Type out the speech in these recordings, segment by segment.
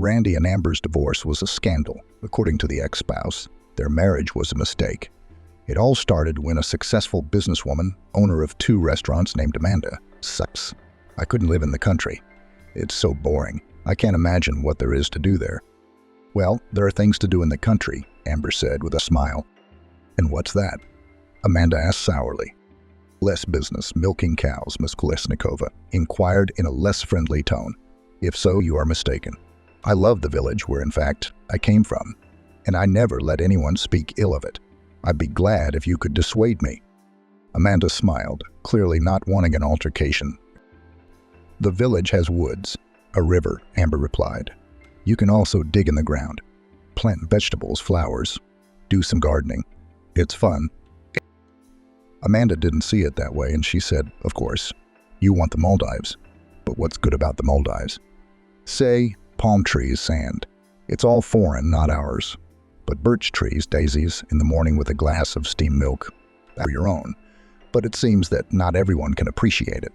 Randy and Amber's divorce was a scandal. According to the ex-spouse, their marriage was a mistake. It all started when a successful businesswoman, owner of 2 restaurants named Amanda, sucks. I couldn't live in the country. It's so boring. I can't imagine what there is to do there. Well, there are things to do in the country, Amber said with a smile. And what's that? Amanda asked sourly. Less business, milking cows, Miss Kolesnikova inquired in a less friendly tone. If so, you are mistaken. I love the village where, in fact, I came from, and I never let anyone speak ill of it. I'd be glad if you could dissuade me. Amanda smiled, clearly not wanting an altercation. The village has woods, a river, Amber replied. You can also dig in the ground, plant vegetables, flowers, do some gardening. It's fun. Amanda didn't see it that way, and she said, of course, you want the Maldives. But what's good about the Maldives? Say, palm trees, sand. It's all foreign, not ours. But birch trees, daisies, in the morning with a glass of steamed milk, are your own. But it seems that not everyone can appreciate it.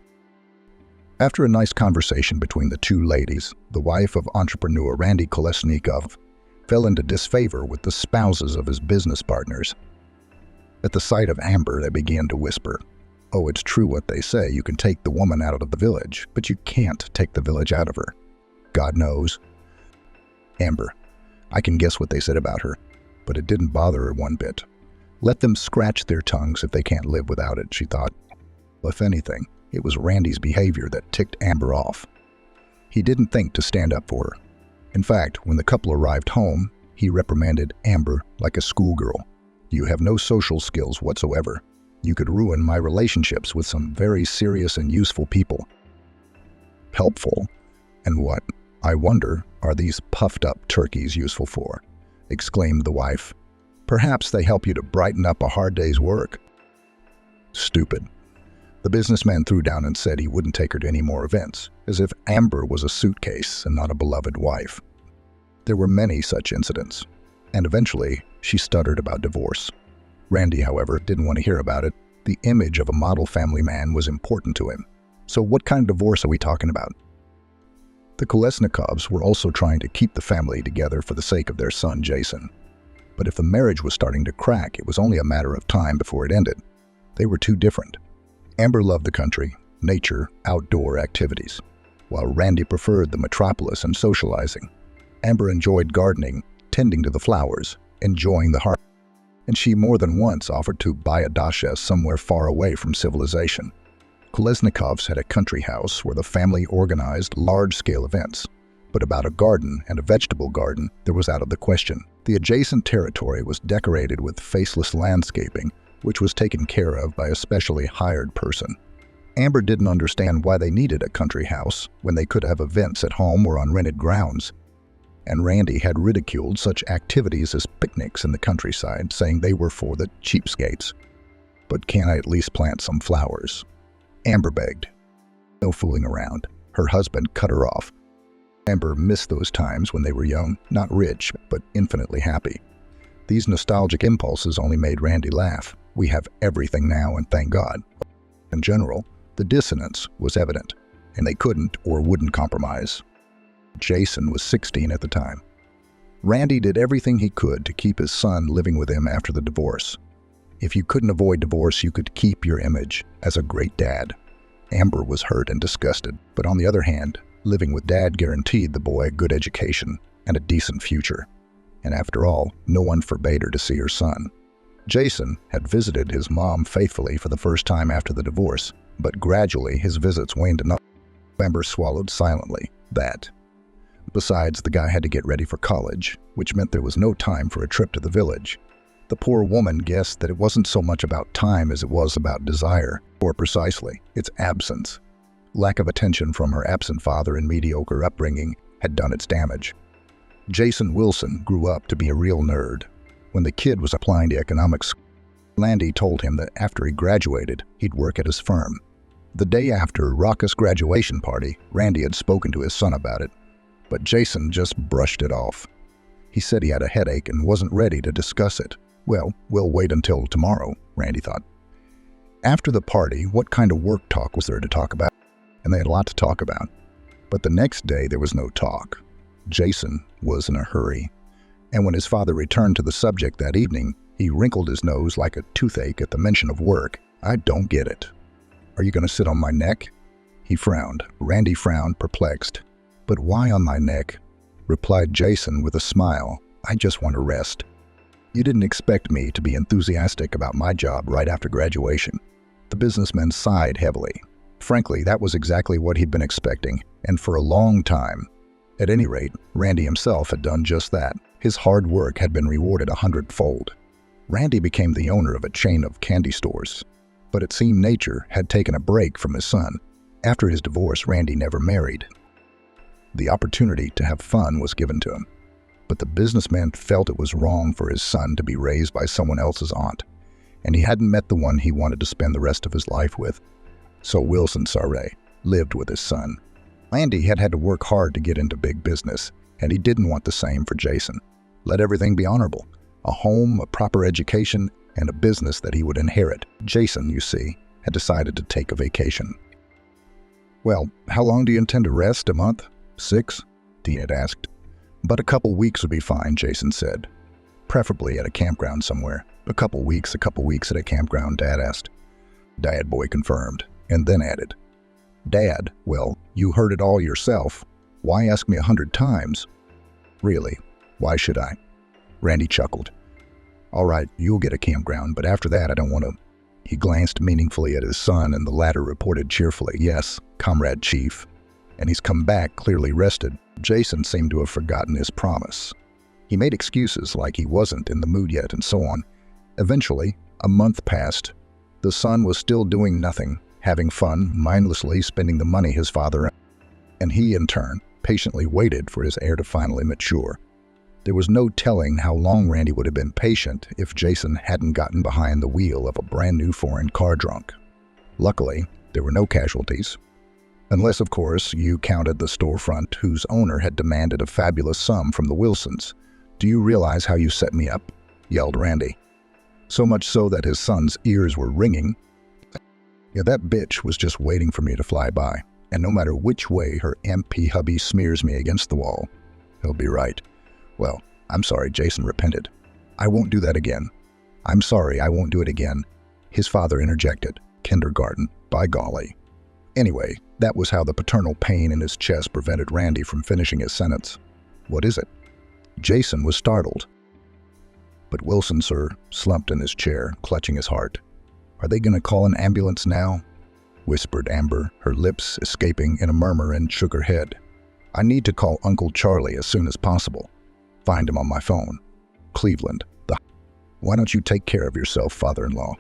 After a nice conversation between the 2 ladies, the wife of entrepreneur Randy Kolesnikov fell into disfavor with the spouses of his business partners. At the sight of Amber, they began to whisper, "Oh, it's true what they say. You can take the woman out of the village, but you can't take the village out of her. God knows." Amber, I can guess what they said about her, but it didn't bother her one bit. Let them scratch their tongues if they can't live without it, she thought. If anything, it was Randy's behavior that ticked Amber off. He didn't think to stand up for her. In fact, when the couple arrived home, he reprimanded Amber like a schoolgirl. You have no social skills whatsoever. You could ruin my relationships with some very serious and useful people. Helpful? And what, I wonder, are these puffed-up turkeys useful for? Exclaimed the wife. Perhaps they help you to brighten up a hard day's work. Stupid. The businessman threw down and said he wouldn't take her to any more events, as if Amber was a suitcase and not a beloved wife. There were many such incidents, and eventually she stuttered about divorce. Randy, however, didn't want to hear about it. The image of a model family man was important to him. So what kind of divorce are we talking about? The Kolesnikovs were also trying to keep the family together for the sake of their son, Jason. But if the marriage was starting to crack, it was only a matter of time before it ended. They were too different. Amber loved the country, nature, outdoor activities, while Randy preferred the metropolis and socializing. Amber enjoyed gardening, tending to the flowers, enjoying the heart, and she more than once offered to buy a dacha somewhere far away from civilization. Kolesnikovs had a country house where the family organized large-scale events, but about a garden and a vegetable garden, there was out of the question. The adjacent territory was decorated with faceless landscaping, which was taken care of by a specially hired person. Amber didn't understand why they needed a country house when they could have events at home or on rented grounds. And Randy had ridiculed such activities as picnics in the countryside, saying they were for the cheapskates. But can't I at least plant some flowers? Amber begged. No fooling around. Her husband cut her off. Amber missed those times when they were young, not rich, but infinitely happy. These nostalgic impulses only made Randy laugh. We have everything now, and thank God. In general, the dissonance was evident, and they couldn't or wouldn't compromise. Jason was 16 at the time. Randy did everything he could to keep his son living with him after the divorce. If you couldn't avoid divorce, you could keep your image as a great dad. Amber was hurt and disgusted, but on the other hand, living with Dad guaranteed the boy a good education and a decent future. And after all, no one forbade her to see her son. Jason had visited his mom faithfully for the first time after the divorce, but gradually his visits waned enough. Amber swallowed silently. That. Besides, the guy had to get ready for college, which meant there was no time for a trip to the village. The poor woman guessed that it wasn't so much about time as it was about desire, or precisely, its absence. Lack of attention from her absent father and mediocre upbringing had done its damage. Jason Wilson grew up to be a real nerd. When the kid was applying to economics, Landy told him that after he graduated, he'd work at his firm. The day after a raucous graduation party, Randy had spoken to his son about it, but Jason just brushed it off. He said he had a headache and wasn't ready to discuss it. Well, we'll wait until tomorrow, Randy thought. After the party, what kind of work talk was there to talk about? And they had a lot to talk about. But the next day, there was no talk. Jason was in a hurry, and when his father returned to the subject that evening, he wrinkled his nose like a toothache at the mention of work. "I don't get it. Are you going to sit on my neck?" He frowned. Randy frowned, perplexed. "But why on my neck?" replied Jason with a smile. "I just want to rest. You didn't expect me to be enthusiastic about my job right after graduation." The businessman sighed heavily. Frankly, that was exactly what he'd been expecting, and for a long time. At any rate, Randy himself had done just that. His hard work had been rewarded 100-fold. Randy became the owner of a chain of candy stores, but it seemed nature had taken a break from his son. After his divorce, Randy never married. The opportunity to have fun was given to him, but the businessman felt it was wrong for his son to be raised by someone else's aunt, and he hadn't met the one he wanted to spend the rest of his life with. So Wilson Sarre lived with his son. Randy had had to work hard to get into big business, and he didn't want the same for Jason. Let everything be honorable. A home, a proper education, and a business that he would inherit. Jason, you see, had decided to take a vacation. "Well, how long do you intend to rest? A month? 6? Dean had asked. "But a couple weeks would be fine," Jason said. "Preferably at a campground somewhere." A couple weeks at a campground," Dad asked. Dad boy confirmed, and then added, "Dad, well, you heard it all yourself. Why ask me 100 times? Really, why should I?" Randy chuckled. "All right, you'll get a campground, but after that I don't want to." He glanced meaningfully at his son, and the latter reported cheerfully, "Yes, Comrade Chief." And he's come back clearly rested. Jason seemed to have forgotten his promise. He made excuses like he wasn't in the mood yet and so on. Eventually, a month passed. The son was still doing nothing, having fun, mindlessly spending the money his father, and he, in turn, patiently waited for his heir to finally mature. There was no telling how long Randy would have been patient if Jason hadn't gotten behind the wheel of a brand new foreign car drunk. Luckily, there were no casualties. Unless, of course, you counted the storefront whose owner had demanded a fabulous sum from the Wilsons. "Do you realize how you set me up?" yelled Randy. So much so that his son's ears were ringing. "Yeah, that bitch was just waiting for me to fly by, and no matter which way her MP hubby smears me against the wall, he'll be right." "Well, I'm sorry," Jason repented. "I won't do that again." "I'm sorry, I won't do it again," his father interjected. "Kindergarten, by golly." Anyway, that was how the paternal pain in his chest prevented Randy from finishing his sentence. "What is it?" Jason was startled. But Wilson, sir, slumped in his chair, clutching his heart. "Are they going to call an ambulance now?" whispered Amber, her lips escaping in a murmur, and shook her head. "I need to call Uncle Charlie as soon as possible. Find him on my phone. Cleveland. Why don't you take care of yourself, father-in-law?"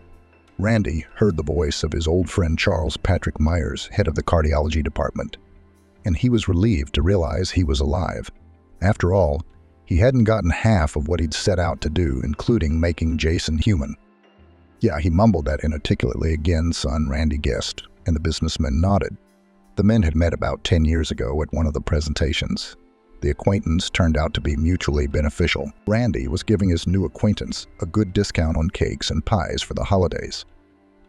Randy heard the voice of his old friend Charles Patrick Myers, head of the cardiology department, and he was relieved to realize he was alive. After all, he hadn't gotten half of what he'd set out to do, including making Jason human. "Yeah," he mumbled that inarticulately again, son, Randy guessed, and the businessman nodded. The men had met about 10 years ago at one of the presentations. The acquaintance turned out to be mutually beneficial. Randy was giving his new acquaintance a good discount on cakes and pies for the holidays,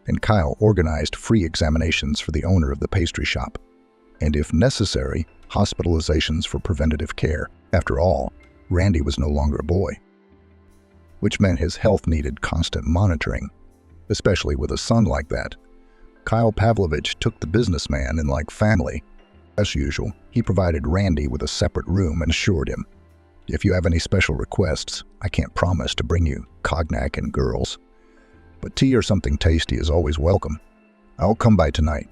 and Kyle organized free examinations for the owner of the pastry shop, and if necessary, hospitalizations for preventative care. After all, Randy was no longer a boy, which meant his health needed constant monitoring, especially with a son like that. Kyle Pavlovich took the businessman in like family. As usual, he provided Randy with a separate room and assured him, "If you have any special requests, I can't promise to bring you cognac and girls, but tea or something tasty is always welcome. I'll come by tonight.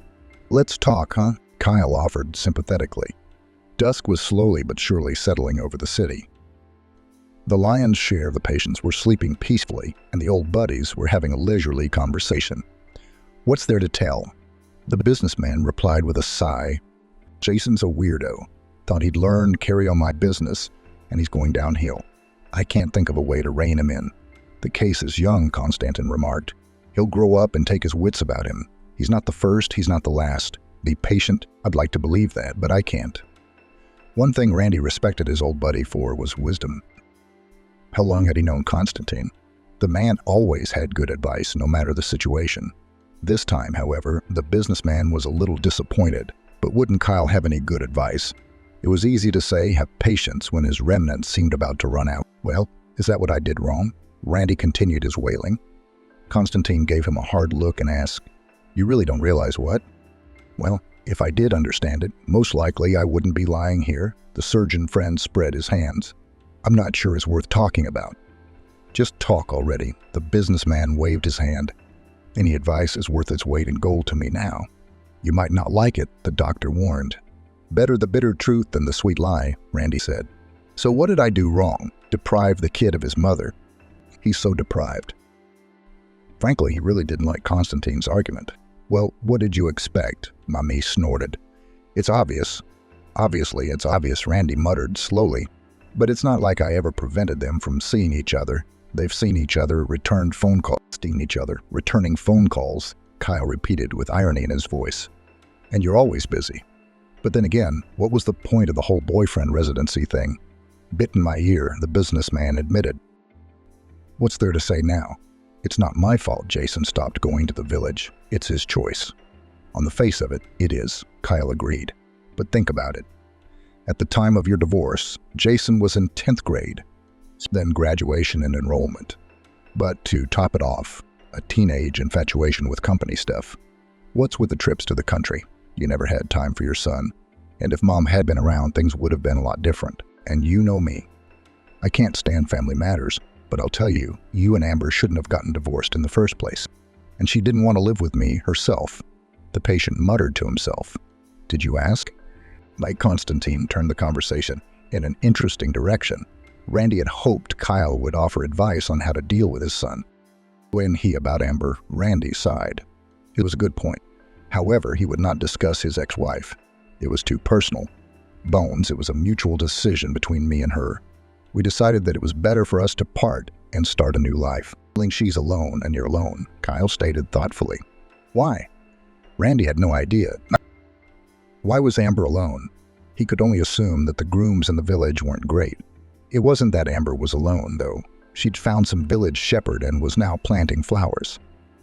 Let's talk, huh?" Kyle offered sympathetically. Dusk was slowly but surely settling over the city. The lion's share of the patients were sleeping peacefully, and the old buddies were having a leisurely conversation. "What's there to tell?" The businessman replied with a sigh. "Jason's a weirdo. Thought he'd learn, carry on my business, and he's going downhill. I can't think of a way to rein him in." "The case is young," Constantin remarked. "He'll grow up and take his wits about him. He's not the first, he's not the last. Be patient. I'd like to believe that, but I can't." One thing Randy respected his old buddy for was wisdom. How long had he known Constantine? The man always had good advice, no matter the situation. This time, however, the businessman was a little disappointed. But wouldn't Kyle have any good advice? It was easy to say, have patience, when his remnants seemed about to run out. Well, is that what I did wrong? Randy continued his wailing. Constantine gave him a hard look and asked, you really don't realize what? Well, if I did understand it, most likely I wouldn't be lying here. The surgeon friend spread his hands. I'm not sure it's worth talking about. Just talk already. The businessman waved his hand. Any advice is worth its weight in gold to me now. You might not like it, the doctor warned. Better the bitter truth than the sweet lie, Randy said. So what did I do wrong? Deprive the kid of his mother? He's so deprived. Frankly, he really didn't like Constantine's argument. Well, what did you expect? Mommy snorted. It's obvious. Obviously, it's obvious, Randy muttered slowly. But it's not like I ever prevented them from seeing each other. They've seen each other, returned phone calls, seen each other, returning phone calls, Kyle repeated with irony in his voice. And you're always busy. But then again, what was the point of the whole boyfriend residency thing? Bit in my ear, the businessman admitted. What's there to say now? It's not my fault Jason stopped going to the village. It's his choice. On the face of it, it is, Kyle agreed. But think about it. At the time of your divorce, Jason was in 10th grade, then graduation and enrollment. But to top it off, a teenage infatuation with company stuff. What's with the trips to the country? You never had time for your son. And if Mom had been around, things would have been a lot different. And you know me. I can't stand family matters, but I'll tell you, you and Amber shouldn't have gotten divorced in the first place. And she didn't want to live with me herself. The patient muttered to himself. Did you ask? Mike Constantine turned the conversation in an interesting direction. Randy had hoped Kyle would offer advice on how to deal with his son. When he about Amber, Randy sighed. It was a good point. However, he would not discuss his ex-wife. It was too personal. Bones, it was a mutual decision between me and her. We decided that it was better for us to part and start a new life. Feeling she's alone and you're alone, Kyle stated thoughtfully. Why? Randy had no idea. Why was Amber alone? He could only assume that the grooms in the village weren't great. It wasn't that Amber was alone, though. She'd found some village shepherd and was now planting flowers.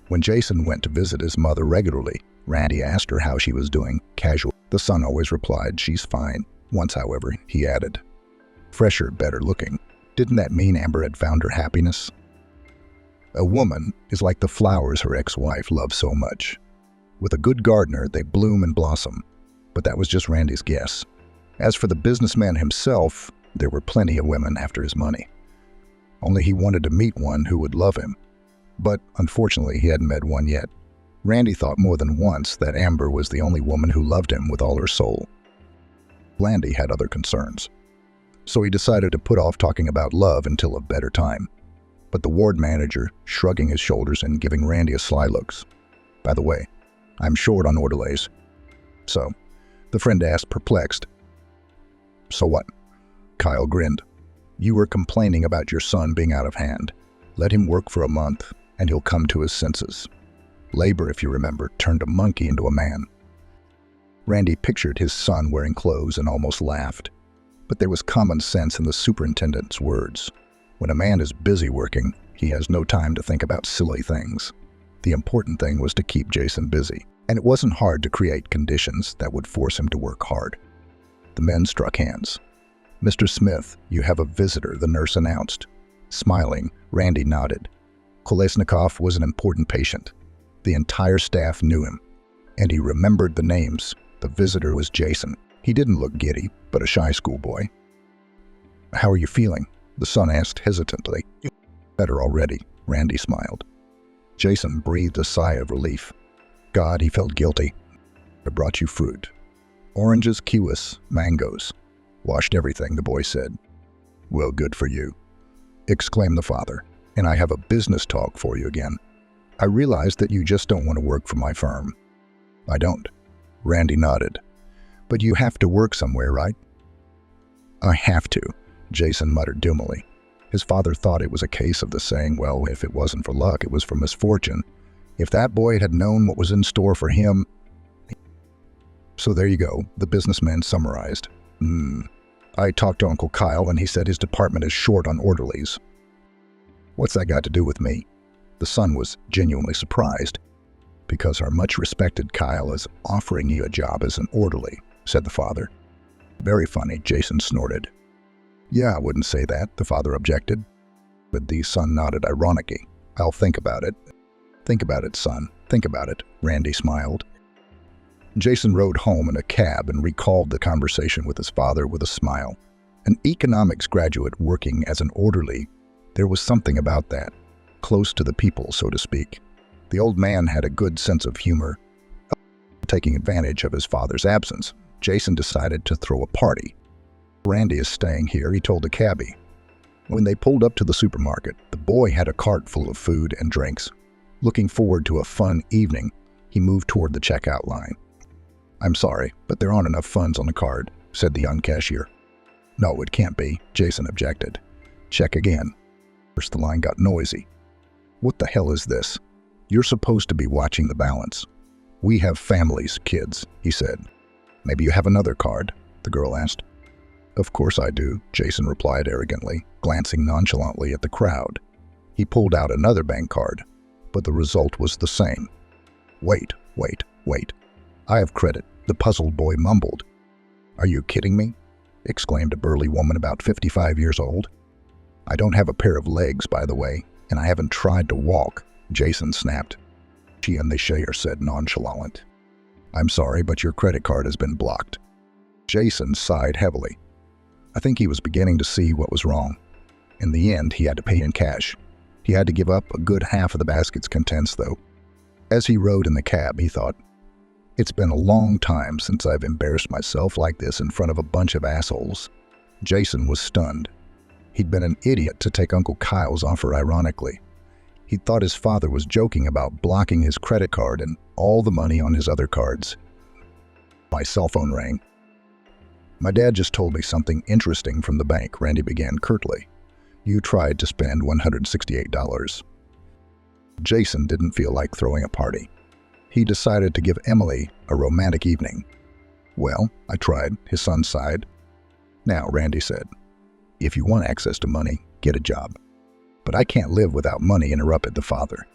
When Jason went to visit his mother regularly, Randy asked her how she was doing, casual. The son always replied, she's fine. Once, however, he added, fresher, better looking. Didn't that mean Amber had found her happiness? A woman is like the flowers her ex-wife loved so much. With a good gardener, they bloom and blossom. But that was just Randy's guess. As for the businessman himself, there were plenty of women after his money. Only he wanted to meet one who would love him. But unfortunately, he hadn't met one yet. Randy thought more than once that Amber was the only woman who loved him with all her soul. Randy had other concerns. So he decided to put off talking about love until a better time. But the ward manager, shrugging his shoulders and giving Randy a sly look. By the way, I'm short on orderlies. So, the friend asked, perplexed. So what? Kyle grinned. You were complaining about your son being out of hand. Let him work for a month, and he'll come to his senses. Labor, if you remember, turned a monkey into a man. Randy pictured his son wearing clothes and almost laughed. But there was common sense in the superintendent's words. When a man is busy working, he has no time to think about silly things. The important thing was to keep Jason busy, and it wasn't hard to create conditions that would force him to work hard. The men struck hands. Mr. Smith, you have a visitor, the nurse announced. Smiling, Randy nodded. Kolesnikov was an important patient. The entire staff knew him, and he remembered the names. The visitor was Jason. He didn't look giddy, but a shy schoolboy. How are you feeling? The son asked hesitantly. Better already, Randy smiled. Jason breathed a sigh of relief. God, he felt guilty. I brought you fruit. Oranges, kiwis, mangoes. Washed everything, the boy said. Well, good for you, exclaimed the father. And I have a business talk for you again. I realize that you just don't want to work for my firm. I don't. Randy nodded. But you have to work somewhere, right? I have to, Jason muttered doomily. His father thought it was a case of the saying, well, if it wasn't for luck, it was for misfortune. If that boy had known what was in store for him... So there you go, the businessman summarized. I talked to Uncle Kyle and he said his department is short on orderlies. What's that got to do with me? The son was genuinely surprised. Because our much-respected Kyle is offering you a job as an orderly, said the father. Very funny, Jason snorted. Yeah, I wouldn't say that, the father objected. But the son nodded ironically. I'll think about it. Think about it, son. Think about it, Randy smiled. Jason rode home in a cab and recalled the conversation with his father with a smile. An economics graduate working as an orderly, there was something about that, close to the people, so to speak. The old man had a good sense of humor. Taking advantage of his father's absence, Jason decided to throw a party. Randy is staying here, he told the cabbie. When they pulled up to the supermarket, the boy had a cart full of food and drinks. Looking forward to a fun evening, he moved toward the checkout line. I'm sorry, but there aren't enough funds on the card, said the young cashier. No, it can't be, Jason objected. Check again. First, the line got noisy. What the hell is this? You're supposed to be watching the balance. We have families, kids, he said. Maybe you have another card, the girl asked. Of course I do, Jason replied arrogantly, glancing nonchalantly at the crowd. He pulled out another bank card, but the result was the same. Wait. I have credit, the puzzled boy mumbled. Are you kidding me? Exclaimed a burly woman about 55 years old. I don't have a pair of legs, by the way, and I haven't tried to walk, Jason snapped. She and the shayer said nonchalant. I'm sorry, but your credit card has been blocked. Jason sighed heavily. I think he was beginning to see what was wrong. In the end, he had to pay in cash. He had to give up a good half of the basket's contents, though. As he rode in the cab, he thought, it's been a long time since I've embarrassed myself like this in front of a bunch of assholes. Jason was stunned. He'd been an idiot to take Uncle Kyle's offer ironically. He thought his father was joking about blocking his credit card and all the money on his other cards. My cell phone rang. My dad just told me something interesting from the bank, Randy began curtly. You tried to spend $168. Jason didn't feel like throwing a party. He decided to give Emily a romantic evening. Well, I tried, his son sighed. Now, Randy said, if you want access to money, get a job. But I can't live without money, interrupted the father.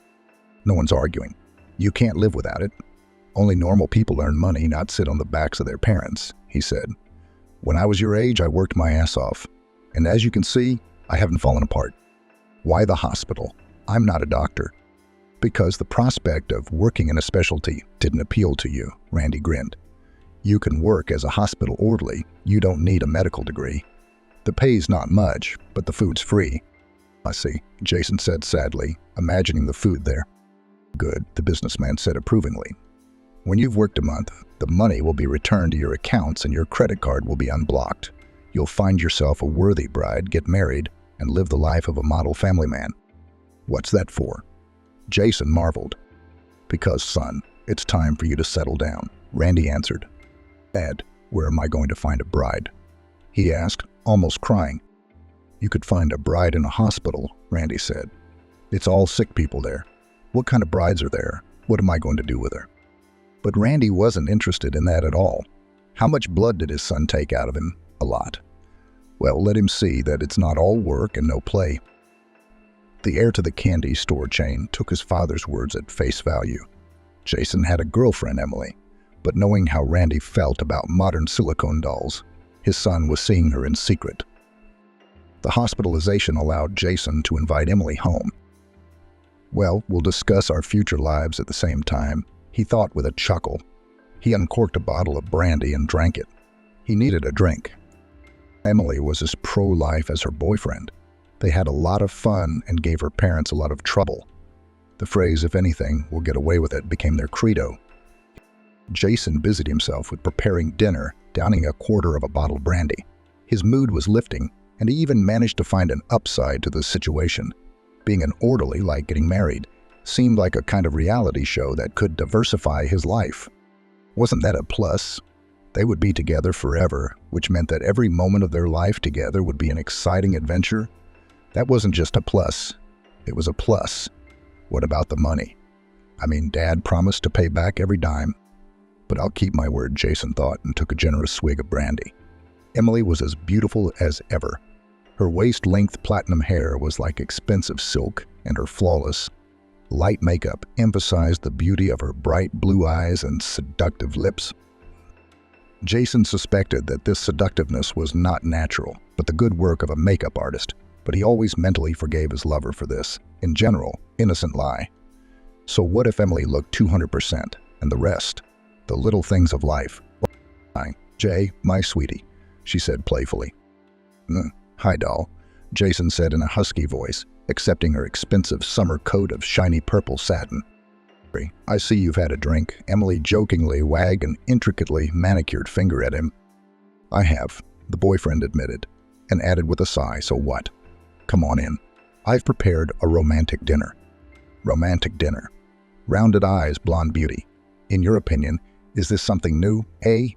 No one's arguing. You can't live without it. Only normal people earn money, not sit on the backs of their parents, he said. When I was your age, I worked my ass off. And as you can see, I haven't fallen apart. Why the hospital? I'm not a doctor. Because the prospect of working in a specialty didn't appeal to you, Randy grinned. You can work as a hospital orderly. You don't need a medical degree. The pay's not much, but the food's free. I see, Jason said sadly, imagining the food there. Good, the businessman said approvingly. When you've worked a month, the money will be returned to your accounts and your credit card will be unblocked. You'll find yourself a worthy bride, get married, and live the life of a model family man. What's that for? Jason marveled. Because, son, it's time for you to settle down, Randy answered. Dad, where am I going to find a bride? He asked, almost crying. You could find a bride in a hospital, Randy said. It's all sick people there. What kind of brides are there? What am I going to do with her? But Randy wasn't interested in that at all. How much blood did his son take out of him? A lot. Well, let him see that it's not all work and no play. The heir to the candy store chain took his father's words at face value. Jason had a girlfriend, Emily, but knowing how Randy felt about modern silicone dolls, his son was seeing her in secret. The hospitalization allowed Jason to invite Emily home. Well, we'll discuss our future lives at the same time, he thought with a chuckle. He uncorked a bottle of brandy and drank it. He needed a drink. Emily was as pro-life as her boyfriend. They had a lot of fun and gave her parents a lot of trouble. The phrase, if anything, we'll get away with it, became their credo. Jason busied himself with preparing dinner, downing a quarter of a bottle of brandy. His mood was lifting, and he even managed to find an upside to the situation. Being an orderly, like getting married, seemed like a kind of reality show that could diversify his life. Wasn't that a plus? They would be together forever, which meant that every moment of their life together would be an exciting adventure. That wasn't just a plus, it was a plus. What about the money? I mean, Dad promised to pay back every dime. But I'll keep my word, Jason thought, and took a generous swig of brandy. Emily was as beautiful as ever. Her waist-length platinum hair was like expensive silk, and her flawless, light makeup emphasized the beauty of her bright blue eyes and seductive lips. Jason suspected that this seductiveness was not natural, but the good work of a makeup artist, but he always mentally forgave his lover for this, in general, innocent lie. So what if Emily looked 200%, and the rest, the little things of life? Jay, my sweetie, she said playfully. Hi, doll, Jason said in a husky voice, accepting her expensive summer coat of shiny purple satin. I see you've had a drink, Emily jokingly wagged an intricately manicured finger at him. I have, the boyfriend admitted, and added with a sigh, so what? Come on in. I've prepared a romantic dinner. Romantic dinner. Rounded eyes, blonde beauty. In your opinion, is this something new, eh?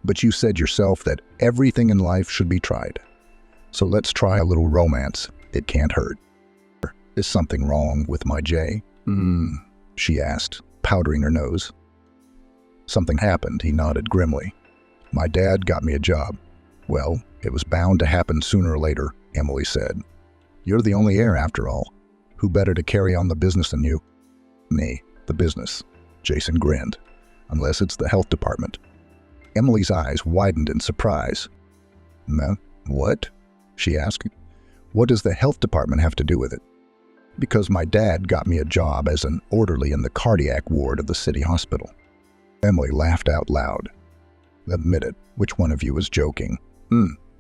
But you said yourself that everything in life should be tried. So let's try a little romance. It can't hurt. Is something wrong with my Jay? She asked, powdering her nose. Something happened, he nodded grimly. My dad got me a job. Well, it was bound to happen sooner or later, Emily said. You're the only heir after all. Who better to carry on the business than you? Me, the business. Jason grinned. Unless it's the health department. Emily's eyes widened in surprise. What? She asked. What does the health department have to do with it? Because my dad got me a job as an orderly in the cardiac ward of the city hospital. Emily laughed out loud. Admit it, which one of you was joking?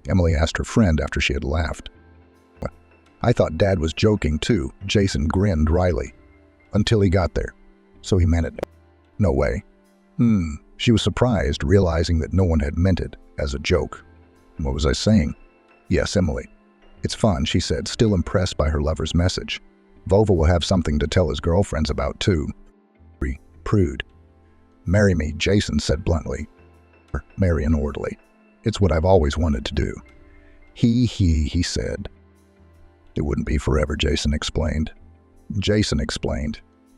Emily asked her friend after she had laughed. I thought Dad was joking too, Jason grinned wryly. Until he got there. So he meant it. No way. She was surprised, realizing that no one had meant it as a joke. What was I saying? Yes, Emily. It's fun, she said, still impressed by her lover's message. Vova will have something to tell his girlfriends about too. Prude. Marry me, Jason said bluntly. Marry an orderly. It's what I've always wanted to do. He said. It wouldn't be forever, Jason explained.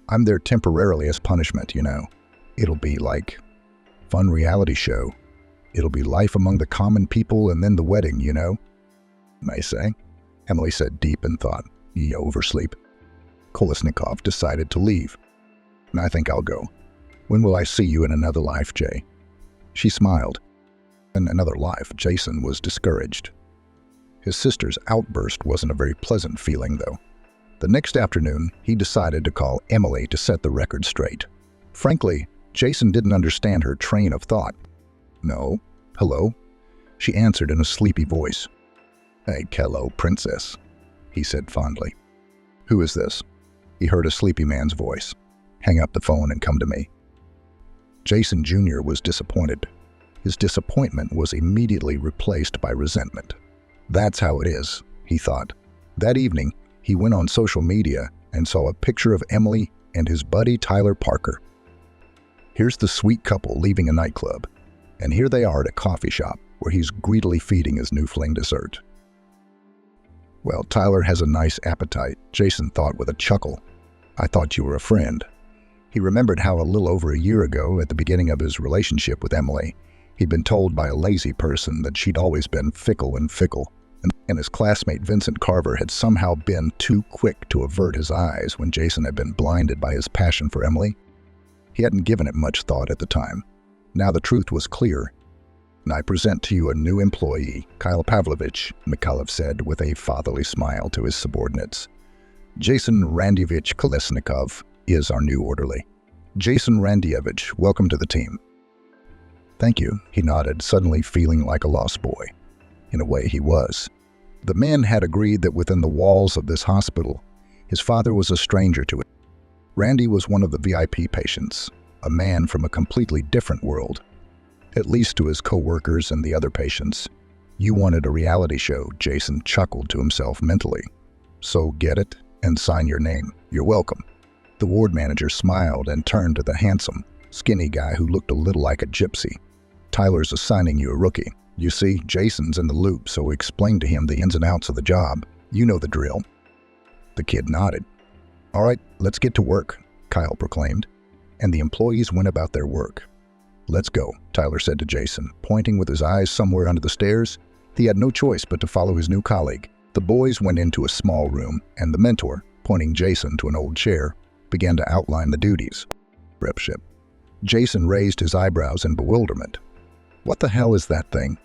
I'm there temporarily as punishment, you know. It'll be like fun reality show. It'll be life among the common people and then the wedding, you know. May say, Emily said deep in thought. You oversleep. Kolesnikov decided to leave. I think I'll go. When will I see you in another life, Jay? She smiled. In another life, Jason was discouraged. His sister's outburst wasn't a very pleasant feeling, though. The next afternoon, he decided to call Emily to set the record straight. Frankly, Jason didn't understand her train of thought. No. Hello? She answered in a sleepy voice. Hey, hello, princess, he said fondly. Who is this? He heard a sleepy man's voice. Hang up the phone and come to me. Jason Jr. was disappointed. His disappointment was immediately replaced by resentment. That's how it is, he thought. That evening, he went on social media and saw a picture of Emily and his buddy Tyler Parker. Here's the sweet couple leaving a nightclub, and here they are at a coffee shop where he's greedily feeding his new fling dessert. Well, Tyler has a nice appetite, Jason thought with a chuckle. I thought you were a friend. He remembered how a little over a year ago, at the beginning of his relationship with Emily, he'd been told by a lazy person that she'd always been fickle, and his classmate Vincent Carver had somehow been too quick to avert his eyes when Jason had been blinded by his passion for Emily. He hadn't given it much thought at the time. Now the truth was clear. I present to you a new employee, Kyle Pavlovich, Mikhailov said with a fatherly smile to his subordinates. Jason Randyevich Kolesnikov is our new orderly. Jason Randyevich, welcome to the team. Thank you, he nodded, suddenly feeling like a lost boy. In a way, he was. The men had agreed that within the walls of this hospital, his father was a stranger to it. Randy was one of the VIP patients, a man from a completely different world. At least to his co-workers and the other patients. You wanted a reality show, Jason chuckled to himself mentally. So get it and sign your name. You're welcome. The ward manager smiled and turned to the handsome, skinny guy who looked a little like a gypsy. Tyler's assigning you a rookie. You see, Jason's in the loop, so we explained to him the ins and outs of the job. You know the drill. The kid nodded. All right, let's get to work, Kyle proclaimed. And the employees went about their work. Let's go, Tyler said to Jason, pointing with his eyes somewhere under the stairs. He had no choice but to follow his new colleague. The boys went into a small room, and the mentor, pointing Jason to an old chair, began to outline the duties. Rep ship. Jason raised his eyebrows in bewilderment. What the hell is that thing?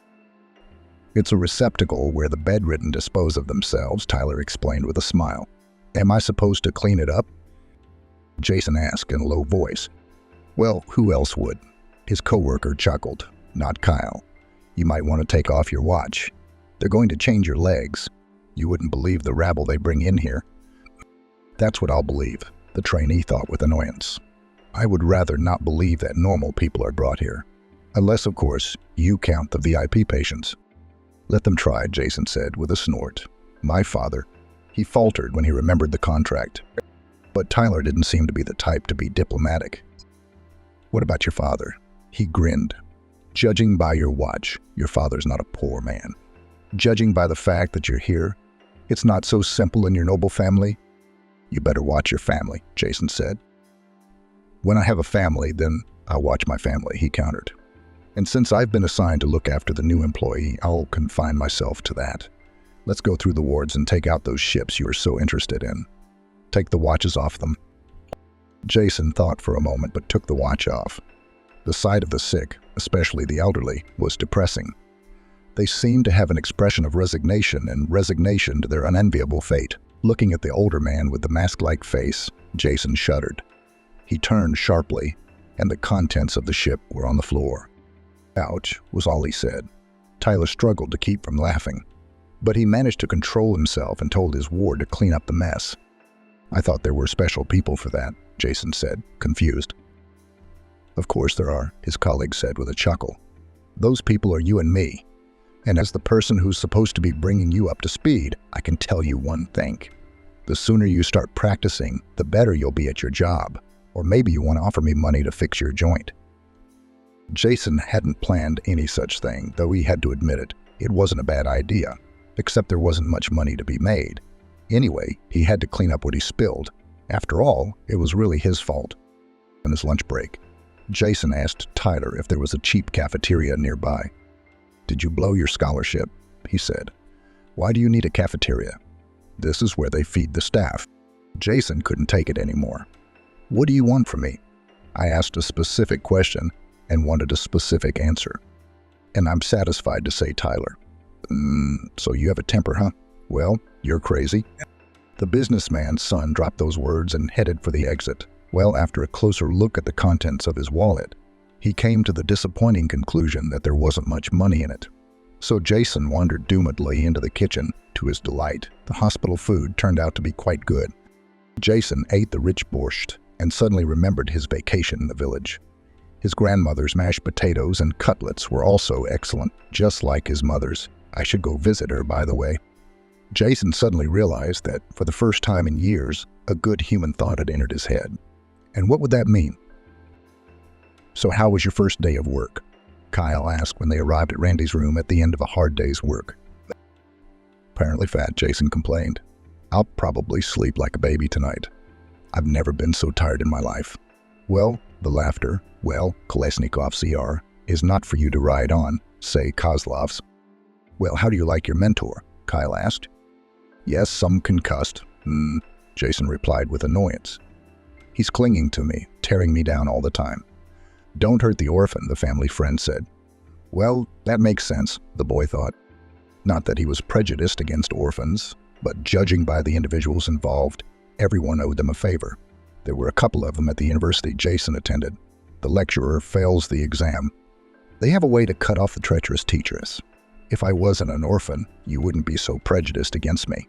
It's a receptacle where the bedridden dispose of themselves, Tyler explained with a smile. Am I supposed to clean it up? Jason asked in a low voice. Well, who else would? His coworker chuckled. Not Kyle. You might want to take off your watch. They're going to change your legs. You wouldn't believe the rabble they bring in here. That's what I'll believe, the trainee thought with annoyance. I would rather not believe that normal people are brought here. Unless, of course, you count the VIP patients. Let them try, Jason said with a snort. My father. He faltered when he remembered the contract. But Tyler didn't seem to be the type to be diplomatic. What about your father? He grinned. Judging by your watch, your father's not a poor man. Judging by the fact that you're here, it's not so simple in your noble family. You better watch your family, Jason said. When I have a family, then I'll watch my family, he countered. And since I've been assigned to look after the new employee, I'll confine myself to that. Let's go through the wards and take out those ships you are so interested in. Take the watches off them. Jason thought for a moment but took the watch off. The sight of the sick, especially the elderly, was depressing. They seemed to have an expression of resignation to their unenviable fate. Looking at the older man with the mask-like face, Jason shuddered. He turned sharply, and the contents of the ship were on the floor. Ouch, was all he said. Tyler struggled to keep from laughing, but he managed to control himself and told his ward to clean up the mess. I thought there were special people for that, Jason said, confused. Of course there are, his colleague said with a chuckle. Those people are you and me. And as the person who's supposed to be bringing you up to speed, I can tell you one thing. The sooner you start practicing, the better you'll be at your job. Or maybe you want to offer me money to fix your joint. Jason hadn't planned any such thing, though he had to admit it. It wasn't a bad idea, except there wasn't much money to be made. Anyway, he had to clean up what he spilled. After all, it was really his fault. On his lunch break, Jason asked Tyler if there was a cheap cafeteria nearby. Did you blow your scholarship? He said. Why do you need a cafeteria? This is where they feed the staff. Jason couldn't take it anymore. What do you want from me? I asked a specific question and wanted a specific answer. And I'm satisfied to say Tyler. So you have a temper, huh? Well, you're crazy. The businessman's son dropped those words and headed for the exit. Well, after a closer look at the contents of his wallet, he came to the disappointing conclusion that there wasn't much money in it. So Jason wandered doomedly into the kitchen. To his delight, the hospital food turned out to be quite good. Jason ate the rich borscht and suddenly remembered his vacation in the village. His grandmother's mashed potatoes and cutlets were also excellent, just like his mother's. I should go visit her, by the way. Jason suddenly realized that, for the first time in years, a good human thought had entered his head. And what would that mean? So how was your first day of work? Kyle asked when they arrived at Randy's room at the end of a hard day's work. Apparently fat, Jason complained. I'll probably sleep like a baby tonight. I've never been so tired in my life. Well, the laughter, Kolesnikov's CR, is not for you to ride on, say Kozlov's. Well, how do you like your mentor? Kyle asked. Yes, some concussed. Jason replied with annoyance. He's clinging to me, tearing me down all the time. Don't hurt the orphan, the family friend said. Well, that makes sense, the boy thought. Not that he was prejudiced against orphans, but judging by the individuals involved, everyone owed them a favor. There were a couple of them at the university Jason attended. The lecturer fails the exam. They have a way to cut off the treacherous teachers. If I wasn't an orphan, you wouldn't be so prejudiced against me.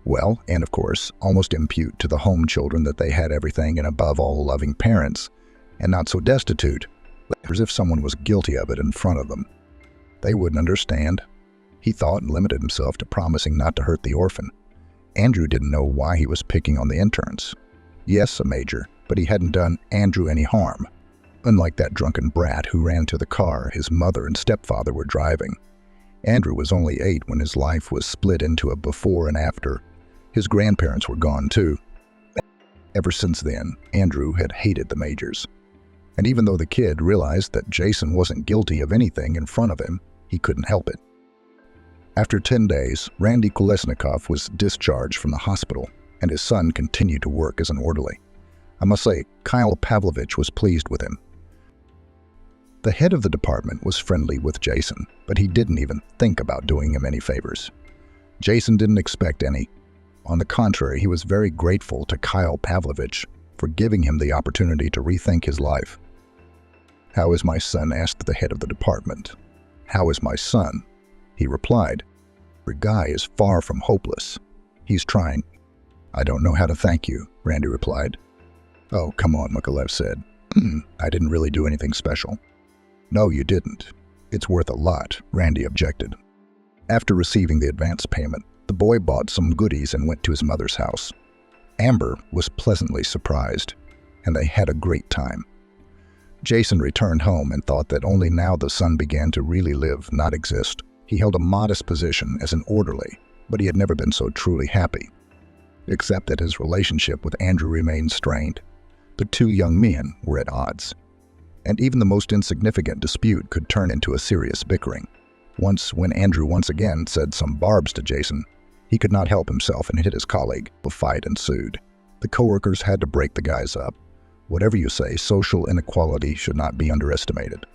Well, and of course, almost impute to the home children that they had everything and above all loving parents, and not so destitute, as if someone was guilty of it in front of them. They wouldn't understand. He thought and limited himself to promising not to hurt the orphan. Andrew didn't know why he was picking on the interns. Yes, a major, but he hadn't done Andrew any harm. Unlike that drunken brat who ran to the car his mother and stepfather were driving. Andrew was only 8 when his life was split into a before and after. His grandparents were gone too. Ever since then, Andrew had hated the majors. And even though the kid realized that Jason wasn't guilty of anything in front of him, he couldn't help it. After 10 days, Randy Kolesnikov was discharged from the hospital, and his son continued to work as an orderly. I must say, Kyle Pavlovich was pleased with him. The head of the department was friendly with Jason, but he didn't even think about doing him any favors. Jason didn't expect any. On the contrary, he was very grateful to Kyle Pavlovich for giving him the opportunity to rethink his life. "How is my son?" asked the head of the department. "How is my son?" He replied, "Your guy is far from hopeless. He's trying." "I don't know how to thank you," Randy replied. "Oh, come on," Mikulev said. "I didn't really do anything special." "No, you didn't. It's worth a lot," Randy objected. After receiving the advance payment, the boy bought some goodies and went to his mother's house. Amber was pleasantly surprised, and they had a great time. Jason returned home and thought that only now the son began to really live, not exist. He held a modest position as an orderly, but he had never been so truly happy. Except that his relationship with Andrew remained strained. The two young men were at odds, and even the most insignificant dispute could turn into a serious bickering. Once, when Andrew once again said some barbs to Jason, he could not help himself and hit his colleague. A fight ensued. The coworkers had to break the guys up. Whatever you say, social inequality should not be underestimated.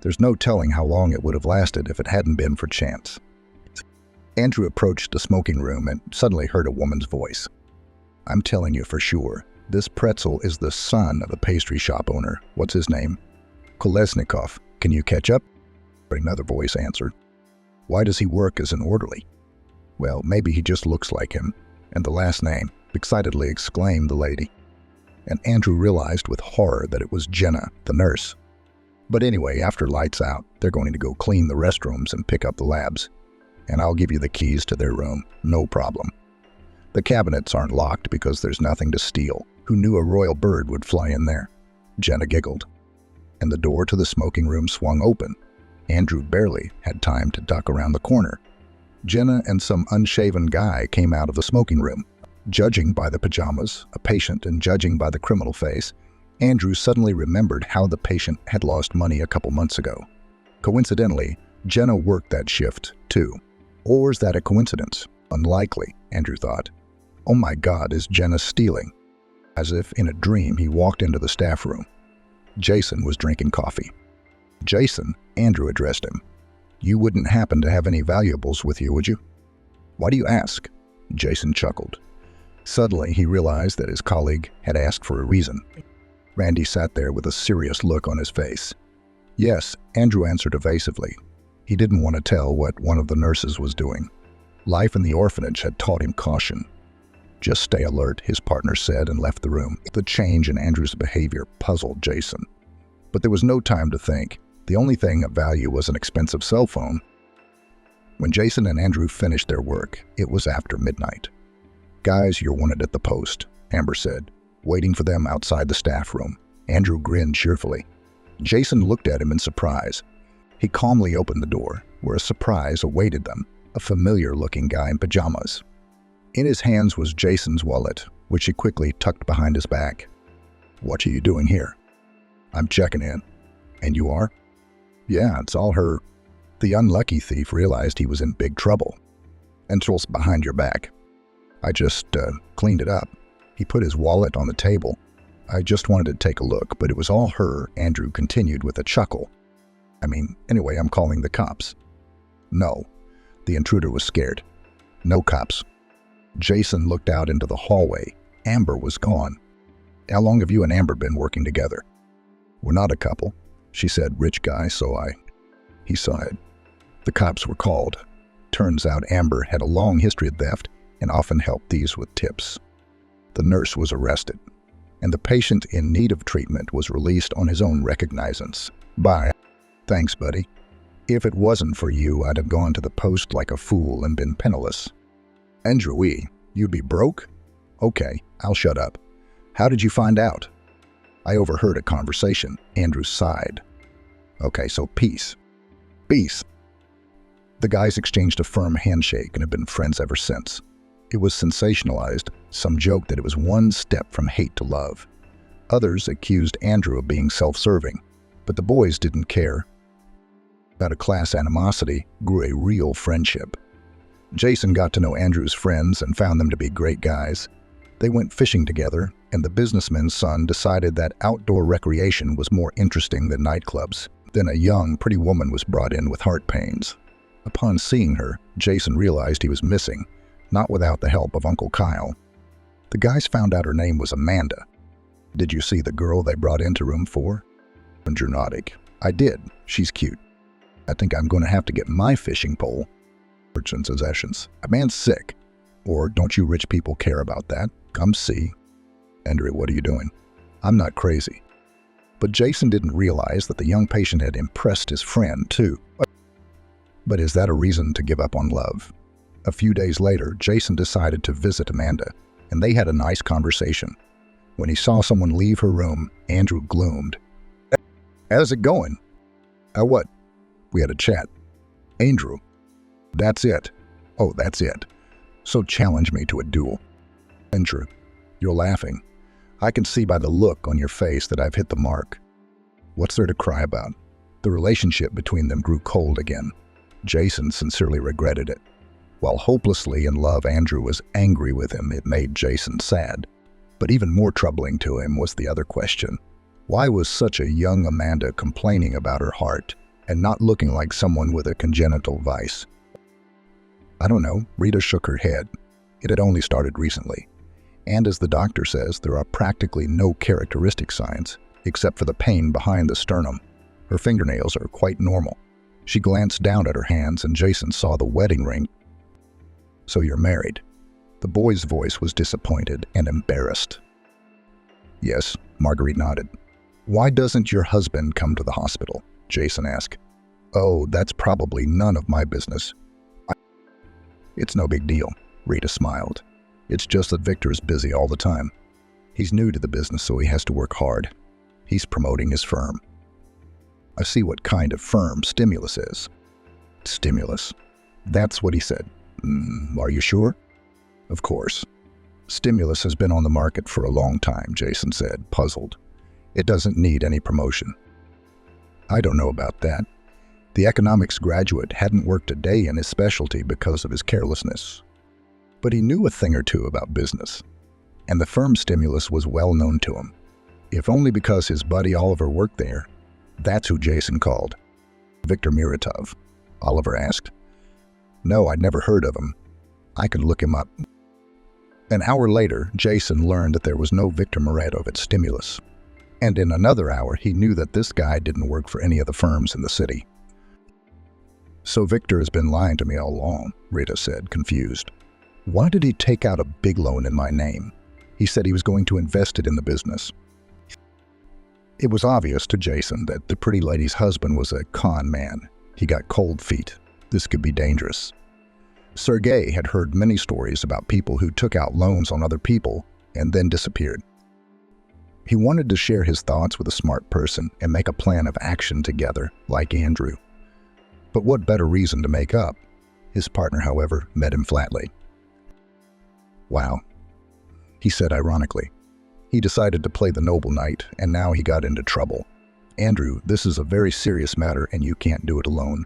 There's no telling how long it would have lasted if it hadn't been for chance. Andrew approached the smoking room and suddenly heard a woman's voice. "I'm telling you for sure, this pretzel is the son of the pastry shop owner. What's his name?" "Kolesnikov. Can you catch up?" Another voice answered. "Why does he work as an orderly?" "Well, maybe he just looks like him." "And the last name?" excitedly exclaimed the lady. And Andrew realized with horror that it was Jenna, the nurse. "But anyway, after lights out, they're going to go clean the restrooms and pick up the labs. And I'll give you the keys to their room, no problem. The cabinets aren't locked because there's nothing to steal. Who knew a royal bird would fly in there?" Jenna giggled. And the door to the smoking room swung open. Andrew barely had time to duck around the corner. Jenna and some unshaven guy came out of the smoking room. Judging by the pajamas, a patient, and judging by the criminal face, Andrew suddenly remembered how the patient had lost money a couple months ago. Coincidentally, Jenna worked that shift, too. Or is that a coincidence? Unlikely, Andrew thought. Oh my God, is Jenna stealing? As if in a dream, he walked into the staff room. Jason was drinking coffee. "Jason," Andrew addressed him. "You wouldn't happen to have any valuables with you, would you?" "Why do you ask?" Jason chuckled. Suddenly, he realized that his colleague had asked for a reason. Randy sat there with a serious look on his face. "Yes," Andrew answered evasively. He didn't want to tell what one of the nurses was doing. Life in the orphanage had taught him caution. "Just stay alert," his partner said and left the room. The change in Andrew's behavior puzzled Jason. But there was no time to think. The only thing of value was an expensive cell phone. When Jason and Andrew finished their work, it was after midnight. "Guys, you're wanted at the post," Amber said, waiting for them outside the staff room. Andrew grinned cheerfully. Jason looked at him in surprise. He calmly opened the door, where a surprise awaited them, a familiar-looking guy in pajamas. In his hands was Jason's wallet, which he quickly tucked behind his back. "What are you doing here?" "I'm checking in." "And you are?" "Yeah, it's all her." The unlucky thief realized he was in big trouble. "And what's behind your back?" "I just cleaned it up." He put his wallet on the table. "I just wanted to take a look, but it was all her," Andrew continued with a chuckle. Anyway, I'm calling the cops." "No." The intruder was scared. "No cops." Jason looked out into the hallway. Amber was gone. "How long have you and Amber been working together?" "We're not a couple," she said. "Rich guy, so He sighed. The cops were called. Turns out Amber had a long history of theft and often helped thieves with tips. The nurse was arrested, and the patient in need of treatment was released on his own recognizance. "Bye." "Thanks, buddy. If it wasn't for you, I'd have gone to the post like a fool and been penniless." "Andrew, you'd be broke?" "Okay, I'll shut up. How did you find out?" "I overheard a conversation." Andrew sighed. "Okay, so peace." "Peace." The guys exchanged a firm handshake and have been friends ever since. It was sensationalized. Some joked that it was one step from hate to love. Others accused Andrew of being self-serving, but the boys didn't care. Out of class animosity grew a real friendship. Jason got to know Andrew's friends and found them to be great guys. They went fishing together, and the businessman's son decided that outdoor recreation was more interesting than nightclubs. Then a young, pretty woman was brought in with heart pains. Upon seeing her, Jason realized he was missing, not without the help of Uncle Kyle. The guys found out her name was Amanda. "Did you see the girl they brought into room 4? And you're nodding. "I did. She's cute. I think I'm going to have to get my fishing pole." "Merchant's possessions. A man's sick. Or don't you rich people care about that? Come see." "Andrew, what are you doing?" "I'm not crazy." But Jason didn't realize that the young patient had impressed his friend, too. But is that a reason to give up on love? A few days later, Jason decided to visit Amanda, and they had a nice conversation. When he saw someone leave her room, Andrew gloomed. "How's it going?" What?" "We had a chat." "Andrew." "That's it." "Oh, that's it. So challenge me to a duel." "Andrew, you're laughing. I can see by the look on your face that I've hit the mark." What's there to cry about? The relationship between them grew cold again. Jason sincerely regretted it. While hopelessly in love, Andrew was angry with him. It made Jason sad. But even more troubling to him was the other question. Why was such a young Amanda complaining about her heart and not looking like someone with a congenital vice? "I don't know." Rita shook her head. It had only started recently. And as the doctor says, there are practically no characteristic signs, except for the pain behind the sternum. Her fingernails are quite normal. She glanced down at her hands, and Jason saw the wedding ring. "So you're married?" The boy's voice was disappointed and embarrassed. "Yes," Marguerite nodded. "Why doesn't your husband come to the hospital?" Jason asked. "Oh, that's probably none of my business." "It's no big deal," Rita smiled. "It's just that Victor is busy all the time. He's new to the business, so he has to work hard. He's promoting his firm." "I see what kind of firm Stimulus is." "Stimulus?" "That's what he said." Are you sure?" "Of course. Stimulus has been on the market for a long time," Jason said, puzzled. "It doesn't need any promotion." "I don't know about that. The economics graduate hadn't worked a day in his specialty because of his carelessness. But he knew a thing or two about business, and the firm Stimulus was well known to him. If only because his buddy Oliver worked there. That's who Jason called. "Victor Muratov?" Oliver asked. "No, I'd never heard of him. I could look him up." An hour later, Jason learned that there was no Victor Muratov at Stimulus. And in another hour, he knew that this guy didn't work for any of the firms in the city. "So Victor has been lying to me all along," Rita said, confused. "Why did he take out a big loan in my name? He said he was going to invest it in the business." It was obvious to Jason that the pretty lady's husband was a con man. He got cold feet. This could be dangerous. Sergei had heard many stories about people who took out loans on other people and then disappeared. He wanted to share his thoughts with a smart person and make a plan of action together, like Andrew. But what better reason to make up? His partner, however, met him flatly. "Wow," he said ironically. He decided to play the noble knight, and now he got into trouble. "Andrew, this is a very serious matter, and you can't do it alone.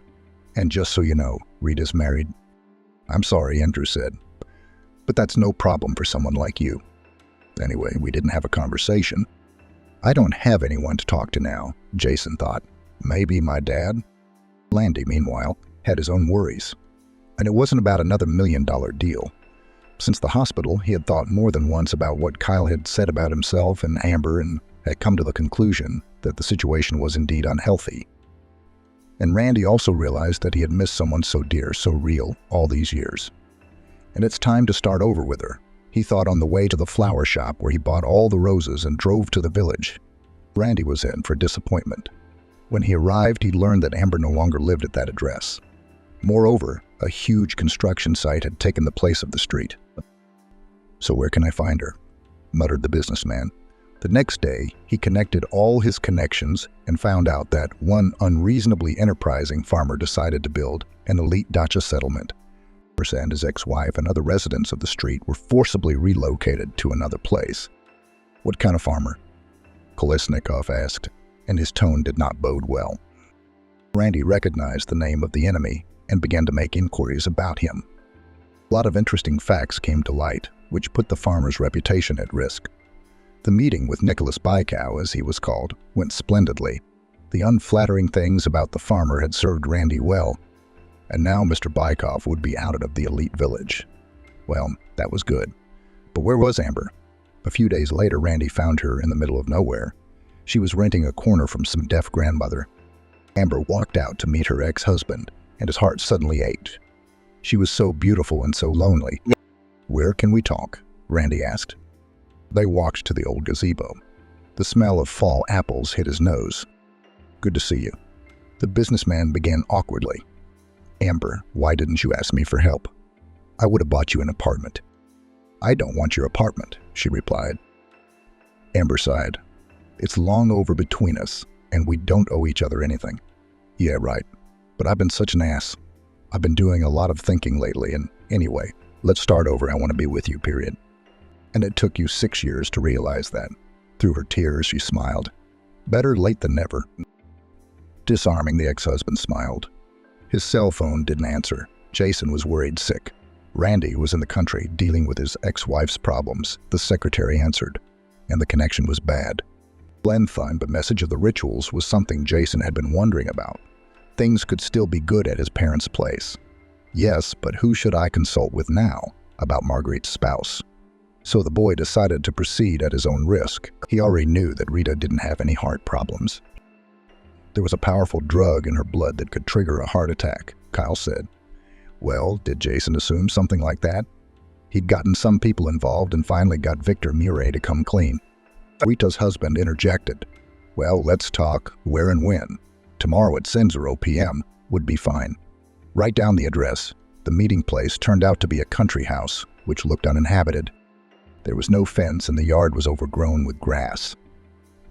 And just so you know, Rita's married." "I'm sorry," Andrew said. "But that's no problem for someone like you." Anyway, we didn't have a conversation. I don't have anyone to talk to now, Jason thought. Maybe my dad? Landy, meanwhile, had his own worries. And it wasn't about another $1 million deal. Since the hospital, he had thought more than once about what Kyle had said about himself and Amber and had come to the conclusion that the situation was indeed unhealthy. And Randy also realized that he had missed someone so dear, so real, all these years. And it's time to start over with her, he thought on the way to the flower shop where he bought all the roses and drove to the village. Randy was in for disappointment. When he arrived, he learned that Amber no longer lived at that address. Moreover, a huge construction site had taken the place of the street. "So where can I find her?" muttered the businessman. The next day, he connected all his connections and found out that one unreasonably enterprising farmer decided to build an elite dacha settlement. And his ex-wife and other residents of the street were forcibly relocated to another place. "What kind of farmer?" Kolesnikov asked, and his tone did not bode well. Randy recognized the name of the enemy and began to make inquiries about him. A lot of interesting facts came to light, which put the farmer's reputation at risk. The meeting with Nicholas Bykow, as he was called, went splendidly. The unflattering things about the farmer had served Randy well, and now Mr. Bykoff would be outed of the elite village. Well, that was good. But where was Amber? A few days later, Randy found her in the middle of nowhere. She was renting a corner from some deaf grandmother. Amber walked out to meet her ex-husband, and his heart suddenly ached. She was so beautiful and so lonely. "Where can we talk?" Randy asked. They walked to the old gazebo. The smell of fall apples hit his nose. "Good to see you." The businessman began awkwardly. "Amber, why didn't you ask me for help? I would have bought you an apartment." "I don't want your apartment," she replied. Amber sighed. "It's long over between us, and we don't owe each other anything." "Yeah, right. But I've been such an ass. I've been doing a lot of thinking lately, and anyway, let's start over. I want to be with you, period." "And it took you 6 years to realize that." Through her tears, she smiled. "Better late than never." Disarming, the ex-husband smiled. His cell phone didn't answer. Jason was worried sick. Randy was in the country dealing with his ex-wife's problems. The secretary answered, and the connection was bad. Fine, but message of the rituals was something Jason had been wondering about. Things could still be good at his parents' place. Yes, but who should I consult with now about Marguerite's spouse? So the boy decided to proceed at his own risk. He already knew that Rita didn't have any heart problems. There was a powerful drug in her blood that could trigger a heart attack, Kyle said. Well, did Jason assume something like that? He'd gotten some people involved and finally got Victor Murray to come clean. Rita's husband interjected. Well, let's talk where and when. Tomorrow at 10 p.m. would be fine. Write down the address. The meeting place turned out to be a country house, which looked uninhabited. There was no fence and the yard was overgrown with grass.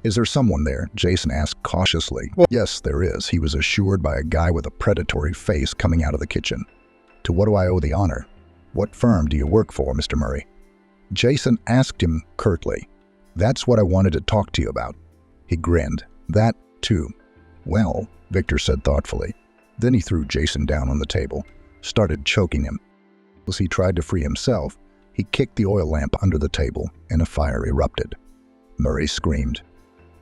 Is there someone there? Jason asked cautiously. Yes, there is, he was assured by a guy with a predatory face coming out of the kitchen. To what do I owe the honor? What firm do you work for, Mr. Murray? Jason asked him curtly. That's what I wanted to talk to you about. He grinned. That, too. Well, Victor said thoughtfully. Then he threw Jason down on the table, started choking him. As he tried to free himself, he kicked the oil lamp under the table and a fire erupted. Murray screamed.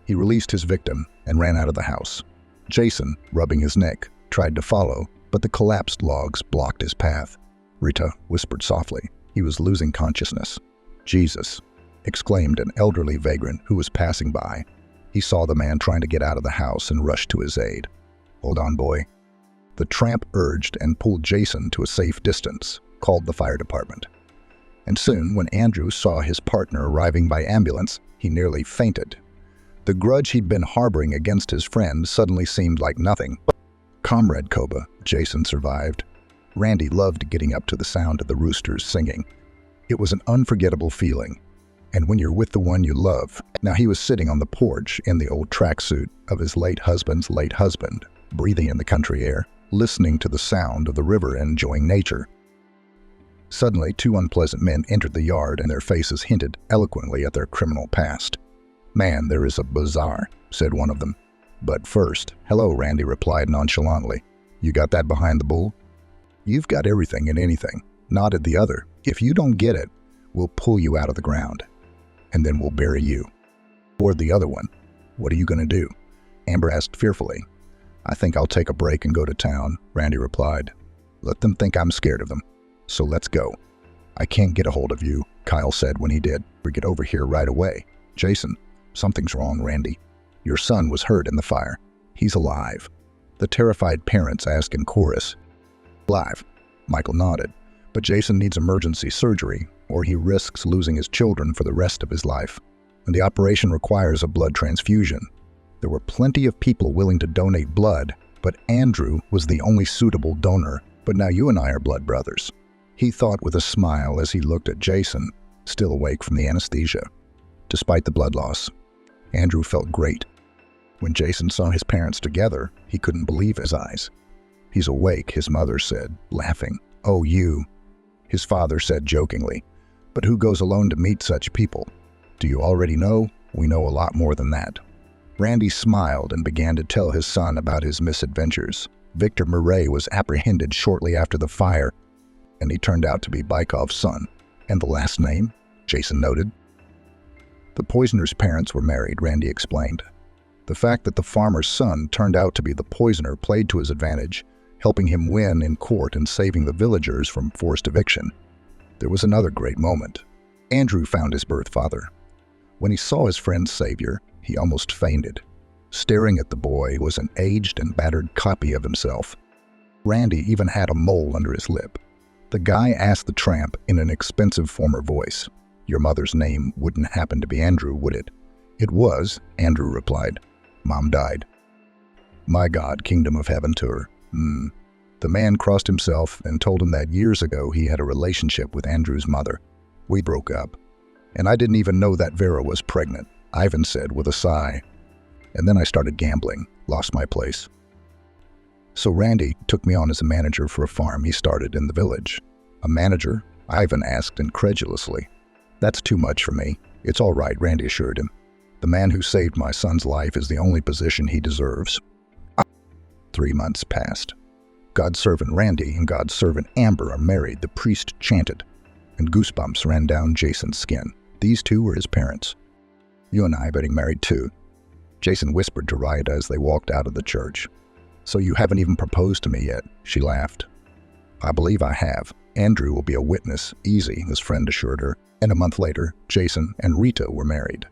He released his victim and ran out of the house. Jason, rubbing his neck, tried to follow, but the collapsed logs blocked his path. Rita whispered softly. He was losing consciousness. Jesus, exclaimed an elderly vagrant who was passing by. He saw the man trying to get out of the house and rushed to his aid. Hold on, boy. The tramp urged and pulled Jason to a safe distance, called the fire department. And soon, when Andrew saw his partner arriving by ambulance, he nearly fainted. The grudge he'd been harboring against his friend suddenly seemed like nothing. Comrade Koba, Jason survived. Randy loved getting up to the sound of the roosters singing. It was an unforgettable feeling. And when you're with the one you love. Now he was sitting on the porch in the old tracksuit of his late husband's late husband, breathing in the country air, listening to the sound of the river and enjoying nature. Suddenly, two unpleasant men entered the yard and their faces hinted eloquently at their criminal past. Man, there is a bazaar, said one of them. But first, hello, Randy replied nonchalantly. You got that behind the bull? You've got everything and anything, nodded the other. If you don't get it, we'll pull you out of the ground. And then we'll bury you. Or the other one. What are you going to do? Amber asked fearfully. I think I'll take a break and go to town, Randy replied. Let them think I'm scared of them. So let's go. I can't get a hold of you, Kyle said when he did. We get over here right away. Jason, something's wrong, Randy. Your son was hurt in the fire. He's alive. The terrified parents asked in chorus. Alive. Michael nodded. But Jason needs emergency surgery, or he risks losing his children for the rest of his life. And the operation requires a blood transfusion. There were plenty of people willing to donate blood, but Andrew was the only suitable donor. But now you and I are blood brothers. He thought with a smile as he looked at Jason, still awake from the anesthesia. Despite the blood loss, Andrew felt great. When Jason saw his parents together, he couldn't believe his eyes. He's awake, his mother said, laughing. Oh, you. His father said jokingly. But who goes alone to meet such people? Do you already know? We know a lot more than that. Randy smiled and began to tell his son about his misadventures. Victor Murray was apprehended shortly after the fire, and he turned out to be Bykoff's son. And the last name? Jason noted. The poisoner's parents were married, Randy explained. The fact that the farmer's son turned out to be the poisoner played to his advantage, helping him win in court and saving the villagers from forced eviction. There was another great moment. Andrew found his birth father. When he saw his friend's savior, he almost fainted. Staring at the boy was an aged and battered copy of himself. Randy even had a mole under his lip. The guy asked the tramp in an expensive former voice, "Your mother's name wouldn't happen to be Andrew, would it?" "It was," Andrew replied. "Mom died." "My God, kingdom of heaven to her." The man crossed himself and told him that years ago he had a relationship with Andrew's mother. "We broke up. And I didn't even know that Vera was pregnant," Ivan said with a sigh. "And then I started gambling, lost my place." So Randy took me on as a manager for a farm he started in the village. "A manager?" Ivan asked incredulously. "That's too much for me." "It's all right," Randy assured him. "The man who saved my son's life is the only position he deserves." 3 months passed. God's servant Randy and God's servant Amber are married, the priest chanted, and goosebumps ran down Jason's skin. These two were his parents. "You and I are getting married too," Jason whispered to Rita as they walked out of the church. "So you haven't even proposed to me yet," she laughed. "I believe I have. Andrew will be a witness, easy," his friend assured her. And a month later, Jason and Rita were married.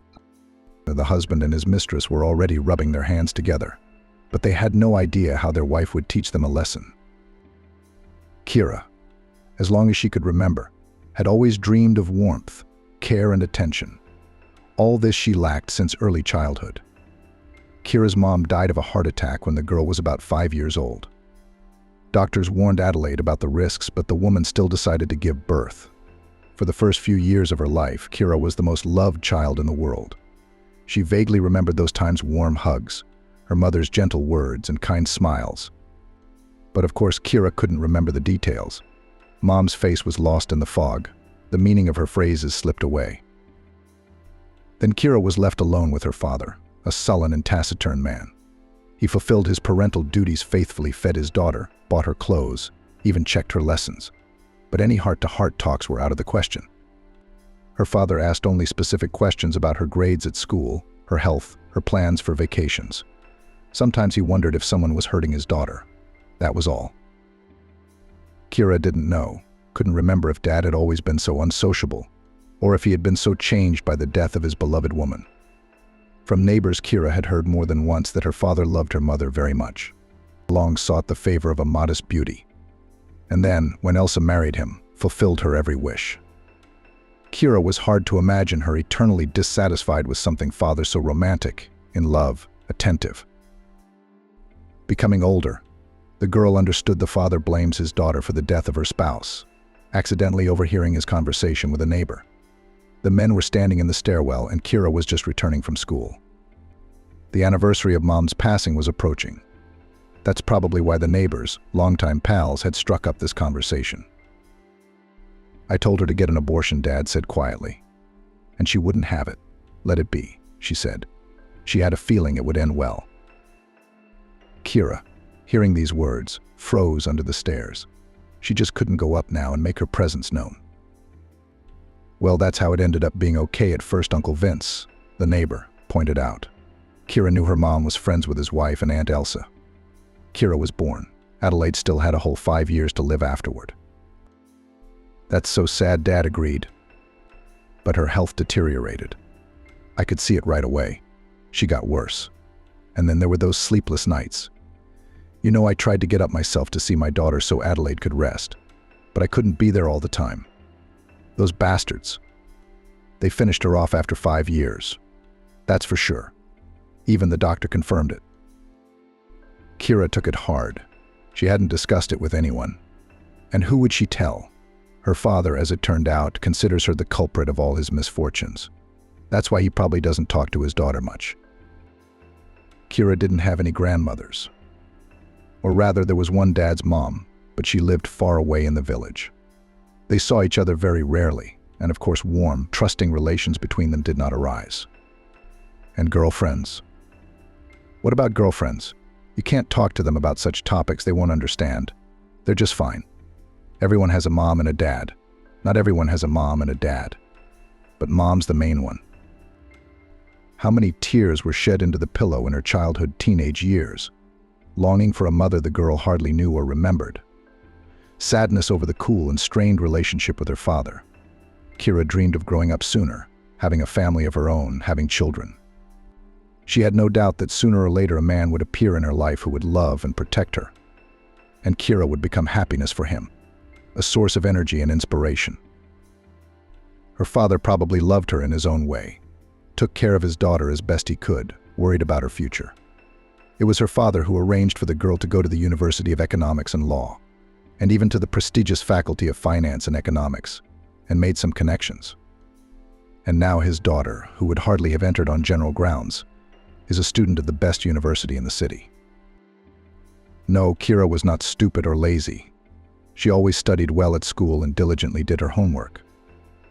The husband and his mistress were already rubbing their hands together, but they had no idea how their wife would teach them a lesson. Kira, as long as she could remember, had always dreamed of warmth, care, and attention. All this she lacked since early childhood. Kira's mom died of a heart attack when the girl was about 5 years old. Doctors warned Adelaide about the risks, but the woman still decided to give birth. For the first few years of her life, Kira was the most loved child in the world. She vaguely remembered those times: warm hugs, her mother's gentle words, and kind smiles. But of course, Kira couldn't remember the details. Mom's face was lost in the fog. The meaning of her phrases slipped away. Then Kira was left alone with her father, a sullen and taciturn man. He fulfilled his parental duties faithfully, fed his daughter, bought her clothes, even checked her lessons. But any heart-to-heart talks were out of the question. Her father asked only specific questions about her grades at school, her health, her plans for vacations. Sometimes he wondered if someone was hurting his daughter. That was all. Kira didn't know, couldn't remember if Dad had always been so unsociable, or if he had been so changed by the death of his beloved woman. From neighbors, Kira had heard more than once that her father loved her mother very much, long sought the favor of a modest beauty, and then, when Elsa married him, fulfilled her every wish. Kira was hard to imagine her eternally dissatisfied with something father so romantic, in love, attentive. Becoming older, the girl understood the father blames his daughter for the death of her spouse, accidentally overhearing his conversation with a neighbor. The men were standing in the stairwell, and Kira was just returning from school. The anniversary of Mom's passing was approaching. That's probably why the neighbors, longtime pals, had struck up this conversation. "I told her to get an abortion," Dad said quietly. "And she wouldn't have it. Let it be," she said. She had a feeling it would end well. Kira, hearing these words, froze under the stairs. She just couldn't go up now and make her presence known. "Well, that's how it ended up being okay at first," Uncle Vince, the neighbor, pointed out. Kira knew her mom was friends with his wife and Aunt Elsa. Kira was born. Adelaide still had a whole 5 years to live afterward. "That's so sad," Dad agreed. But her health deteriorated. I could see it right away. She got worse. And then there were those sleepless nights. You know, I tried to get up myself to see my daughter so Adelaide could rest, but I couldn't be there all the time. Those bastards. They finished her off after 5 years. That's for sure. Even the doctor confirmed it. Kira took it hard. She hadn't discussed it with anyone. And who would she tell? Her father, as it turned out, considers her the culprit of all his misfortunes. That's why he probably doesn't talk to his daughter much. Kira didn't have any grandmothers. Or rather, there was one Dad's mom, but she lived far away in the village. They saw each other very rarely, and of course warm, trusting relations between them did not arise. And girlfriends. What about girlfriends? You can't talk to them about such topics, they won't understand. They're just fine. Everyone has a mom and a dad. Not everyone has a mom and a dad. But mom's the main one. How many tears were shed into the pillow in her childhood teenage years, longing for a mother the girl hardly knew or remembered. Sadness over the cool and strained relationship with her father. Kira dreamed of growing up sooner, having a family of her own, having children. She had no doubt that sooner or later a man would appear in her life who would love and protect her. And Kira would become happiness for him, a source of energy and inspiration. Her father probably loved her in his own way, took care of his daughter as best he could, worried about her future. It was her father who arranged for the girl to go to the University of Economics and Law, and even to the prestigious Faculty of Finance and Economics, and made some connections. And now his daughter, who would hardly have entered on general grounds, is a student of the best university in the city. No, Kira was not stupid or lazy. She always studied well at school and diligently did her homework.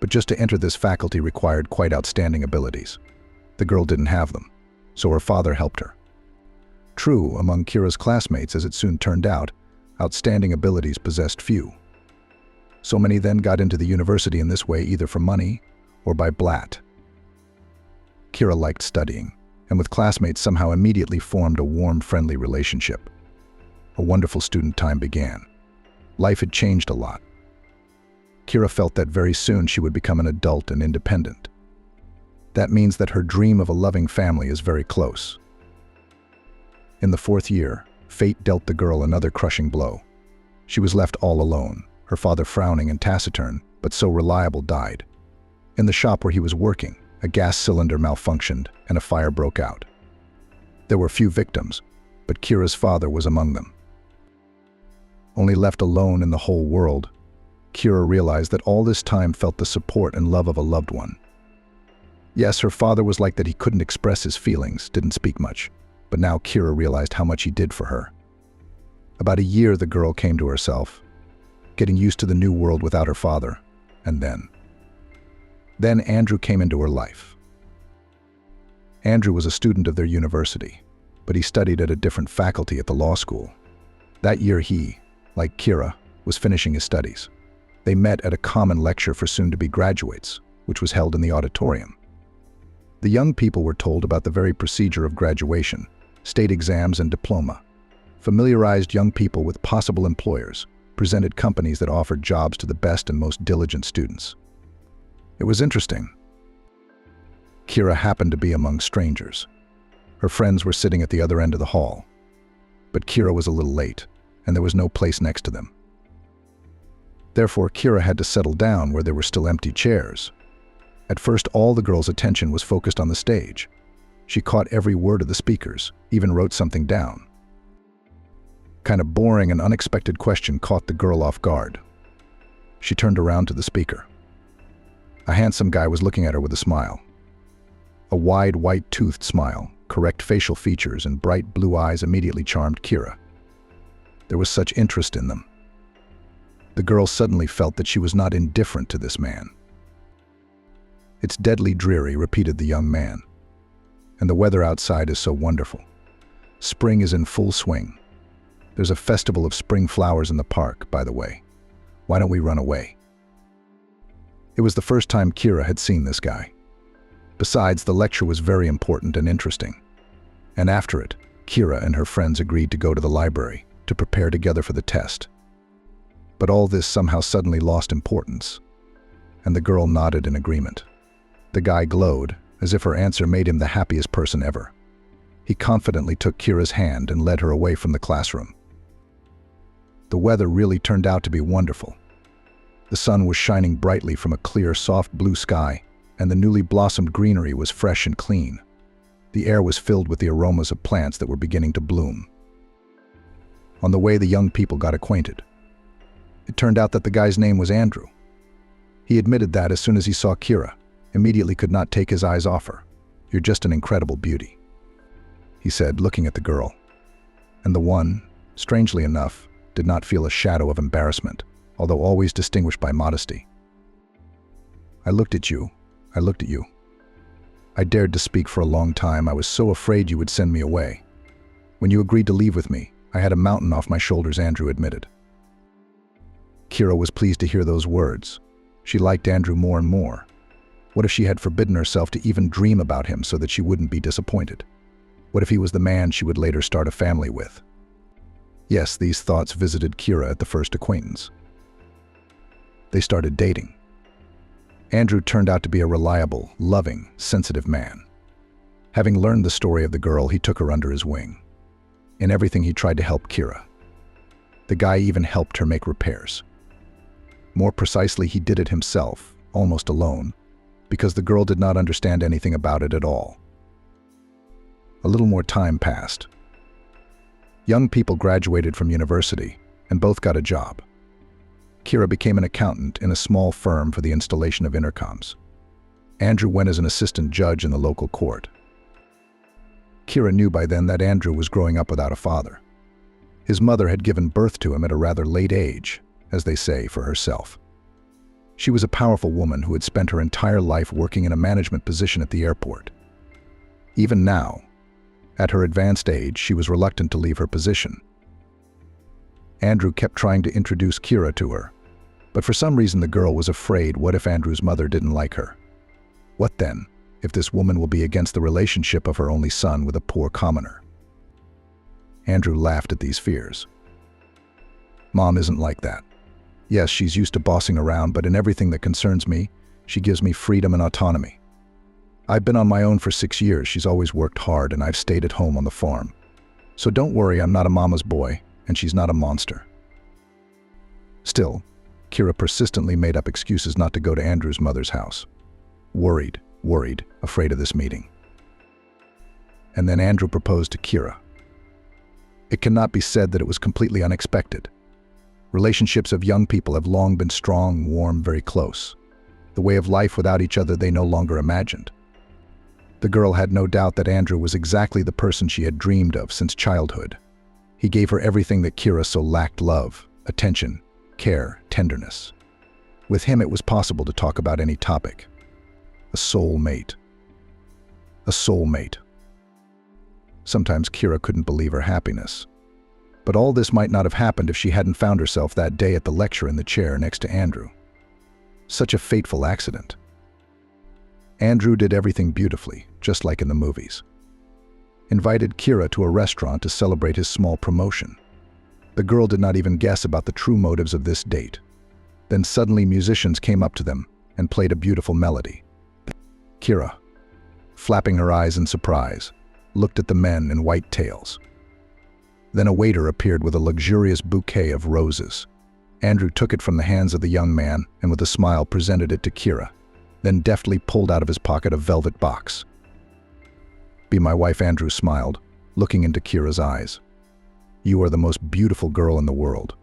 But just to enter this faculty required quite outstanding abilities. The girl didn't have them, so her father helped her. True, among Kira's classmates, as it soon turned out, outstanding abilities possessed few. So many then got into the university in this way either for money or by blat. Kira liked studying, and with classmates somehow immediately formed a warm, friendly relationship. A wonderful student time began. Life had changed a lot. Kira felt that very soon she would become an adult and independent. That means that her dream of a loving family is very close. In the 4th year, fate dealt the girl another crushing blow. She was left all alone, her father frowning and taciturn, but so reliable, died. In the shop where he was working, a gas cylinder malfunctioned and a fire broke out. There were few victims, but Kira's father was among them. Only left alone in the whole world, Kira realized that all this time felt the support and love of a loved one. Yes, her father was like that. He couldn't express his feelings, didn't speak much, but now Kira realized how much he did for her. About a year the girl came to herself, getting used to the new world without her father, and then Andrew came into her life. Andrew was a student of their university, but he studied at a different faculty at the law school. That year he, like Kira, was finishing his studies. They met at a common lecture for soon-to-be graduates, which was held in the auditorium. The young people were told about the very procedure of graduation, state exams and diploma, familiarized young people with possible employers, presented companies that offered jobs to the best and most diligent students. It was interesting. Kira happened to be among strangers. Her friends were sitting at the other end of the hall, but Kira was a little late, and there was no place next to them. Therefore, Kira had to settle down where there were still empty chairs. At first, all the girl's attention was focused on the stage. She caught every word of the speakers, even wrote something down. Kind of boring and unexpected question caught the girl off guard. She turned around to the speaker. A handsome guy was looking at her with a smile. A wide, white-toothed smile, correct facial features, and bright blue eyes immediately charmed Kira. There was such interest in them. The girl suddenly felt that she was not indifferent to this man. "It's deadly dreary," repeated the young man. "And the weather outside is so wonderful. Spring is in full swing. There's a festival of spring flowers in the park, by the way. Why don't we run away?" It was the first time Kira had seen this guy. Besides, the lecture was very important and interesting. And after it, Kira and her friends agreed to go to the library to prepare together for the test. But all this somehow suddenly lost importance, and the girl nodded in agreement. The guy glowed, as if her answer made him the happiest person ever. He confidently took Kira's hand and led her away from the classroom. The weather really turned out to be wonderful. The sun was shining brightly from a clear, soft blue sky, and the newly blossomed greenery was fresh and clean. The air was filled with the aromas of plants that were beginning to bloom. On the way, the young people got acquainted. It turned out that the guy's name was Andrew. He admitted that as soon as he saw Kira, immediately could not take his eyes off her. "You're just an incredible beauty," he said, looking at the girl. And the one, strangely enough, did not feel a shadow of embarrassment, although always distinguished by modesty. I looked at you. I dared to speak for a long time. I was so afraid you would send me away. When you agreed to leave with me, I had a mountain off my shoulders," Andrew admitted. Kira was pleased to hear those words. She liked Andrew more and more. What if she had forbidden herself to even dream about him so that she wouldn't be disappointed? What if he was the man she would later start a family with? Yes, these thoughts visited Kira at the first acquaintance. They started dating. Andrew turned out to be a reliable, loving, sensitive man. Having learned the story of the girl, he took her under his wing. In everything, he tried to help Kira. The guy even helped her make repairs. More precisely, he did it himself, almost alone, because the girl did not understand anything about it at all. A little more time passed. Young people graduated from university, and both got a job. Kira became an accountant in a small firm for the installation of intercoms. Andrew went as an assistant judge in the local court. Kira knew by then that Andrew was growing up without a father. His mother had given birth to him at a rather late age, as they say, for herself. She was a powerful woman who had spent her entire life working in a management position at the airport. Even now, at her advanced age, she was reluctant to leave her position. Andrew kept trying to introduce Kira to her, but for some reason the girl was afraid. What if Andrew's mother didn't like her? What then, if this woman will be against the relationship of her only son with a poor commoner? Andrew laughed at these fears. Mom isn't like that. Yes, she's used to bossing around, but in everything that concerns me, she gives me freedom and autonomy. I've been on my own for 6 years. She's always worked hard, and I've stayed at home on the farm. So don't worry, I'm not a mama's boy, and she's not a monster. Still, Kira persistently made up excuses not to go to Andrew's mother's house. Worried, afraid of this meeting. And then Andrew proposed to Kira. It cannot be said that it was completely unexpected. Relationships of young people have long been strong, warm, very close. The way of life without each other they no longer imagined. The girl had no doubt that Andrew was exactly the person she had dreamed of since childhood. He gave her everything that Kira so lacked: love, attention, care, tenderness. With him it was possible to talk about any topic. A soulmate. A soulmate. Sometimes Kira couldn't believe her happiness. But all this might not have happened if she hadn't found herself that day at the lecture in the chair next to Andrew. Such a fateful accident. Andrew did everything beautifully, just like in the movies. Invited Kira to a restaurant to celebrate his small promotion. The girl did not even guess about the true motives of this date. Then suddenly musicians came up to them and played a beautiful melody. Kira, flapping her eyes in surprise, looked at the men in white tails. Then a waiter appeared with a luxurious bouquet of roses. Andrew took it from the hands of the young man and with a smile presented it to Kira, then deftly pulled out of his pocket a velvet box. "Be my wife," Andrew smiled, looking into Kira's eyes. "You are the most beautiful girl in the world.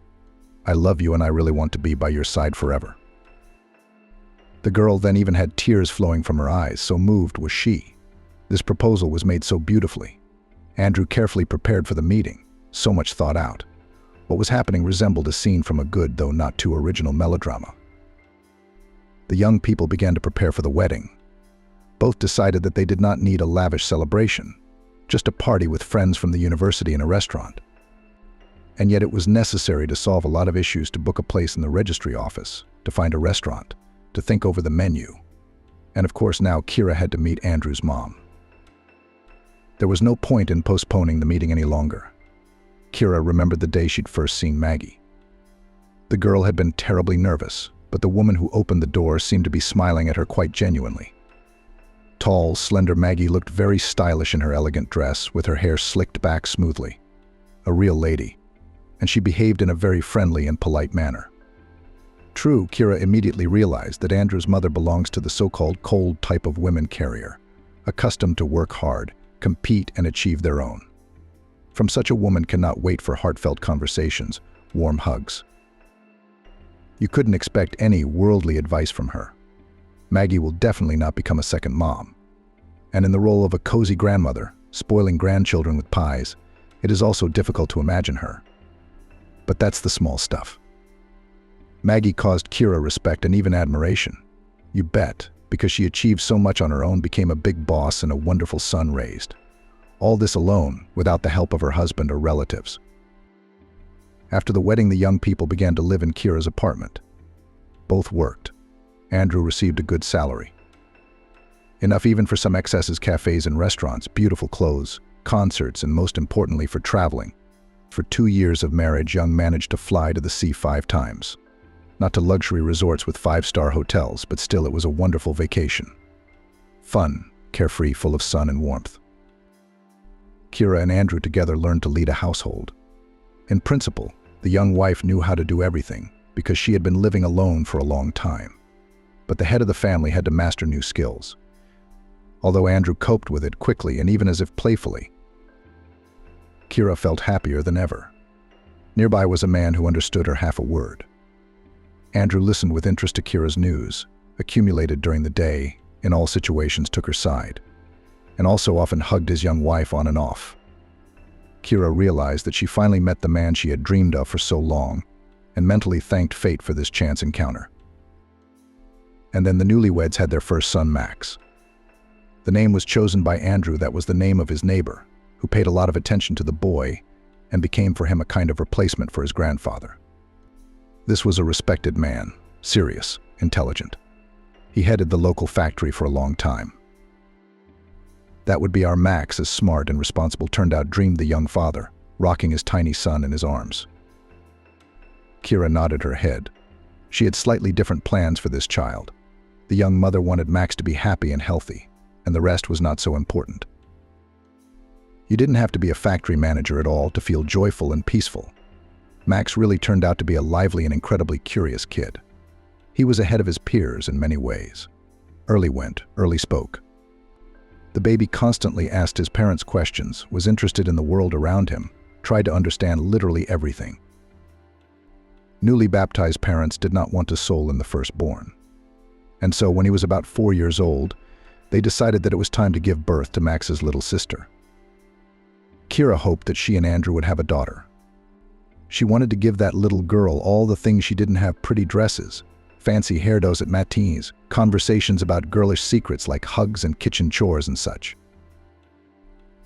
I love you and I really want to be by your side forever." The girl then even had tears flowing from her eyes, so moved was she. This proposal was made so beautifully. Andrew carefully prepared for the meeting, so much thought out. What was happening resembled a scene from a good, though not too original, melodrama. The young people began to prepare for the wedding. Both decided that they did not need a lavish celebration, just a party with friends from the university in a restaurant. And yet it was necessary to solve a lot of issues, to book a place in the registry office, to find a restaurant, to think over the menu. And of course now Kira had to meet Andrew's mom. There was no point in postponing the meeting any longer. Kira remembered the day she'd first seen Maggie. The girl had been terribly nervous, but the woman who opened the door seemed to be smiling at her quite genuinely. Tall, slender Maggie looked very stylish in her elegant dress, with her hair slicked back smoothly. A real lady. And she behaved in a very friendly and polite manner. True, Kira immediately realized that Andrew's mother belongs to the so-called cold type of women carrier, accustomed to work hard, compete, and achieve their own. From such a woman cannot wait for heartfelt conversations, warm hugs. You couldn't expect any worldly advice from her. Maggie will definitely not become a second mom. And in the role of a cozy grandmother, spoiling grandchildren with pies, it is also difficult to imagine her. But that's the small stuff. Maggie caused Kira respect and even admiration. You bet, because she achieved so much on her own, became a big boss and a wonderful son raised. All this alone, without the help of her husband or relatives. After the wedding, the young people began to live in Kira's apartment. Both worked. Andrew received a good salary. Enough even for some excesses, cafes and restaurants, beautiful clothes, concerts, and most importantly for traveling. For 2 years of marriage, Young managed to fly to the sea 5 times. Not to luxury resorts with 5-star hotels, but still it was a wonderful vacation. Fun, carefree, full of sun and warmth. Kira and Andrew together learned to lead a household. In principle, the young wife knew how to do everything because she had been living alone for a long time. But the head of the family had to master new skills. Although Andrew coped with it quickly and even as if playfully, Kira felt happier than ever. Nearby was a man who understood her half a word. Andrew listened with interest to Kira's news, accumulated during the day, in all situations took her side, and also often hugged his young wife on and off. Kira realized that she finally met the man she had dreamed of for so long, and mentally thanked fate for this chance encounter. And then the newlyweds had their first son, Max. The name was chosen by Andrew. That was the name of his neighbor, who paid a lot of attention to the boy and became for him a kind of replacement for his grandfather. This was a respected man, serious, intelligent. He headed the local factory for a long time. That would be our Max, as smart and responsible turned out, dreamed the young father, rocking his tiny son in his arms. Kira nodded her head. She had slightly different plans for this child. The young mother wanted Max to be happy and healthy, and the rest was not so important. You didn't have to be a factory manager at all to feel joyful and peaceful. Max really turned out to be a lively and incredibly curious kid. He was ahead of his peers in many ways. Early went, early spoke. The baby constantly asked his parents questions, was interested in the world around him, tried to understand literally everything. Newly baptized parents did not want a soul in the firstborn. And so when he was about 4 years old, they decided that it was time to give birth to Max's little sister. Kira hoped that she and Andrew would have a daughter. She wanted to give that little girl all the things she didn't have: pretty dresses, fancy hairdos at matinees, conversations about girlish secrets like hugs and kitchen chores and such.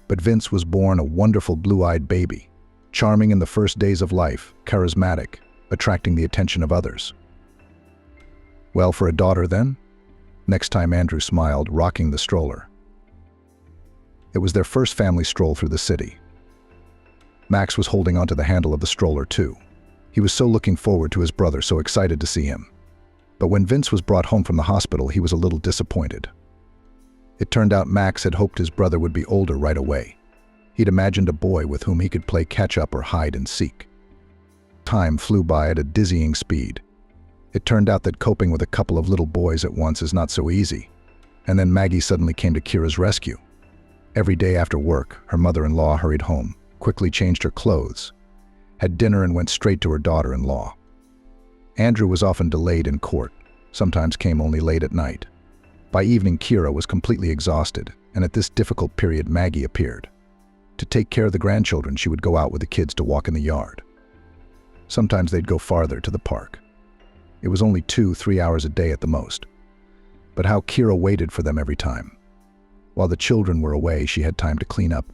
But Vince was born a wonderful blue-eyed baby, charming in the first days of life, charismatic, attracting the attention of others. Well, for a daughter then? Next time Andrew smiled, rocking the stroller. It was their first family stroll through the city. Max was holding onto the handle of the stroller too. He was so looking forward to his brother, so excited to see him. But when Vince was brought home from the hospital, he was a little disappointed. It turned out Max had hoped his brother would be older right away. He'd imagined a boy with whom he could play catch-up or hide and seek. Time flew by at a dizzying speed. It turned out that coping with a couple of little boys at once is not so easy. And then Maggie suddenly came to Kira's rescue. Every day after work, her mother-in-law hurried home, quickly changed her clothes, had dinner and went straight to her daughter-in-law. Andrew was often delayed in court, sometimes came only late at night. By evening, Kira was completely exhausted, and at this difficult period, Maggie appeared. To take care of the grandchildren, she would go out with the kids to walk in the yard. Sometimes they'd go farther, to the park. It was only 2-3 hours a day at the most. But how Kira waited for them every time. While the children were away, she had time to clean up,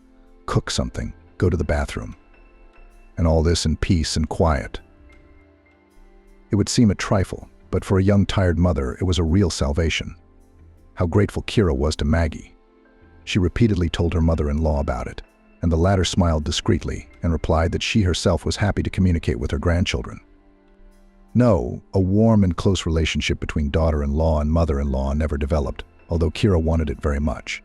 cook something, go to the bathroom. And all this in peace and quiet. It would seem a trifle, but for a young, tired mother, it was a real salvation. How grateful Kira was to Maggie. She repeatedly told her mother-in-law about it, and the latter smiled discreetly and replied that she herself was happy to communicate with her grandchildren. No, a warm and close relationship between daughter-in-law and mother-in-law never developed, although Kira wanted it very much.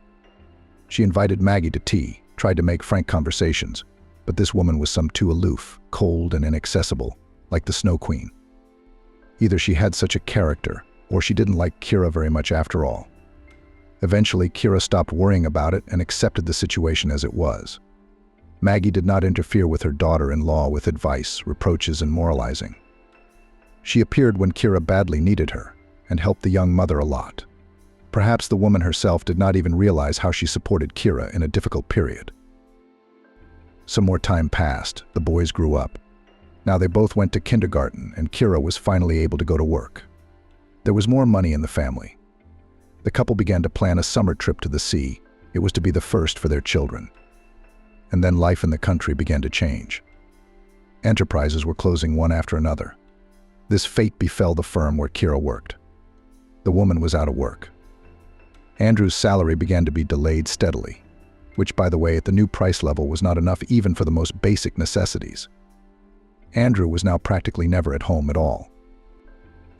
She invited Maggie to tea, tried to make frank conversations, but this woman was some too aloof, cold and inaccessible, like the Snow Queen. Either she had such a character, or she didn't like Kira very much after all. Eventually, Kira stopped worrying about it and accepted the situation as it was. Maggie did not interfere with her daughter-in-law with advice, reproaches, and moralizing. She appeared when Kira badly needed her, and helped the young mother a lot. Perhaps the woman herself did not even realize how she supported Kira in a difficult period. Some more time passed, the boys grew up. Now they both went to kindergarten, and Kira was finally able to go to work. There was more money in the family. The couple began to plan a summer trip to the sea. It was to be the first for their children. And then life in the country began to change. Enterprises were closing one after another. This fate befell the firm where Kira worked. The woman was out of work. Andrew's salary began to be delayed steadily, which, by the way, at the new price level was not enough even for the most basic necessities. Andrew was now practically never at home at all.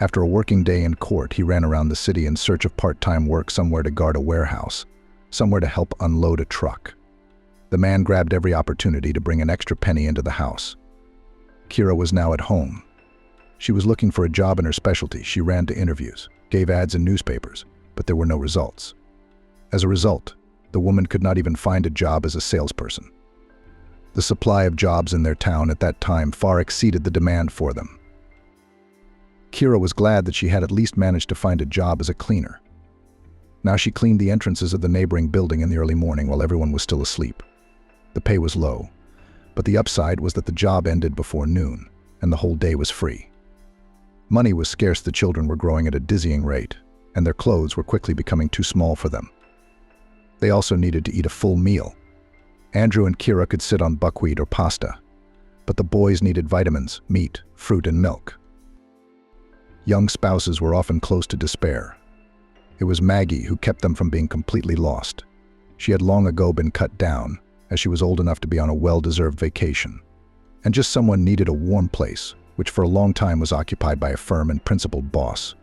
After a working day in court, he ran around the city in search of part-time work, somewhere to guard a warehouse, somewhere to help unload a truck. The man grabbed every opportunity to bring an extra penny into the house. Kira was now at home. She was looking for a job in her specialty. She ran to interviews, gave ads in newspapers, but there were no results. As a result, the woman could not even find a job as a salesperson. The supply of jobs in their town at that time far exceeded the demand for them. Kira was glad that she had at least managed to find a job as a cleaner. Now she cleaned the entrances of the neighboring building in the early morning while everyone was still asleep. The pay was low, but the upside was that the job ended before noon, and the whole day was free. Money was scarce. The children were growing at a dizzying rate, and their clothes were quickly becoming too small for them. They also needed to eat a full meal. Andrew and Kira could sit on buckwheat or pasta, but the boys needed vitamins, meat, fruit, and milk. Young spouses were often close to despair. It was Maggie who kept them from being completely lost. She had long ago been cut down, as she was old enough to be on a well-deserved vacation. And just someone needed a warm place, which for a long time was occupied by a firm and principled boss.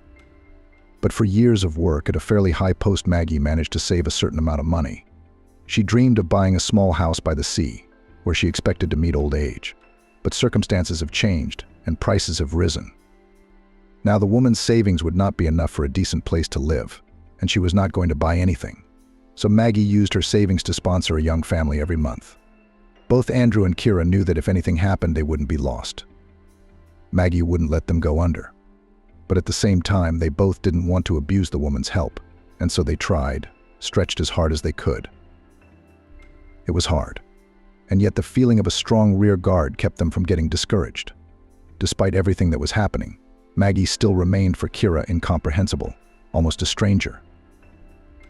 But for years of work at a fairly high post, Maggie managed to save a certain amount of money. She dreamed of buying a small house by the sea, where she expected to meet old age. But circumstances have changed, and prices have risen. Now the woman's savings would not be enough for a decent place to live, and she was not going to buy anything. So Maggie used her savings to sponsor a young family every month. Both Andrew and Kira knew that if anything happened, they wouldn't be lost. Maggie wouldn't let them go under. But at the same time, they both didn't want to abuse the woman's help, and so they tried, stretched as hard as they could. It was hard, and yet the feeling of a strong rear guard kept them from getting discouraged. Despite everything that was happening, Maggie still remained for Kira incomprehensible, almost a stranger.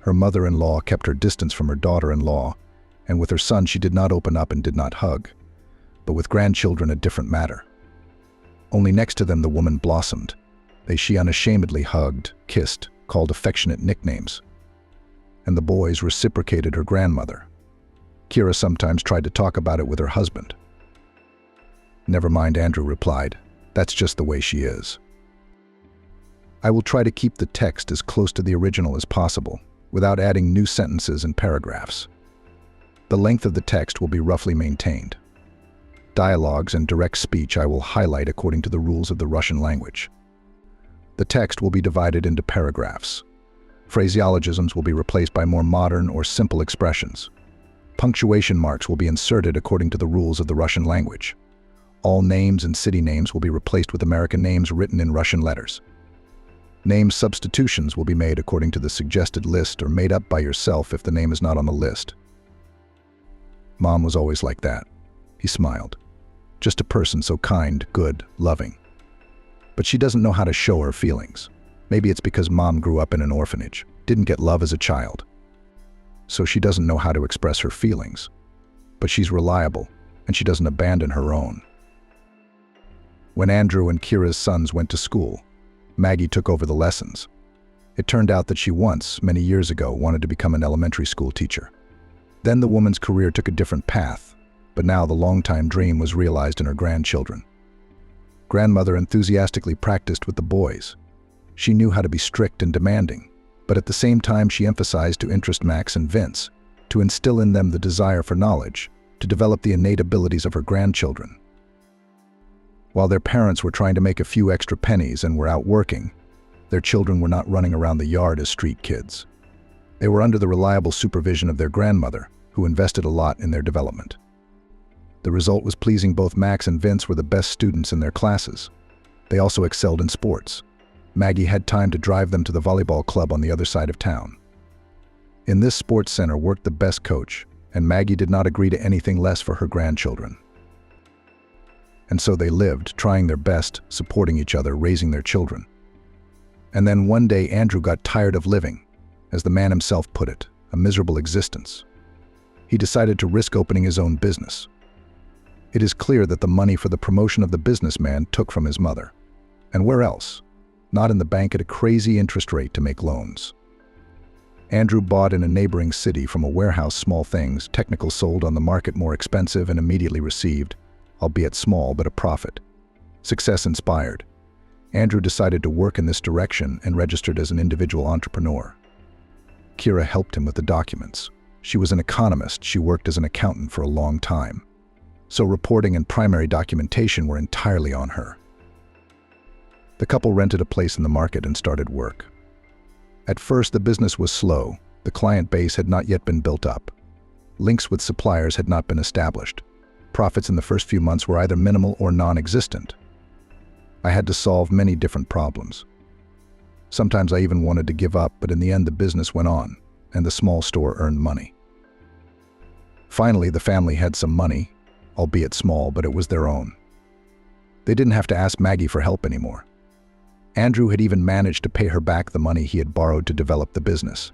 Her mother-in-law kept her distance from her daughter-in-law, and with her son she did not open up and did not hug. But with grandchildren, a different matter. Only next to them the woman blossomed. She unashamedly hugged, kissed, called affectionate nicknames. And the boys reciprocated her grandmother. Kira sometimes tried to talk about it with her husband. "Never mind," Andrew replied. "That's just the way she is." I will try to keep the text as close to the original as possible, without adding new sentences and paragraphs. The length of the text will be roughly maintained. Dialogues and direct speech I will highlight according to the rules of the Russian language. The text will be divided into paragraphs. Phraseologisms will be replaced by more modern or simple expressions. Punctuation marks will be inserted according to the rules of the Russian language. All names and city names will be replaced with American names written in Russian letters. Name substitutions will be made according to the suggested list or made up by yourself if the name is not on the list. Mom was always like that. He smiled. Just a person so kind, good, loving. But she doesn't know how to show her feelings. Maybe it's because Mom grew up in an orphanage, didn't get love as a child. So she doesn't know how to express her feelings. But she's reliable, and she doesn't abandon her own. When Andrew and Kira's sons went to school, Maggie took over the lessons. It turned out that she once, many years ago, wanted to become an elementary school teacher. Then the woman's career took a different path, but now the long-time dream was realized in her grandchildren. Grandmother enthusiastically practiced with the boys. She knew how to be strict and demanding, but at the same time she emphasized to interest Max and Vince, to instill in them the desire for knowledge, to develop the innate abilities of her grandchildren. While their parents were trying to make a few extra pennies and were out working, their children were not running around the yard as street kids. They were under the reliable supervision of their grandmother, who invested a lot in their development. The result was pleasing. Both Max and Vince were the best students in their classes. They also excelled in sports. Maggie had time to drive them to the volleyball club on the other side of town. In this sports center worked the best coach, and Maggie did not agree to anything less for her grandchildren. And so they lived, trying their best, supporting each other, raising their children. And then one day Andrew got tired of living, as the man himself put it, a miserable existence. He decided to risk opening his own business. It is clear that the money for the promotion of the businessman took from his mother. And where else? Not in the bank at a crazy interest rate to make loans. Andrew bought in a neighboring city from a warehouse small things, technical sold on the market more expensive and immediately received, albeit small, but a profit. Success inspired. Andrew decided to work in this direction and registered as an individual entrepreneur. Kira helped him with the documents. She was an economist. She worked as an accountant for a long time. So reporting and primary documentation were entirely on her. The couple rented a place in the market and started work. At first, the business was slow. The client base had not yet been built up. Links with suppliers had not been established. Profits in the first few months were either minimal or non-existent. I had to solve many different problems. Sometimes I even wanted to give up, but in the end the business went on, and the small store earned money. Finally, the family had some money, albeit small, but it was their own. They didn't have to ask Maggie for help anymore. Andrew had even managed to pay her back the money he had borrowed to develop the business.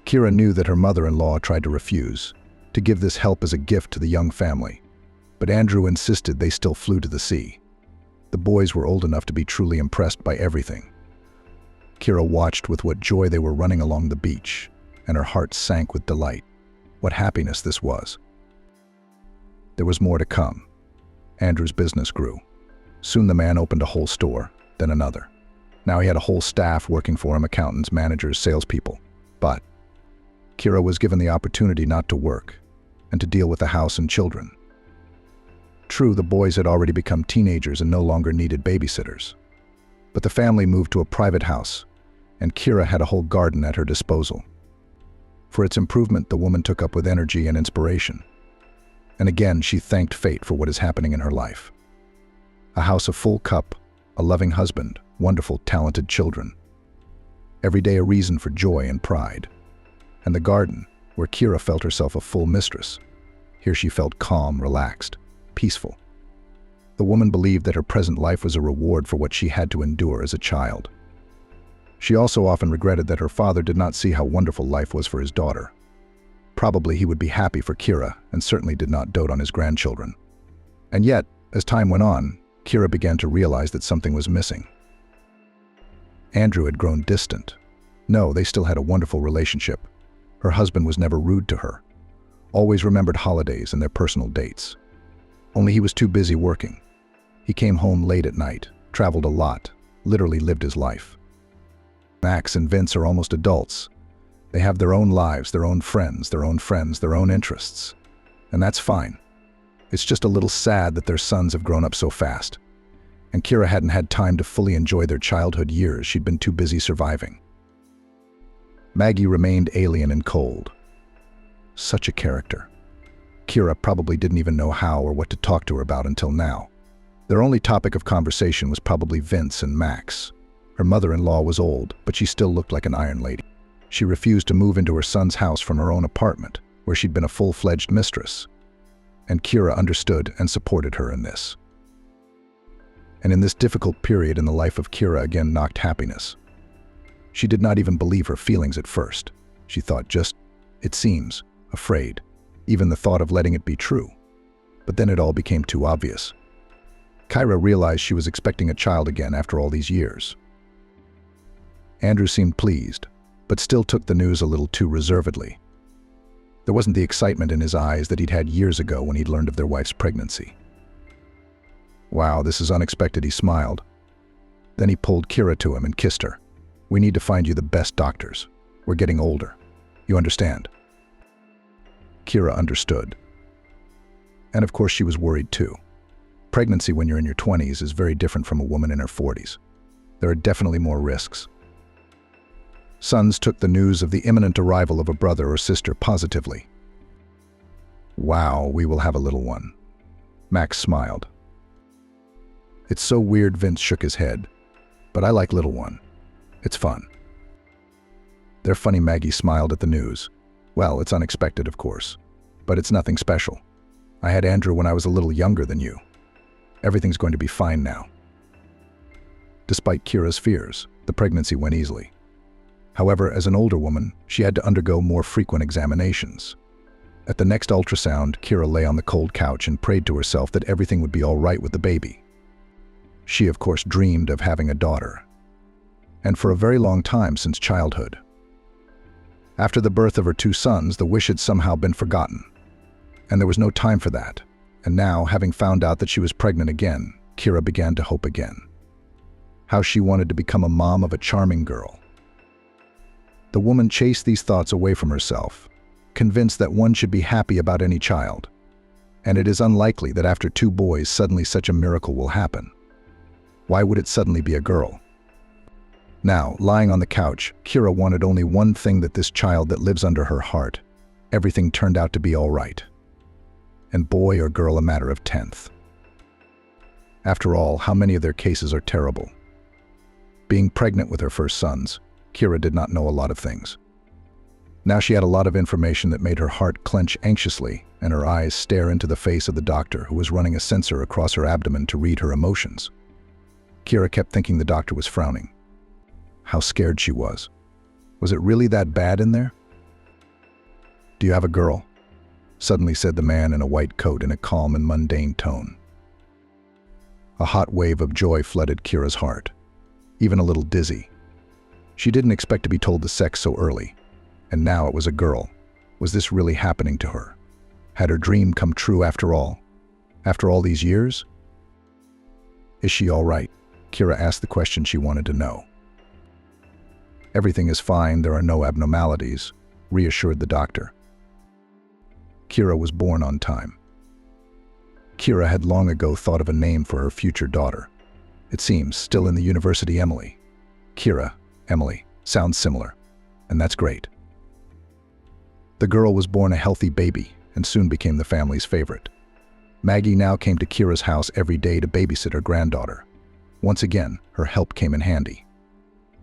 Kira knew that her mother-in-law tried to refuse, to give this help as a gift to the young family, but Andrew insisted they still flew to the sea. The boys were old enough to be truly impressed by everything. Kira watched with what joy they were running along the beach, and her heart sank with delight. What happiness this was. There was more to come. Andrew's business grew. Soon the man opened a whole store, then another. Now he had a whole staff working for him, accountants, managers, salespeople. But Kira was given the opportunity not to work, and to deal with the house and children. True, the boys had already become teenagers and no longer needed babysitters. But the family moved to a private house, and Kira had a whole garden at her disposal. For its improvement, the woman took up with energy and inspiration. And again, she thanked fate for what is happening in her life. A house of full cup, a loving husband, wonderful, talented children. Every day a reason for joy and pride. And the garden, where Kira felt herself a full mistress. Here she felt calm, relaxed, peaceful. The woman believed that her present life was a reward for what she had to endure as a child. She also often regretted that her father did not see how wonderful life was for his daughter. Probably he would be happy for Kira, and certainly did not dote on his grandchildren. And yet, as time went on, Kira began to realize that something was missing. Andrew had grown distant. No, they still had a wonderful relationship. Her husband was never rude to her, always remembered holidays and their personal dates. Only he was too busy working. He came home late at night, traveled a lot, literally lived his life. Max and Vince are almost adults. They have their own lives, their own friends, their own interests. And that's fine. It's just a little sad that their sons have grown up so fast. And Kira hadn't had time to fully enjoy their childhood years. She'd been too busy surviving. Maggie remained alien and cold. Such a character. Kira probably didn't even know how or what to talk to her about until now. Their only topic of conversation was probably Vince and Max. Her mother-in-law was old, but she still looked like an iron lady. She refused to move into her son's house from her own apartment, where she'd been a full-fledged mistress. And Kira understood and supported her in this. And in this difficult period in the life of Kira again knocked happiness. She did not even believe her feelings at first. She thought just, it seems, afraid. Even the thought of letting it be true. But then it all became too obvious. Kira realized she was expecting a child again after all these years. Andrew seemed pleased, but still took the news a little too reservedly. There wasn't the excitement in his eyes that he'd had years ago when he'd learned of their wife's pregnancy. Wow, this is unexpected, he smiled. Then he pulled Kira to him and kissed her. We need to find you the best doctors. We're getting older. You understand? Kira understood. And of course she was worried too. Pregnancy when you're in your 20s is very different from a woman in her 40s. There are definitely more risks. Sons took the news of the imminent arrival of a brother or sister positively. Wow, we will have a little one. Max smiled. It's so weird, Vince shook his head. But I like little one. It's fun. They're funny, Maggie smiled at the news. Well, it's unexpected, of course. But it's nothing special. I had Andrew when I was a little younger than you. Everything's going to be fine now. Despite Kira's fears, the pregnancy went easily. However, as an older woman, she had to undergo more frequent examinations. At the next ultrasound, Kira lay on the cold couch and prayed to herself that everything would be all right with the baby. She, of course, dreamed of having a daughter. And for a very long time since childhood. After the birth of her two sons, the wish had somehow been forgotten. And there was no time for that. And now, having found out that she was pregnant again, Kira began to hope again. How she wanted to become a mom of a charming girl. The woman chased these thoughts away from herself, convinced that one should be happy about any child. And it is unlikely that after two boys suddenly such a miracle will happen. Why would it suddenly be a girl? Now, lying on the couch, Kira wanted only one thing, that this child that lives under her heart. Everything turned out to be all right. And boy or girl a matter of tenth. After all, how many of their cases are terrible? Being pregnant with her first sons, Kira did not know a lot of things. Now she had a lot of information that made her heart clench anxiously and her eyes stare into the face of the doctor, who was running a sensor across her abdomen to read her emotions. Kira kept thinking the doctor was frowning. How scared she was. Was it really that bad in there? "Do you have a girl?" suddenly said the man in a white coat in a calm and mundane tone. A hot wave of joy flooded Kira's heart, even a little dizzy. She didn't expect to be told the sex so early, and now it was a girl. Was this really happening to her? Had her dream come true after all? After all these years? Is she all right? Kira asked the question she wanted to know. "Everything is fine, there are no abnormalities," reassured the doctor. Kira was born on time. Kira had long ago thought of a name for her future daughter. It seems, still in the university, Emily. Kira, Emily, sounds similar, and that's great. The girl was born a healthy baby and soon became the family's favorite. Maggie now came to Kira's house every day to babysit her granddaughter. Once again, her help came in handy.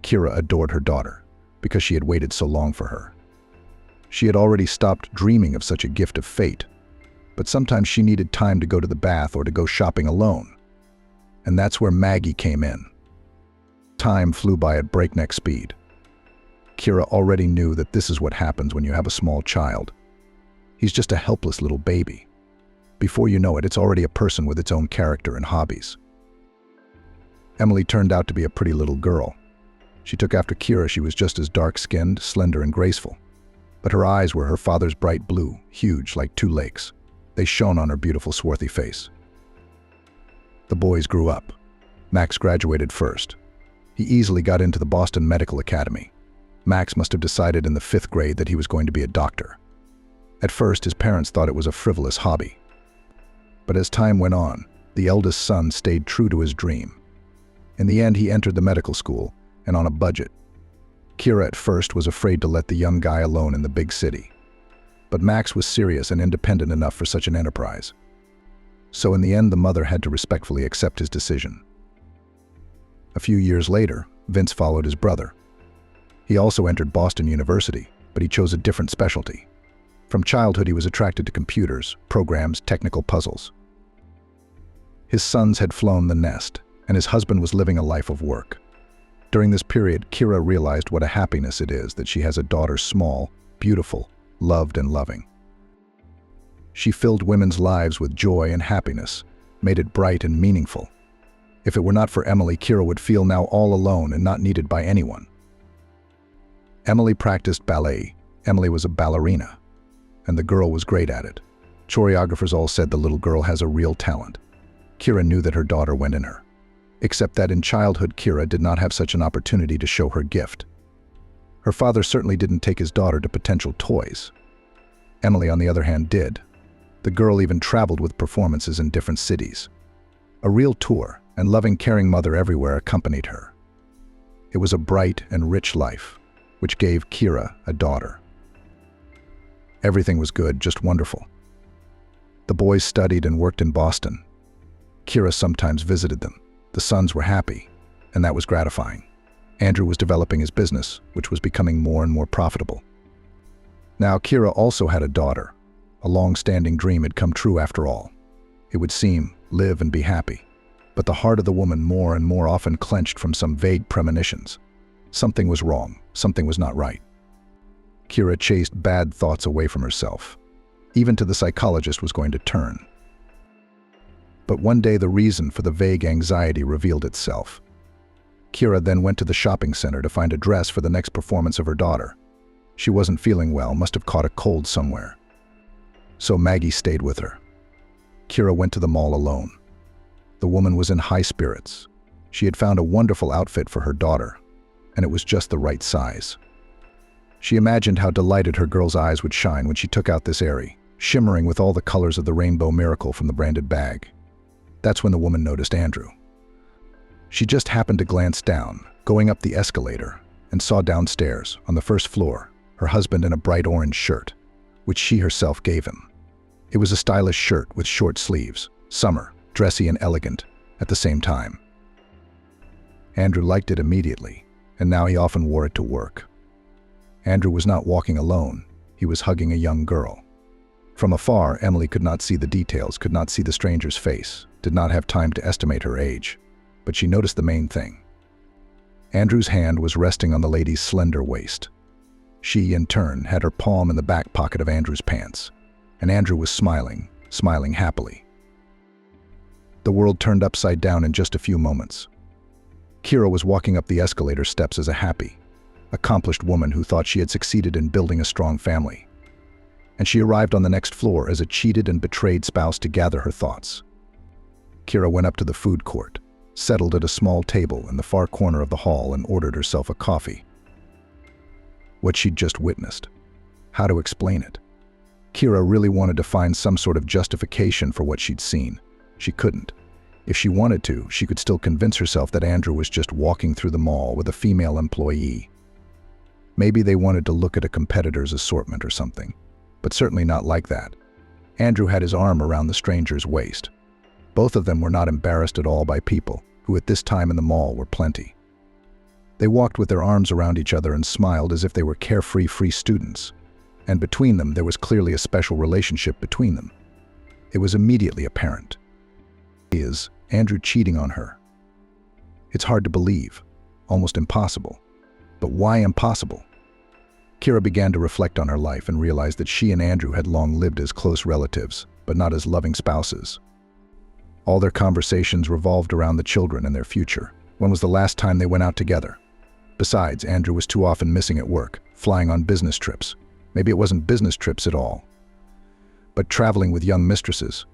Kira adored her daughter because she had waited so long for her. She had already stopped dreaming of such a gift of fate, but sometimes she needed time to go to the bath or to go shopping alone. And that's where Maggie came in. Time flew by at breakneck speed. Kira already knew that this is what happens when you have a small child. He's just a helpless little baby. Before you know it, it's already a person with its own character and hobbies. Emily turned out to be a pretty little girl. She took after Kira. She was just as dark-skinned, slender, and graceful. But her eyes were her father's bright blue, huge like two lakes. They shone on her beautiful, swarthy face. The boys grew up. Max graduated first. He easily got into the Boston Medical Academy. Max must have decided in the 5th grade that he was going to be a doctor. At first, his parents thought it was a frivolous hobby. But as time went on, the eldest son stayed true to his dream. In the end, he entered the medical school, and on a budget. Kira at first was afraid to let the young guy alone in the big city. But Max was serious and independent enough for such an enterprise. So in the end, the mother had to respectfully accept his decision. A few years later, Vince followed his brother. He also entered Boston University, but he chose a different specialty. From childhood, he was attracted to computers, programs, technical puzzles. His sons had flown the nest, and his husband was living a life of work. During this period, Kira realized what a happiness it is that she has a daughter small, beautiful, loved and loving. She filled women's lives with joy and happiness, made it bright and meaningful. If it were not for Emily, Kira would feel now all alone and not needed by anyone. Emily practiced ballet. Emily was a ballerina, and the girl was great at it. Choreographers all said the little girl has a real talent. Kira knew that her daughter went in her. Except that in childhood, Kira did not have such an opportunity to show her gift. Her father certainly didn't take his daughter to potential toys. Emily, on the other hand, did. The girl even traveled with performances in different cities. A real tour, and loving, caring mother everywhere accompanied her. It was a bright and rich life, which gave Kira a daughter. Everything was good, just wonderful. The boys studied and worked in Boston. Kira sometimes visited them. The sons were happy, and that was gratifying. Andrew was developing his business, which was becoming more and more profitable. Now Kira also had a daughter. A long-standing dream had come true after all. It would seem, live and be happy. But the heart of the woman more and more often clenched from some vague premonitions. Something was wrong, something was not right. Kira chased bad thoughts away from herself. Even to the psychologist was going to turn. But one day the reason for the vague anxiety revealed itself. Kira then went to the shopping center to find a dress for the next performance of her daughter. She wasn't feeling well, must have caught a cold somewhere. So Maggie stayed with her. Kira went to the mall alone. The woman was in high spirits. She had found a wonderful outfit for her daughter, and it was just the right size. She imagined how delighted her girl's eyes would shine when she took out this Aerie, shimmering with all the colors of the rainbow miracle from the branded bag. That's when the woman noticed Andrew. She just happened to glance down, going up the escalator, and saw downstairs, on the first floor, her husband in a bright orange shirt, which she herself gave him. It was a stylish shirt with short sleeves, summer, dressy and elegant, at the same time. Andrew liked it immediately, and now he often wore it to work. Andrew was not walking alone, he was hugging a young girl. From afar, Emily could not see the details, could not see the stranger's face, did not have time to estimate her age, but she noticed the main thing. Andrew's hand was resting on the lady's slender waist. She, in turn, had her palm in the back pocket of Andrew's pants, and Andrew was smiling happily. The world turned upside down in just a few moments. Kira was walking up the escalator steps as a happy, accomplished woman who thought she had succeeded in building a strong family. And she arrived on the next floor as a cheated and betrayed spouse to gather her thoughts. Kira went up to the food court, settled at a small table in the far corner of the hall and ordered herself a coffee. What she'd just witnessed. How to explain it? Kira really wanted to find some sort of justification for what she'd seen. She couldn't. If she wanted to, she could still convince herself that Andrew was just walking through the mall with a female employee. Maybe they wanted to look at a competitor's assortment or something, but certainly not like that. Andrew had his arm around the stranger's waist. Both of them were not embarrassed at all by people, who at this time in the mall were plenty. They walked with their arms around each other and smiled as if they were carefree free students, and between them there was clearly a special relationship between them. It was immediately apparent. Is Andrew cheating on her? It's hard to believe, almost impossible. But why impossible? Kira began to reflect on her life and realized that she and Andrew had long lived as close relatives, but not as loving spouses. All their conversations revolved around the children and their future. When was the last time they went out together? Besides, Andrew was too often missing at work, flying on business trips. Maybe it wasn't business trips at all, but traveling with young mistresses.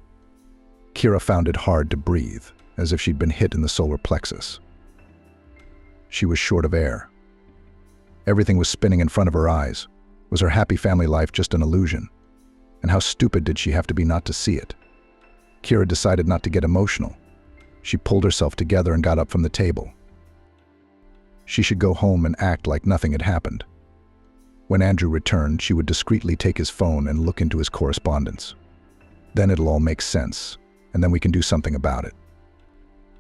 Kira found it hard to breathe, as if she'd been hit in the solar plexus. She was short of air. Everything was spinning in front of her eyes. Was her happy family life just an illusion? And how stupid did she have to be not to see it? Kira decided not to get emotional. She pulled herself together and got up from the table. She should go home and act like nothing had happened. When Andrew returned, she would discreetly take his phone and look into his correspondence. Then it'll all make sense, and then we can do something about it.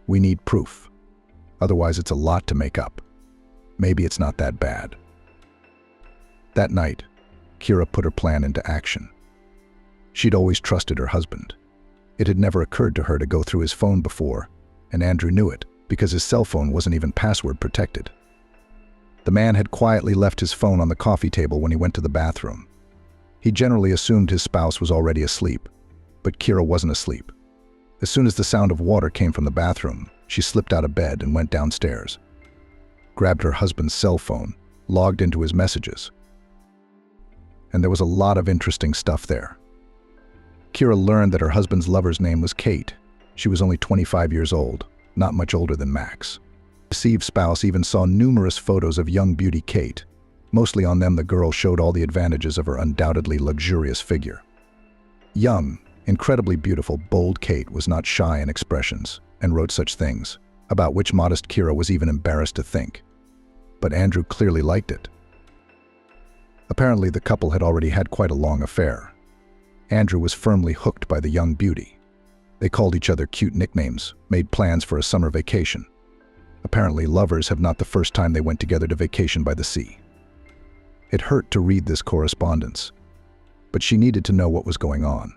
We need proof. Otherwise, it's a lot to make up. Maybe it's not that bad. That night, Kira put her plan into action. She'd always trusted her husband. It had never occurred to her to go through his phone before, and Andrew knew it, because his cell phone wasn't even password protected. The man had quietly left his phone on the coffee table when he went to the bathroom. He generally assumed his spouse was already asleep, but Kira wasn't asleep. As soon as the sound of water came from the bathroom, she slipped out of bed and went downstairs, grabbed her husband's cell phone, logged into his messages. And there was a lot of interesting stuff there. Kira learned that her husband's lover's name was Kate. She was only 25 years old, not much older than Max. The deceived spouse even saw numerous photos of young beauty Kate. Mostly on them, the girl showed all the advantages of her undoubtedly luxurious figure. Young, incredibly beautiful, bold Kate was not shy in expressions and wrote such things, about which modest Kira was even embarrassed to think. But Andrew clearly liked it. Apparently, the couple had already had quite a long affair. Andrew was firmly hooked by the young beauty. They called each other cute nicknames, made plans for a summer vacation. Apparently, lovers have not the first time they went together to vacation by the sea. It hurt to read this correspondence, but she needed to know what was going on.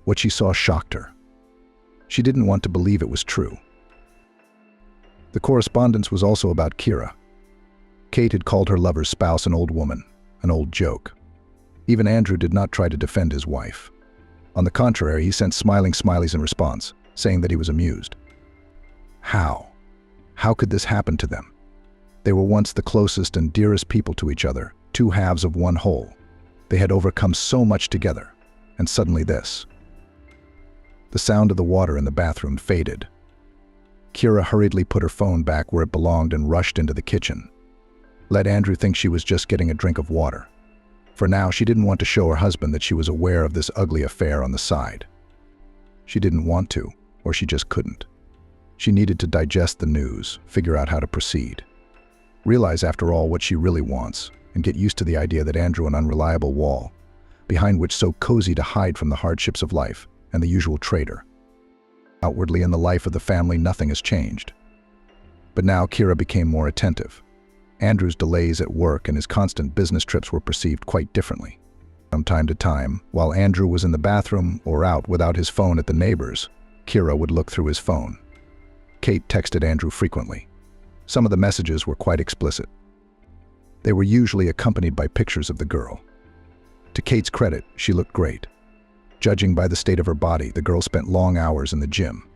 What she saw shocked her. She didn't want to believe it was true. The correspondence was also about Kira. Kate had called her lover's spouse an old woman, an old joke. Even Andrew did not try to defend his wife. On the contrary, he sent smiling smileys in response, saying that he was amused. How? How could this happen to them? They were once the closest and dearest people to each other, two halves of one whole. They had overcome so much together, and suddenly this. The sound of the water in the bathroom faded. Kira hurriedly put her phone back where it belonged and rushed into the kitchen. Let Andrew think she was just getting a drink of water. For now, she didn't want to show her husband that she was aware of this ugly affair on the side. She didn't want to, or she just couldn't. She needed to digest the news, figure out how to proceed. Realize, after all, what she really wants, and get used to the idea that Andrew an unreliable wall, behind which so cozy to hide from the hardships of life and the usual traitor. Outwardly, in the life of the family, nothing has changed. But now Kira became more attentive. Andrew's delays at work and his constant business trips were perceived quite differently. From time to time, while Andrew was in the bathroom or out without his phone at the neighbors, Kira would look through his phone. Kate texted Andrew frequently. Some of the messages were quite explicit. They were usually accompanied by pictures of the girl. To Kate's credit, she looked great. Judging by the state of her body, the girl spent long hours in the gym.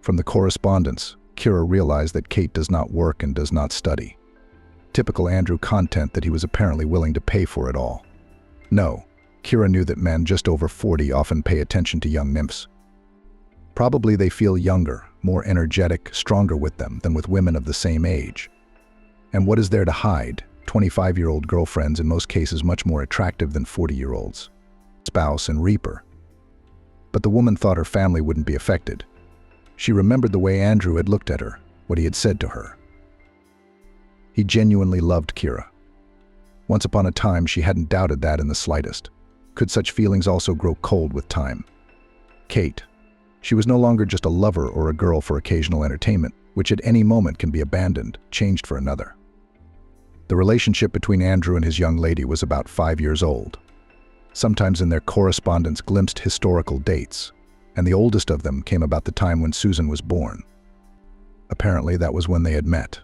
From the correspondence, Kira realized that Kate does not work and does not study. Typical Andrew content that he was apparently willing to pay for it all. No, Kira knew that men just over 40 often pay attention to young nymphs. Probably they feel younger, more energetic, stronger with them than with women of the same age. And what is there to hide? 25-year-old girlfriends in most cases much more attractive than 40-year-olds. Spouse and reaper. But the woman thought her family wouldn't be affected. She remembered the way Andrew had looked at her, what he had said to her. He genuinely loved Kira. Once upon a time, she hadn't doubted that in the slightest. Could such feelings also grow cold with time? Kate. She was no longer just a lover or a girl for occasional entertainment, which at any moment can be abandoned, changed for another. The relationship between Andrew and his young lady was about 5 years old. Sometimes in their correspondence glimpsed historical dates, and the oldest of them came about the time when Susan was born. Apparently, that was when they had met.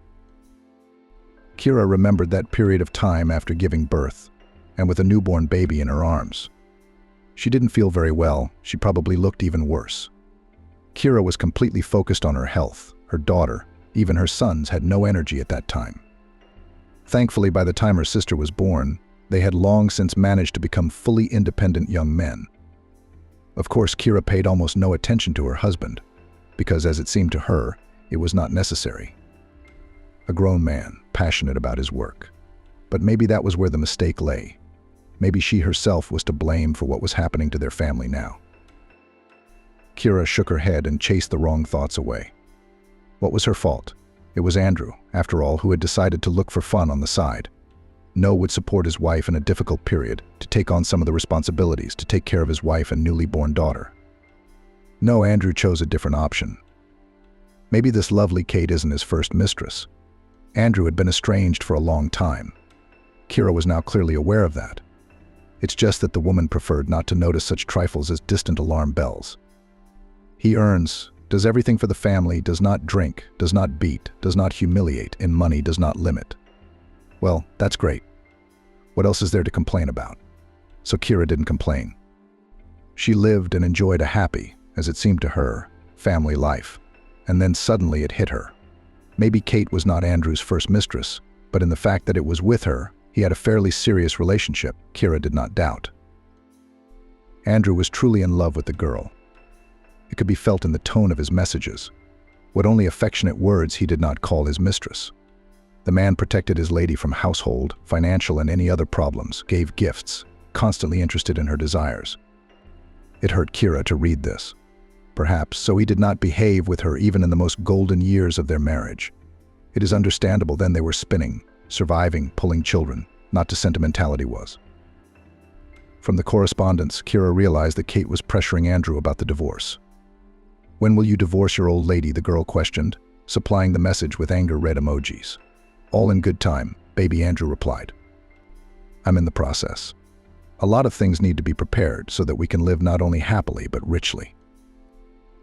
Kira remembered that period of time after giving birth, and with a newborn baby in her arms. She didn't feel very well. She probably looked even worse. Kira was completely focused on her health. Her daughter, even her sons, had no energy at that time. Thankfully, by the time her sister was born, they had long since managed to become fully independent young men. Of course, Kira paid almost no attention to her husband, because as it seemed to her, it was not necessary. A grown man, passionate about his work. But maybe that was where the mistake lay. Maybe she herself was to blame for what was happening to their family now. Kira shook her head and chased the wrong thoughts away. What was her fault? It was Andrew, after all, who had decided to look for fun on the side. No would support his wife in a difficult period, to take on some of the responsibilities, to take care of his wife and newly born daughter. No, Andrew chose a different option. Maybe this lovely Kate isn't his first mistress. Andrew had been estranged for a long time. Kira was now clearly aware of that. It's just that the woman preferred not to notice such trifles as distant alarm bells. He earns, does everything for the family, does not drink, does not beat, does not humiliate, in money does not limit. Well, that's great. What else is there to complain about? So Kira didn't complain. She lived and enjoyed a happy, as it seemed to her, family life. And then suddenly it hit her. Maybe Kate was not Andrew's first mistress, but in the fact that it was with her, he had a fairly serious relationship, Kira did not doubt. Andrew was truly in love with the girl. It could be felt in the tone of his messages. What only affectionate words he did not call his mistress. The man protected his lady from household, financial, and any other problems, gave gifts, constantly interested in her desires. It hurt Kira to read this. Perhaps so he did not behave with her even in the most golden years of their marriage. It is understandable then they were spinning, surviving, pulling children, not to sentimentality was. From the correspondence, Kira realized that Kate was pressuring Andrew about the divorce. "When will you divorce your old lady?" the girl questioned, supplying the message with anger-red emojis. "All in good time," baby Andrew replied. "I'm in the process. A lot of things need to be prepared so that we can live not only happily but richly.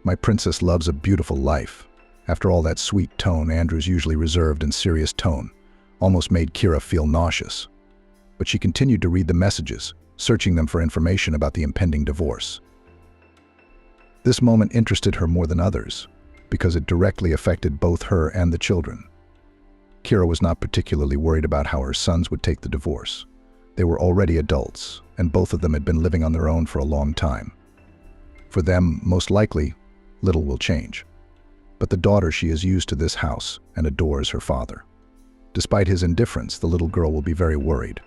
My princess loves a beautiful life." After all, that sweet tone, Andrew's usually reserved and serious tone, almost made Kira feel nauseous. But she continued to read the messages, searching them for information about the impending divorce. This moment interested her more than others, because it directly affected both her and the children. Kira was not particularly worried about how her sons would take the divorce. They were already adults, and both of them had been living on their own for a long time. For them, most likely, little will change. But the daughter, she is used to this house and adores her father. Despite his indifference, the little girl will be very worried.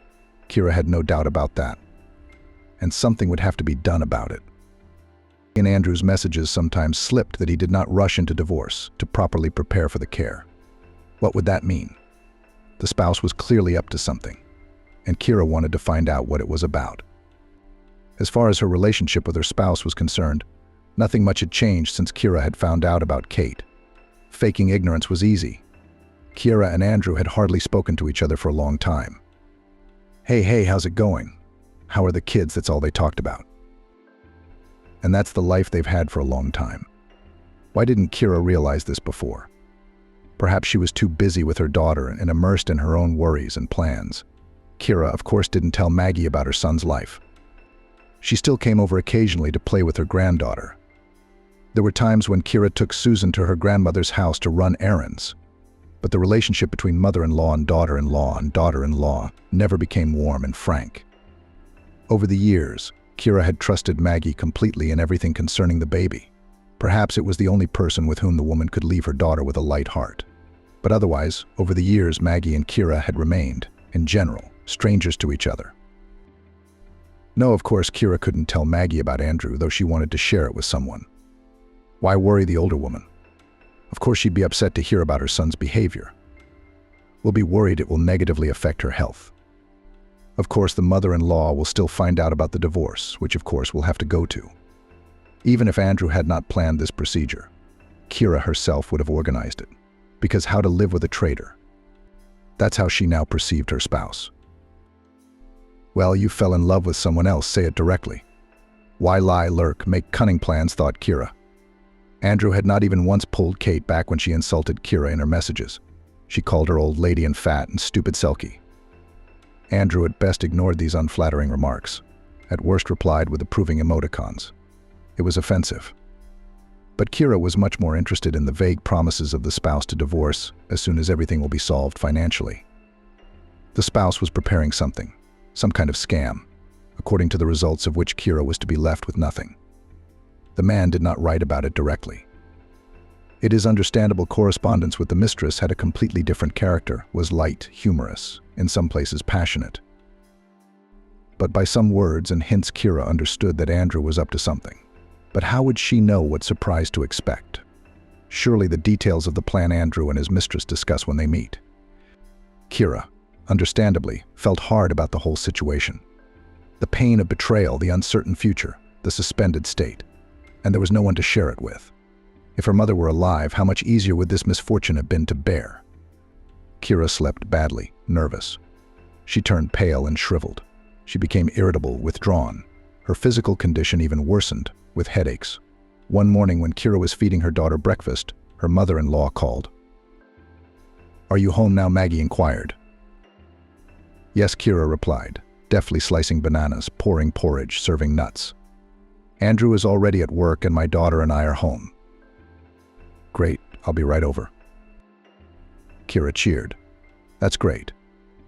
Kira had no doubt about that. And something would have to be done about it. In Andrew's messages sometimes slipped that he did not rush into divorce to properly prepare for the care. What would that mean? The spouse was clearly up to something, and Kira wanted to find out what it was about. As far as her relationship with her spouse was concerned, nothing much had changed since Kira had found out about Kate. Faking ignorance was easy. Kira and Andrew had hardly spoken to each other for a long time. Hey, how's it going? How are the kids? That's all they talked about. And that's the life they've had for a long time. Why didn't Kira realize this before? Perhaps she was too busy with her daughter and immersed in her own worries and plans. Kira, of course, didn't tell Maggie about her son's life. She still came over occasionally to play with her granddaughter. There were times when Kira took Susan to her grandmother's house to run errands. But the relationship between mother-in-law and daughter-in-law never became warm and frank. Over the years, Kira had trusted Maggie completely in everything concerning the baby. Perhaps it was the only person with whom the woman could leave her daughter with a light heart. But otherwise, over the years, Maggie and Kira had remained, in general, strangers to each other. No, of course, Kira couldn't tell Maggie about Andrew, though she wanted to share it with someone. Why worry the older woman? Of course, she'd be upset to hear about her son's behavior. Will be worried it will negatively affect her health. Of course, the mother-in-law will still find out about the divorce, which of course will have to go to. Even if Andrew had not planned this procedure, Kira herself would have organized it. Because how to live with a traitor? That's how she now perceived her spouse. Well, you fell in love with someone else, say it directly. Why lie, lurk, make cunning plans, thought Kira. Andrew had not even once pulled Kate back when she insulted Kira in her messages. She called her old lady and fat and stupid selkie. Andrew at best ignored these unflattering remarks, at worst replied with approving emoticons. It was offensive. But Kira was much more interested in the vague promises of the spouse to divorce as soon as everything will be solved financially. The spouse was preparing something, some kind of scam, according to the results of which Kira was to be left with nothing. The man did not write about it directly. It is understandable correspondence with the mistress had a completely different character, was light, humorous, in some places passionate. But by some words and hints Kira understood that Andrew was up to something. But how would she know what surprise to expect? Surely the details of the plan Andrew and his mistress discuss when they meet. Kira, understandably, felt hard about the whole situation. The pain of betrayal, the uncertain future, the suspended state. And there was no one to share it with. If her mother were alive, how much easier would this misfortune have been to bear? Kira slept badly, nervous. She turned pale and shriveled. She became irritable, withdrawn. Her physical condition even worsened, with headaches. One morning when Kira was feeding her daughter breakfast, her mother-in-law called. "Are you home now?" Maggie inquired. "Yes," Kira replied, deftly slicing bananas, pouring porridge, serving nuts. "Andrew is already at work and my daughter and I are home." "Great, I'll be right over." Kira cheered. "That's great.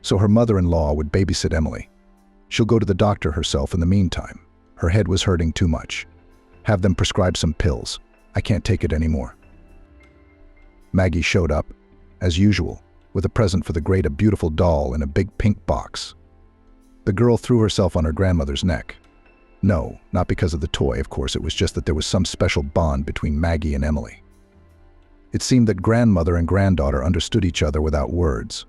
So her mother-in-law would babysit Emily. She'll go to the doctor herself in the meantime. Her head was hurting too much. Have them prescribe some pills. I can't take it anymore." Maggie showed up, as usual, with a present for the great, a beautiful doll in a big pink box. The girl threw herself on her grandmother's neck. No, not because of the toy, of course, it was just that there was some special bond between Maggie and Emily. It seemed that grandmother and granddaughter understood each other without words.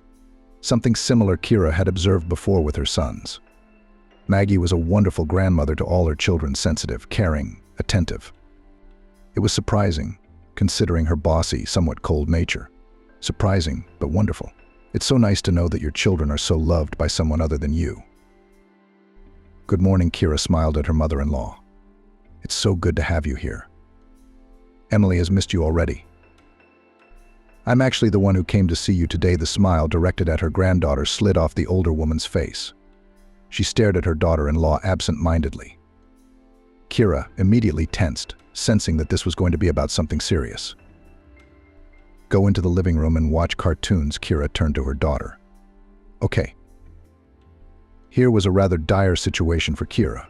Something similar Kira had observed before with her sons. Maggie was a wonderful grandmother to all her children, sensitive, caring, attentive. It was surprising, considering her bossy, somewhat cold nature. Surprising, but wonderful. It's so nice to know that your children are so loved by someone other than you. "Good morning," Kira smiled at her mother-in-law. "It's so good to have you here. Emily has missed you already." "I'm actually the one who came to see you today." The smile directed at her granddaughter slid off the older woman's face. She stared at her daughter-in-law absent-mindedly. Kira immediately tensed, sensing that this was going to be about something serious. Go into the living room and watch cartoons, Kira turned to her daughter. Okay. Here was a rather dire situation for Kira.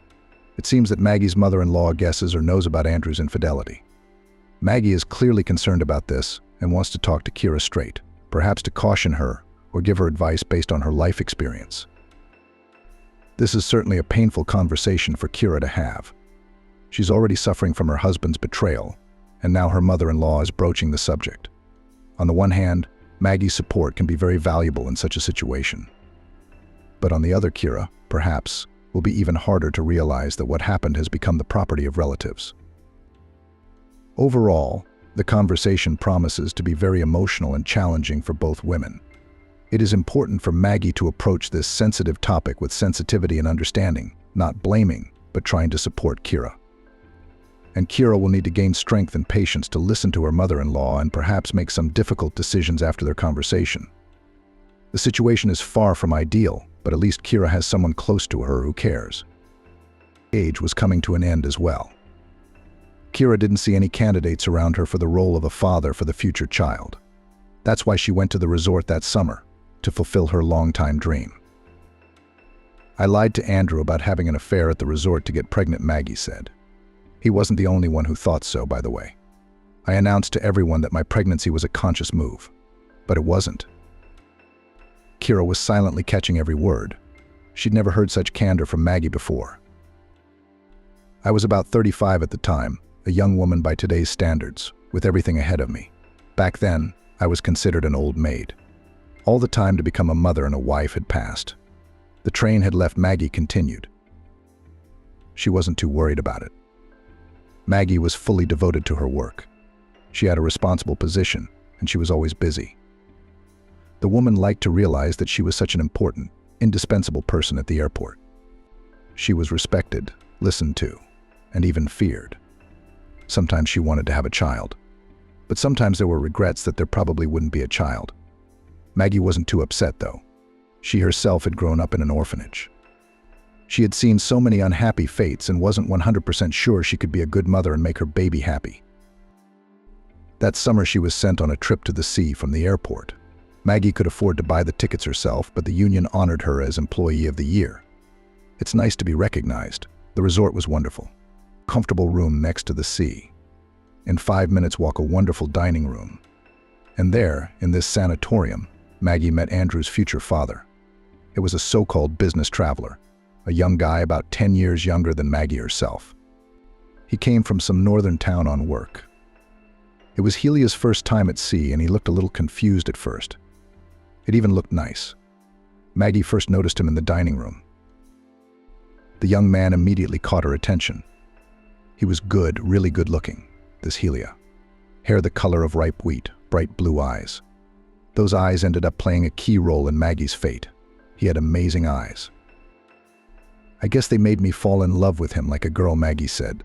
It seems that Maggie's mother-in-law guesses or knows about Andrew's infidelity. Maggie is clearly concerned about this and wants to talk to Kira straight, perhaps to caution her or give her advice based on her life experience. This is certainly a painful conversation for Kira to have. She's already suffering from her husband's betrayal, and now her mother-in-law is broaching the subject. On the one hand, Maggie's support can be very valuable in such a situation. But on the other, Kira, perhaps, will be even harder to realize that what happened has become the property of relatives. Overall, the conversation promises to be very emotional and challenging for both women. It is important for Maggie to approach this sensitive topic with sensitivity and understanding, not blaming, but trying to support Kira. And Kira will need to gain strength and patience to listen to her mother-in-law and perhaps make some difficult decisions after their conversation. The situation is far from ideal, but at least Kira has someone close to her who cares. Age was coming to an end as well. Kira didn't see any candidates around her for the role of a father for the future child. That's why she went to the resort that summer, to fulfill her longtime dream. I lied to Andrew about having an affair at the resort to get pregnant, Maggie said. He wasn't the only one who thought so, by the way. I announced to everyone that my pregnancy was a conscious move, but it wasn't. Kira was silently catching every word. She'd never heard such candor from Maggie before. I was about 35 at the time, a young woman by today's standards, with everything ahead of me. Back then, I was considered an old maid. All the time to become a mother and a wife had passed. The train had left. Maggie continued. She wasn't too worried about it. Maggie was fully devoted to her work. She had a responsible position, and she was always busy. The woman liked to realize that she was such an important, indispensable person at the airport. She was respected, listened to, and even feared. Sometimes she wanted to have a child, but sometimes there were regrets that there probably wouldn't be a child. Maggie wasn't too upset, though. She herself had grown up in an orphanage. She had seen so many unhappy fates and wasn't 100% sure she could be a good mother and make her baby happy. That summer she was sent on a trip to the sea from the airport. Maggie could afford to buy the tickets herself, but the union honored her as Employee of the Year. It's nice to be recognized. The resort was wonderful. Comfortable room next to the sea. In 5 minutes walk, a wonderful dining room. And there, in this sanatorium, Maggie met Andrew's future father. It was a so-called business traveler, a young guy about 10 years younger than Maggie herself. He came from some northern town on work. It was Helia's first time at sea, and he looked a little confused at first. It even looked nice. Maggie first noticed him in the dining room. The young man immediately caught her attention. He was good, really good looking, this Helia. Hair the color of ripe wheat, bright blue eyes. Those eyes ended up playing a key role in Maggie's fate. He had amazing eyes. I guess they made me fall in love with him like a girl, Maggie said.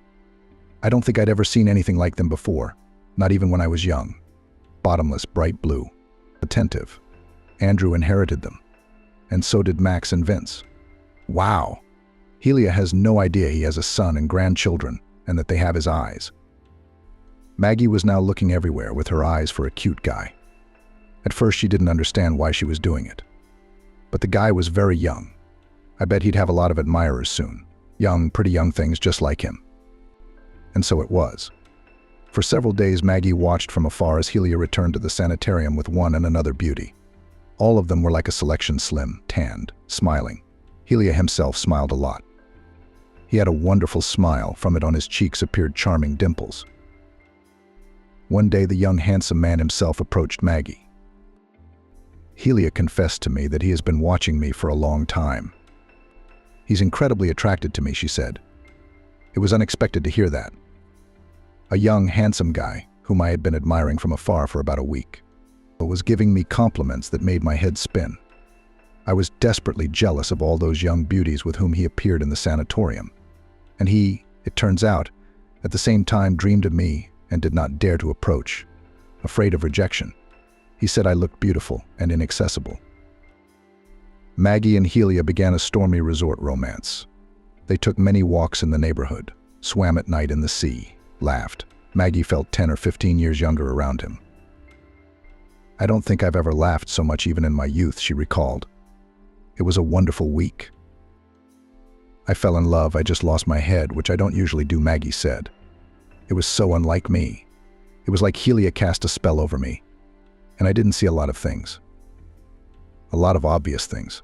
I don't think I'd ever seen anything like them before, not even when I was young. Bottomless, bright blue. Attentive. Andrew inherited them. And so did Max and Vince. Wow! Helia has no idea he has a son and grandchildren, and that they have his eyes. Maggie was now looking everywhere with her eyes for a cute guy. At first she didn't understand why she was doing it. But the guy was very young. I bet he'd have a lot of admirers soon. Young, pretty young things just like him. And so it was. For several days Maggie watched from afar as Helia returned to the sanitarium with one and another beauty. All of them were like a selection, slim, tanned, smiling. Helia himself smiled a lot. He had a wonderful smile. From it on his cheeks appeared charming dimples. One day the young handsome man himself approached Maggie. Helia confessed to me that he has been watching me for a long time. He's incredibly attracted to me, she said. It was unexpected to hear that. A young, handsome guy, whom I had been admiring from afar for about a week, but was giving me compliments that made my head spin. I was desperately jealous of all those young beauties with whom he appeared in the sanatorium. And he, it turns out, at the same time dreamed of me and did not dare to approach, afraid of rejection. He said I looked beautiful and inaccessible. Maggie and Helia began a stormy resort romance. They took many walks in the neighborhood, swam at night in the sea, laughed. Maggie felt 10 or 15 years younger around him. "I don't think I've ever laughed so much even in my youth," she recalled. "It was a wonderful week. I fell in love, I just lost my head, which I don't usually do," Maggie said. "It was so unlike me. It was like Helia cast a spell over me. And I didn't see a lot of things. A lot of obvious things."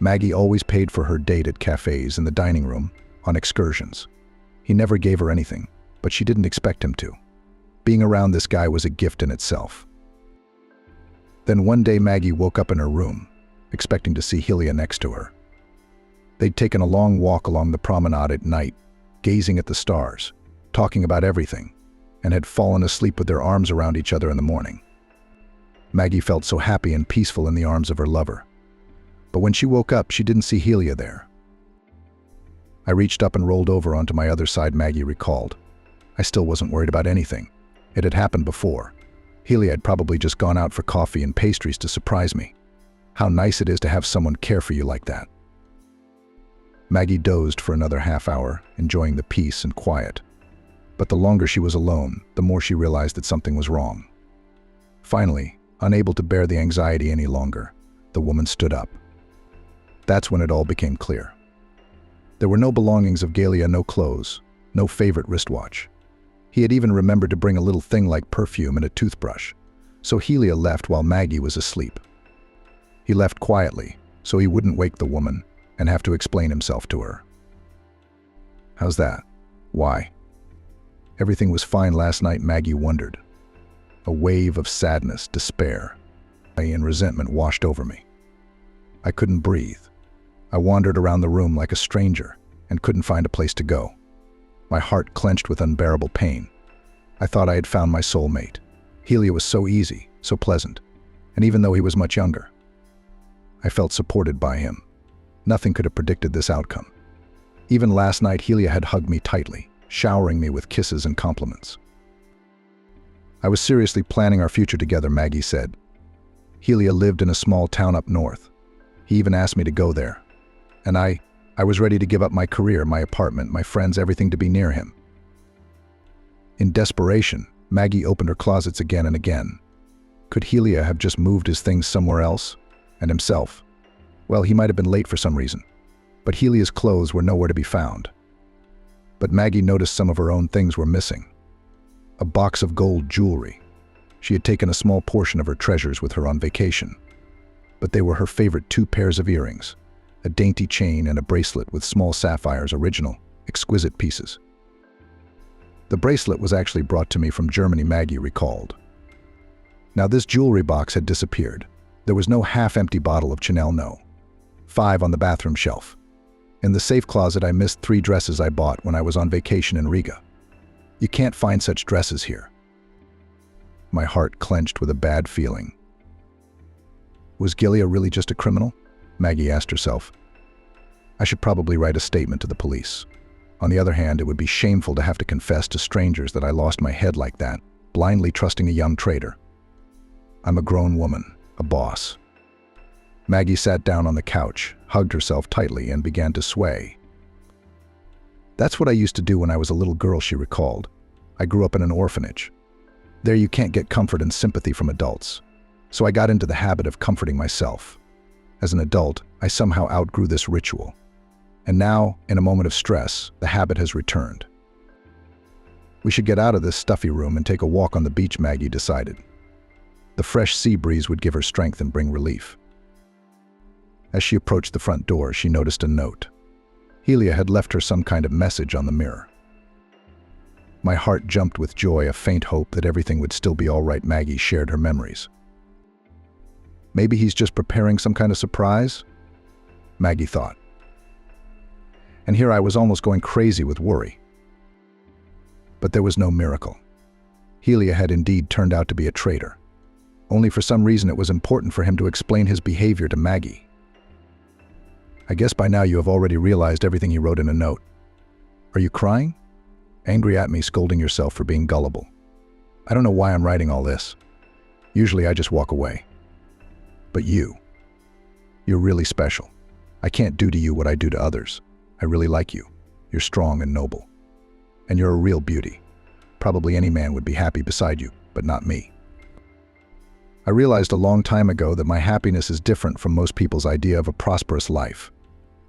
Maggie always paid for her date at cafes, in the dining room, on excursions. He never gave her anything, but she didn't expect him to. Being around this guy was a gift in itself. Then one day Maggie woke up in her room, expecting to see Helia next to her. They'd taken a long walk along the promenade at night, gazing at the stars, talking about everything, and had fallen asleep with their arms around each other in the morning. Maggie felt so happy and peaceful in the arms of her lover. But when she woke up, she didn't see Helia there. "I reached up and rolled over onto my other side," Maggie recalled. "I still wasn't worried about anything. It had happened before. Helia had probably just gone out for coffee and pastries to surprise me. How nice it is to have someone care for you like that." Maggie dozed for another half hour, enjoying the peace and quiet. But the longer she was alone, the more she realized that something was wrong. Finally, unable to bear the anxiety any longer, the woman stood up. That's when it all became clear. There were no belongings of Galia, no clothes, no favorite wristwatch. He had even remembered to bring a little thing like perfume and a toothbrush, so Helia left while Maggie was asleep. He left quietly, so he wouldn't wake the woman and have to explain himself to her. How's that? Why? Everything was fine last night, Maggie wondered. A wave of sadness, despair, and resentment washed over me. I couldn't breathe. I wandered around the room like a stranger and couldn't find a place to go. My heart clenched with unbearable pain. I thought I had found my soulmate. Helia was so easy, so pleasant, and even though he was much younger, I felt supported by him. Nothing could have predicted this outcome. Even last night, Helia had hugged me tightly, showering me with kisses and compliments. "I was seriously planning our future together," Maggie said. "Helia lived in a small town up north. He even asked me to go there. And I was ready to give up my career, my apartment, my friends, everything to be near him." In desperation, Maggie opened her closets again and again. Could Helia have just moved his things somewhere else? And himself? Well, he might have been late for some reason, but Helia's clothes were nowhere to be found. But Maggie noticed some of her own things were missing. A box of gold jewelry. She had taken a small portion of her treasures with her on vacation. But they were her favorite 2 pairs of earrings, a dainty chain and a bracelet with small sapphires, original, exquisite pieces. The bracelet was actually brought to me from Germany, Maggie recalled. Now this jewelry box had disappeared. There was no half-empty bottle of Chanel, no. 5 on the bathroom shelf. In the safe closet, I missed 3 dresses I bought when I was on vacation in Riga. You can't find such dresses here. My heart clenched with a bad feeling. Was Galia really just a criminal? Maggie asked herself. I should probably write a statement to the police. On the other hand, it would be shameful to have to confess to strangers that I lost my head like that, blindly trusting a young traitor. I'm a grown woman, a boss. Maggie sat down on the couch, hugged herself tightly, and began to sway. That's what I used to do when I was a little girl, she recalled. I grew up in an orphanage. There you can't get comfort and sympathy from adults. So I got into the habit of comforting myself. As an adult, I somehow outgrew this ritual. And now, in a moment of stress, the habit has returned. We should get out of this stuffy room and take a walk on the beach, Maggie decided. The fresh sea breeze would give her strength and bring relief. As she approached the front door, she noticed a note. Helia had left her some kind of message on the mirror. My heart jumped with joy, a faint hope that everything would still be all right. Maggie shared her memories. Maybe he's just preparing some kind of surprise? Maggie thought. And here I was almost going crazy with worry. But there was no miracle. Helia had indeed turned out to be a traitor. Only for some reason it was important for him to explain his behavior to Maggie. I guess by now you have already realized everything he wrote in a note. Are you crying? Angry at me, scolding yourself for being gullible. I don't know why I'm writing all this. Usually I just walk away. But you're really special. I can't do to you what I do to others. I really like you. You're strong and noble. And you're a real beauty. Probably any man would be happy beside you, but not me. I realized a long time ago that my happiness is different from most people's idea of a prosperous life.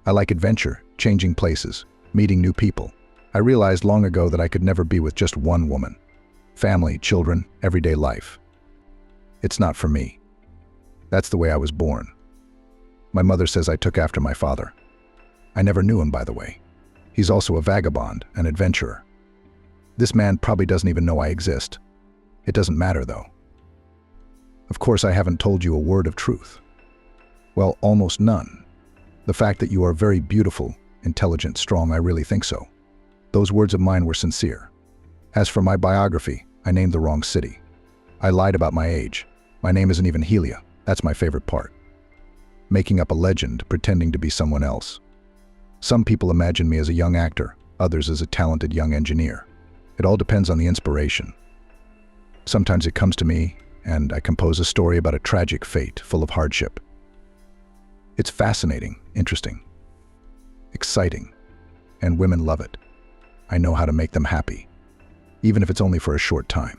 I like adventure, changing places, meeting new people. I realized long ago that I could never be with just one woman. Family, children, everyday life. It's not for me. That's the way I was born. My mother says I took after my father. I never knew him, by the way. He's also a vagabond, an adventurer. This man probably doesn't even know I exist. It doesn't matter, though. Of course, I haven't told you a word of truth. Well, almost none. The fact that you are very beautiful, intelligent, strong, I really think so. Those words of mine were sincere. As for my biography, I named the wrong city. I lied about my age. My name isn't even Helia. That's my favorite part. Making up a legend, pretending to be someone else. Some people imagine me as a young actor, others as a talented young engineer. It all depends on the inspiration. Sometimes it comes to me, and I compose a story about a tragic fate, full of hardship. It's fascinating, interesting, exciting, and women love it. I know how to make them happy, even if it's only for a short time.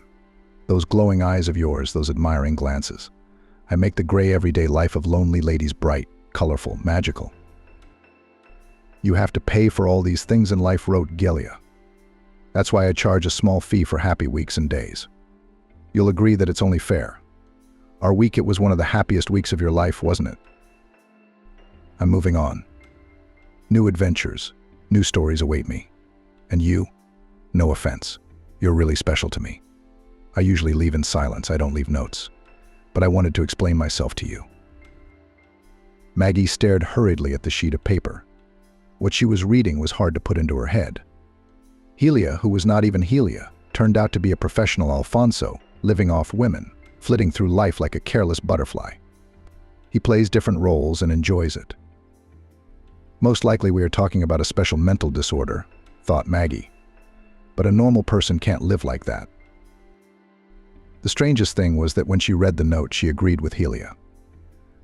Those glowing eyes of yours, those admiring glances. I make the gray everyday life of lonely ladies bright, colorful, magical. You have to pay for all these things in life, wrote Gelia. That's why I charge a small fee for happy weeks and days. You'll agree that it's only fair. Our week, it was one of the happiest weeks of your life, wasn't it? I'm moving on. New adventures, new stories await me. And you? No offense. You're really special to me. I usually leave in silence, I don't leave notes. But I wanted to explain myself to you. Maggie stared hurriedly at the sheet of paper. What she was reading was hard to put into her head. Helia, who was not even Helia, turned out to be a professional Alfonso, living off women, flitting through life like a careless butterfly. He plays different roles and enjoys it. Most likely we are talking about a special mental disorder, thought Maggie. But a normal person can't live like that. The strangest thing was that when she read the note, she agreed with Helia.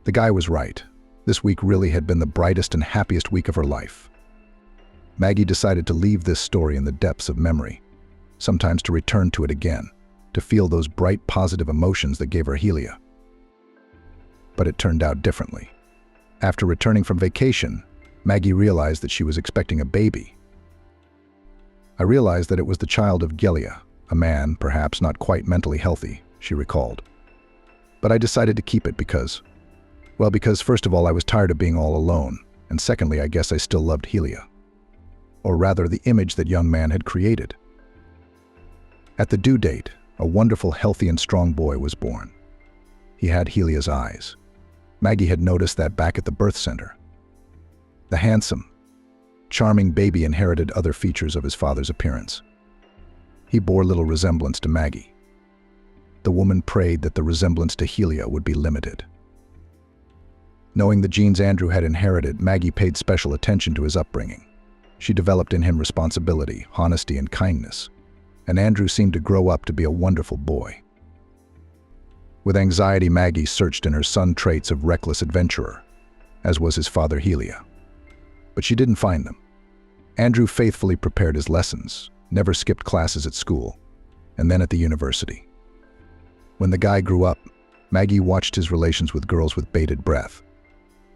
The guy was right. This week really had been the brightest and happiest week of her life. Maggie decided to leave this story in the depths of memory, sometimes to return to it again, to feel those bright, positive emotions that gave her Helia. But it turned out differently. After returning from vacation, Maggie realized that she was expecting a baby. I realized that it was the child of Gelia, a man, perhaps not quite mentally healthy, she recalled. But I decided to keep it because first of all, I was tired of being all alone, and secondly, I guess I still loved Helia. Or rather, the image that young man had created. At the due date, a wonderful, healthy, and strong boy was born. He had Helia's eyes. Maggie had noticed that back at the birth center. The handsome, charming baby inherited other features of his father's appearance. He bore little resemblance to Maggie. The woman prayed that the resemblance to Helia would be limited. Knowing the genes Andrew had inherited, Maggie paid special attention to his upbringing. She developed in him responsibility, honesty, and kindness, and Andrew seemed to grow up to be a wonderful boy. With anxiety, Maggie searched in her son traits of reckless adventurer, as was his father Helia. But she didn't find them. Andrew faithfully prepared his lessons, never skipped classes at school, and then at the university. When the guy grew up, Maggie watched his relations with girls with bated breath.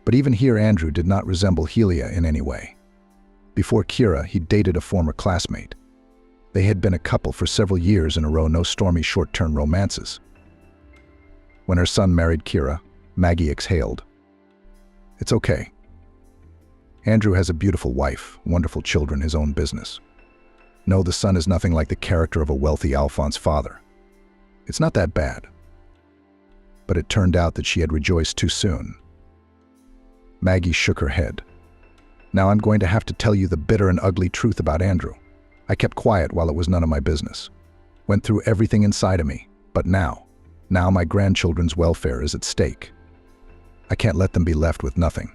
But even here, Andrew did not resemble Helia in any way. Before Kira, he dated a former classmate. They had been a couple for several years in a row, no stormy short-term romances. When her son married Kira, Maggie exhaled. It's okay. Andrew has a beautiful wife, wonderful children, his own business. No, the son is nothing like the character of a wealthy Alphonse father. It's not that bad. But it turned out that she had rejoiced too soon. Maggie shook her head. Now I'm going to have to tell you the bitter and ugly truth about Andrew. I kept quiet while it was none of my business. Went through everything inside of me, but now my grandchildren's welfare is at stake. I can't let them be left with nothing.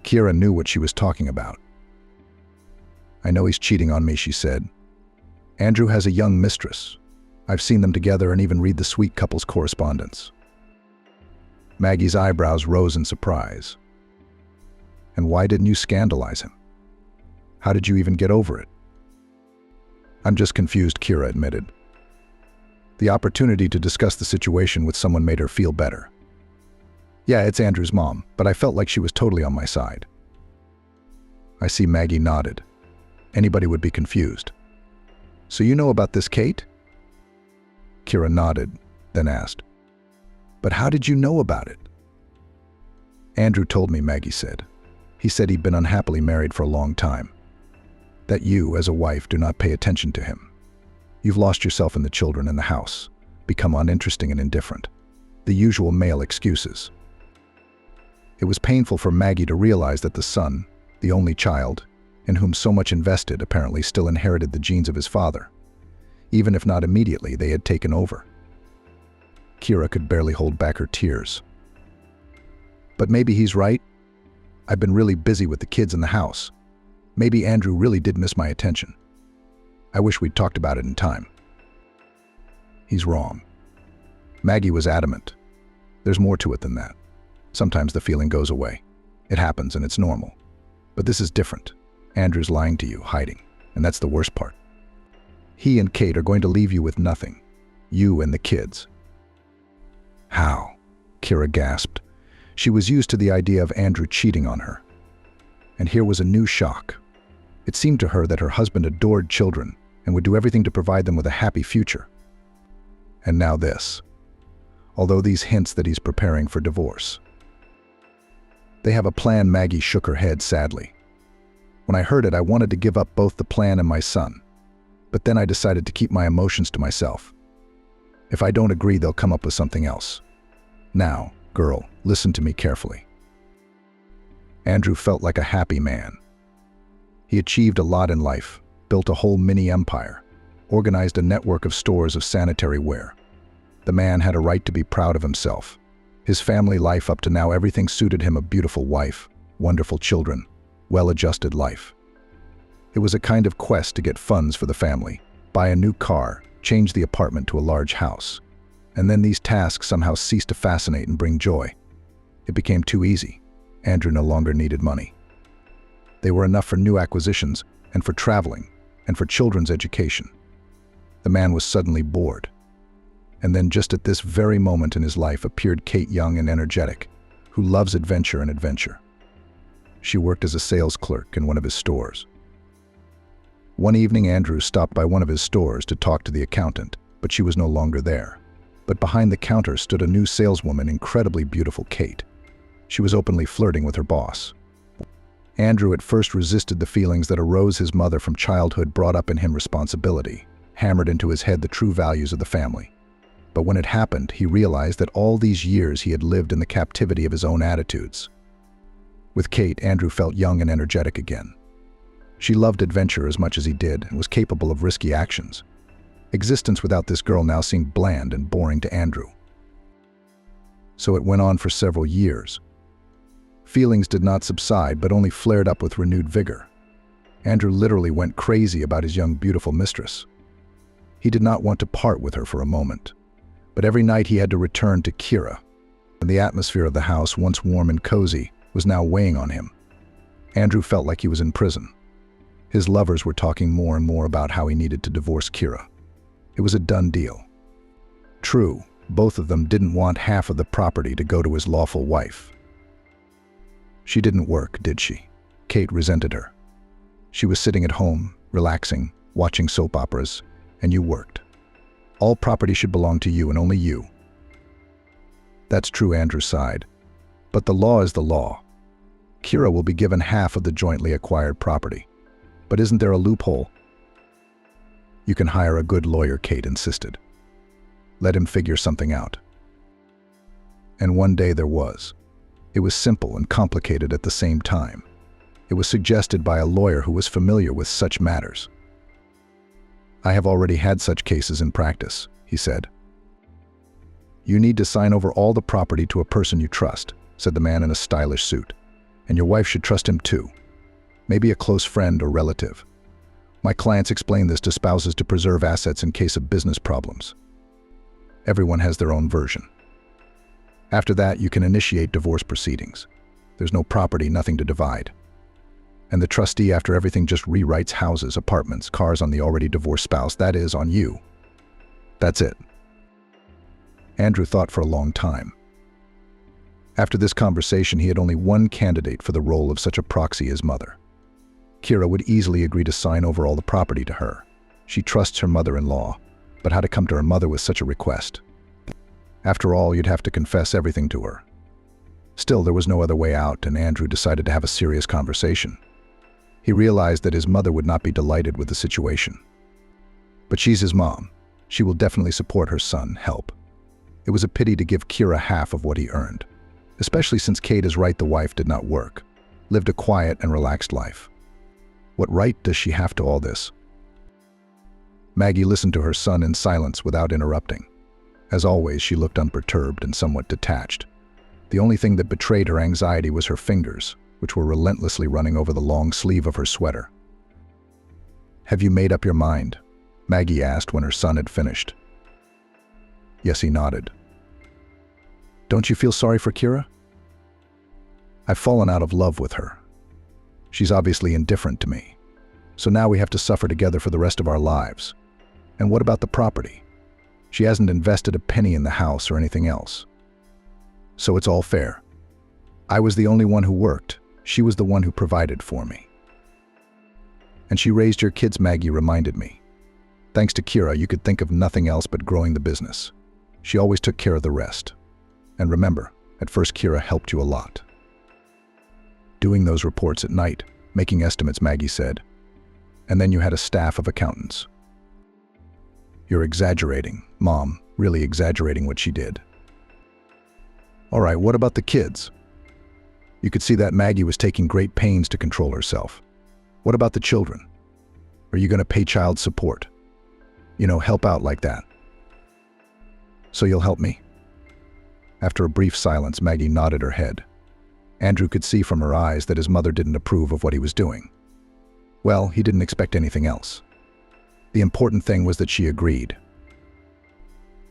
Kira knew what she was talking about. I know he's cheating on me, she said. Andrew has a young mistress. I've seen them together and even read the sweet couple's correspondence. Maggie's eyebrows rose in surprise. And why didn't you scandalize him? How did you even get over it? I'm just confused, Kira admitted. The opportunity to discuss the situation with someone made her feel better. Yeah, it's Andrew's mom, but I felt like she was totally on my side. I see Maggie nodded. Anybody would be confused. So you know about this Kate? Kira nodded, then asked, but how did you know about it? Andrew told me, Maggie said. He said he'd been unhappily married for a long time. That you, as a wife, do not pay attention to him. You've lost yourself in the children and the house, become uninteresting and indifferent. The usual male excuses. It was painful for Maggie to realize that the son, the only child, in whom so much invested, apparently still inherited the genes of his father. Even if not immediately, they had taken over. Kira could barely hold back her tears. But maybe he's right. I've been really busy with the kids in the house. Maybe Andrew really did miss my attention. I wish we'd talked about it in time. He's wrong. Maggie was adamant. There's more to it than that. Sometimes the feeling goes away. It happens and it's normal. But this is different. Andrew's lying to you, hiding, and that's the worst part. He and Kate are going to leave you with nothing. You and the kids. How? Kira gasped. She was used to the idea of Andrew cheating on her. And here was a new shock. It seemed to her that her husband adored children and would do everything to provide them with a happy future. And now this. Although these hints that he's preparing for divorce. They have a plan. Maggie shook her head sadly. When I heard it, I wanted to give up both the plan and my son. But then I decided to keep my emotions to myself. If I don't agree, they'll come up with something else. Now, girl, listen to me carefully. Andrew felt like a happy man. He achieved a lot in life, built a whole mini empire, organized a network of stores of sanitary ware. The man had a right to be proud of himself. His family life up to now, everything suited him: a beautiful wife, wonderful children, well-adjusted life. It was a kind of quest to get funds for the family, buy a new car, change the apartment to a large house. And then these tasks somehow ceased to fascinate and bring joy. It became too easy. Andrew no longer needed money. They were enough for new acquisitions, and for traveling, and for children's education. The man was suddenly bored. And then just at this very moment in his life appeared Kate, young and energetic, who loves adventure and adventure. She worked as a sales clerk in one of his stores. One evening, Andrew stopped by one of his stores to talk to the accountant, but she was no longer there. But behind the counter stood a new saleswoman, incredibly beautiful Kate. She was openly flirting with her boss. Andrew at first resisted the feelings that arose. His mother from childhood brought up in him responsibility, hammered into his head the true values of the family. But when it happened, he realized that all these years he had lived in the captivity of his own attitudes. With Kate, Andrew felt young and energetic again. She loved adventure as much as he did and was capable of risky actions. Existence without this girl now seemed bland and boring to Andrew. So it went on for several years. Feelings did not subside, but only flared up with renewed vigor. Andrew literally went crazy about his young, beautiful mistress. He did not want to part with her for a moment. But every night he had to return to Kira, and the atmosphere of the house, once warm and cozy, was now weighing on him. Andrew felt like he was in prison. His lovers were talking more and more about how he needed to divorce Kira. It was a done deal. True, both of them didn't want half of the property to go to his lawful wife. She didn't work, did she? Kate resented her. She was sitting at home, relaxing, watching soap operas, and you worked. All property should belong to you and only you. That's true, Andrew sighed. But the law is the law. Kira will be given half of the jointly acquired property. But isn't there a loophole? You can hire a good lawyer, Kate insisted. Let him figure something out. And one day there was. It was simple and complicated at the same time. It was suggested by a lawyer who was familiar with such matters. I have already had such cases in practice, he said. You need to sign over all the property to a person you trust, said the man in a stylish suit. And your wife should trust him too. Maybe a close friend or relative. My clients explain this to spouses to preserve assets in case of business problems. Everyone has their own version. After that, you can initiate divorce proceedings. There's no property, nothing to divide. And the trustee, after everything, just rewrites houses, apartments, cars on the already divorced spouse. That is, on you. That's it. Andrew thought for a long time. After this conversation, he had only one candidate for the role of such a proxy as mother. Kira would easily agree to sign over all the property to her. She trusts her mother-in-law, but how to come to her mother with such a request? After all, you'd have to confess everything to her. Still, there was no other way out, and Andrew decided to have a serious conversation. He realized that his mother would not be delighted with the situation. But she's his mom. She will definitely support her son, help. It was a pity to give Kira half of what he earned, especially since Kate is right the wife did not work, lived a quiet and relaxed life. What right does she have to all this? Maggie listened to her son in silence without interrupting. As always, she looked unperturbed and somewhat detached. The only thing that betrayed her anxiety was her fingers, which were relentlessly running over the long sleeve of her sweater. "Have you made up your mind?" Maggie asked when her son had finished. Yes, he nodded. "Don't you feel sorry for Kira?" "I've fallen out of love with her. She's obviously indifferent to me. So now we have to suffer together for the rest of our lives. And what about the property? She hasn't invested a penny in the house or anything else. So it's all fair. I was the only one who worked. She was the one who provided for me. And she raised your kids," Maggie reminded me. "Thanks to Kira, you could think of nothing else but growing the business. She always took care of the rest. And remember, at first Kira helped you a lot." "Doing those reports at night, making estimates," Maggie said. "And then you had a staff of accountants." "You're exaggerating, Mom, really exaggerating what she did." "All right, what about the kids?" You could see that Maggie was taking great pains to control herself. "What about the children? Are you going to pay child support? Help out like that." "So you'll help me?" After a brief silence, Maggie nodded her head. Andrew could see from her eyes that his mother didn't approve of what he was doing. Well, he didn't expect anything else. The important thing was that she agreed.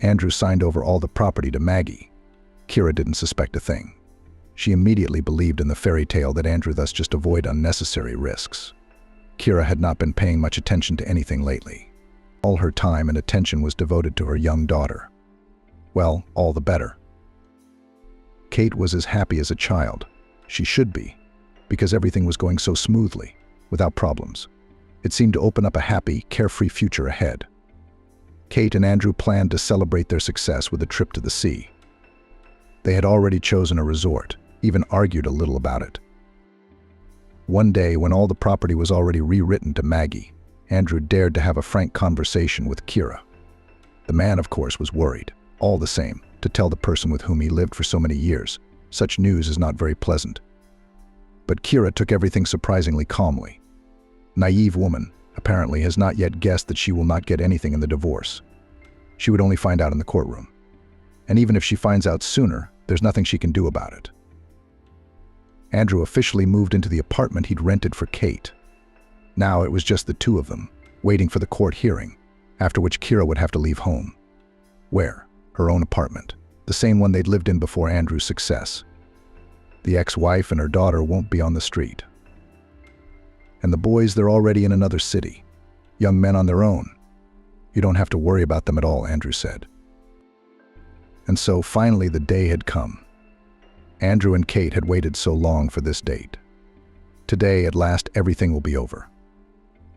Andrew signed over all the property to Maggie. Kira didn't suspect a thing. She immediately believed in the fairy tale that Andrew thus just avoid unnecessary risks. Kira had not been paying much attention to anything lately. All her time and attention was devoted to her young daughter. Well, all the better. Kate was as happy as a child. She should be, because everything was going so smoothly, without problems. It seemed to open up a happy, carefree future ahead. Kate and Andrew planned to celebrate their success with a trip to the sea. They had already chosen a resort, even argued a little about it. One day, when all the property was already rewritten to Maggie, Andrew dared to have a frank conversation with Kira. The man, of course, was worried. All the same, to tell the person with whom he lived for so many years, such news is not very pleasant. But Kira took everything surprisingly calmly. Naive woman, apparently, has not yet guessed that she will not get anything in the divorce. She would only find out in the courtroom. And even if she finds out sooner, there's nothing she can do about it. Andrew officially moved into the apartment he'd rented for Kate. Now it was just the two of them, waiting for the court hearing, after which Kira would have to leave home. Where? Her own apartment, the same one they'd lived in before Andrew's success. The ex-wife and her daughter won't be on the street. And the boys, they're already in another city. Young men on their own. You don't have to worry about them at all, Andrew said. And so finally the day had come. Andrew and Kate had waited so long for this date. Today, at last, everything will be over.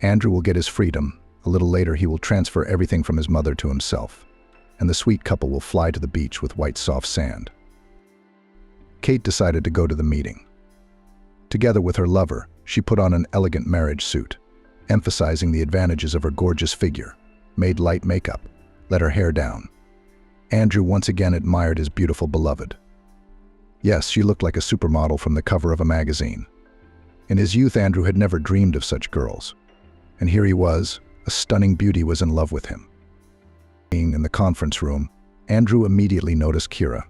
Andrew will get his freedom. A little later, he will transfer everything from his mother to himself. And the sweet couple will fly to the beach with white soft sand. Kate decided to go to the meeting. Together with her lover, she put on an elegant marriage suit, emphasizing the advantages of her gorgeous figure, made light makeup, let her hair down. Andrew once again admired his beautiful beloved. Yes, she looked like a supermodel from the cover of a magazine. In his youth, Andrew had never dreamed of such girls. And here he was, a stunning beauty was in love with him. Being in the conference room, Andrew immediately noticed Kira.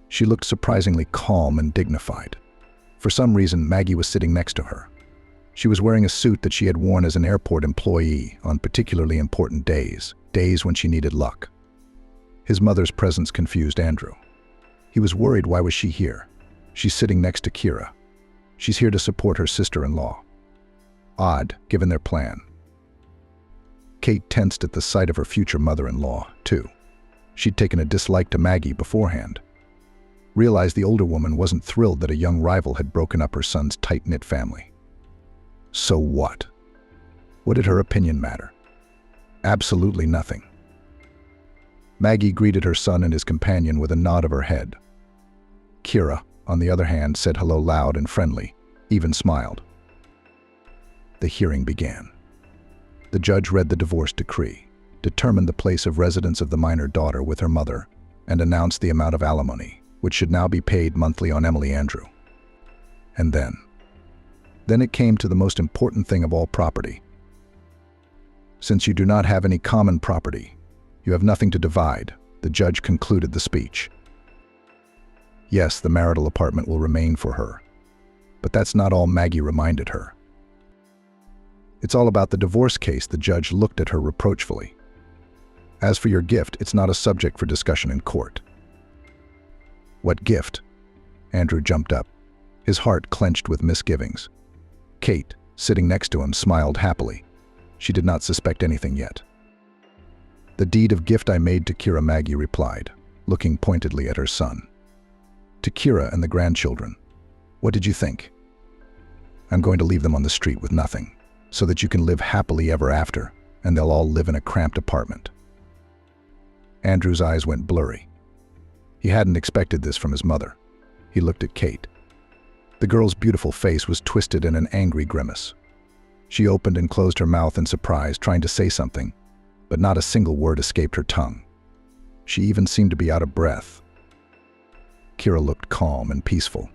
She looked surprisingly calm and dignified. For some reason, Maggie was sitting next to her. She was wearing a suit that she had worn as an airport employee on particularly important days, days when she needed luck. His mother's presence confused Andrew. He was worried, why was she here? She's sitting next to Kira. She's here to support her sister-in-law. Odd, given their plan. Kate tensed at the sight of her future mother-in-law, too. She'd taken a dislike to Maggie beforehand. Realized the older woman wasn't thrilled that a young rival had broken up her son's tight-knit family. So what? What did her opinion matter? Absolutely nothing. Maggie greeted her son and his companion with a nod of her head. Kira, on the other hand, said hello loud and friendly, even smiled. The hearing began. The judge read the divorce decree, determined the place of residence of the minor daughter with her mother, and announced the amount of alimony, which should now be paid monthly on Emily Andrew. And then it came to the most important thing of all property. Since you do not have any common property, you have nothing to divide, the judge concluded the speech. Yes, the marital apartment will remain for her. But that's not all, Maggie reminded her. It's all about the divorce case, the judge looked at her reproachfully. As for your gift, it's not a subject for discussion in court. What gift? Andrew jumped up, his heart clenched with misgivings. Kate, sitting next to him, smiled happily. She did not suspect anything yet. The deed of gift I made to Kira, Maggie replied, looking pointedly at her son. To Kira and the grandchildren. What did you think? I'm going to leave them on the street with nothing, so that you can live happily ever after, and they'll all live in a cramped apartment. Andrew's eyes went blurry. He hadn't expected this from his mother. He looked at Kate. The girl's beautiful face was twisted in an angry grimace. She opened and closed her mouth in surprise, trying to say something, but not a single word escaped her tongue. She even seemed to be out of breath. Kira looked calm and peaceful.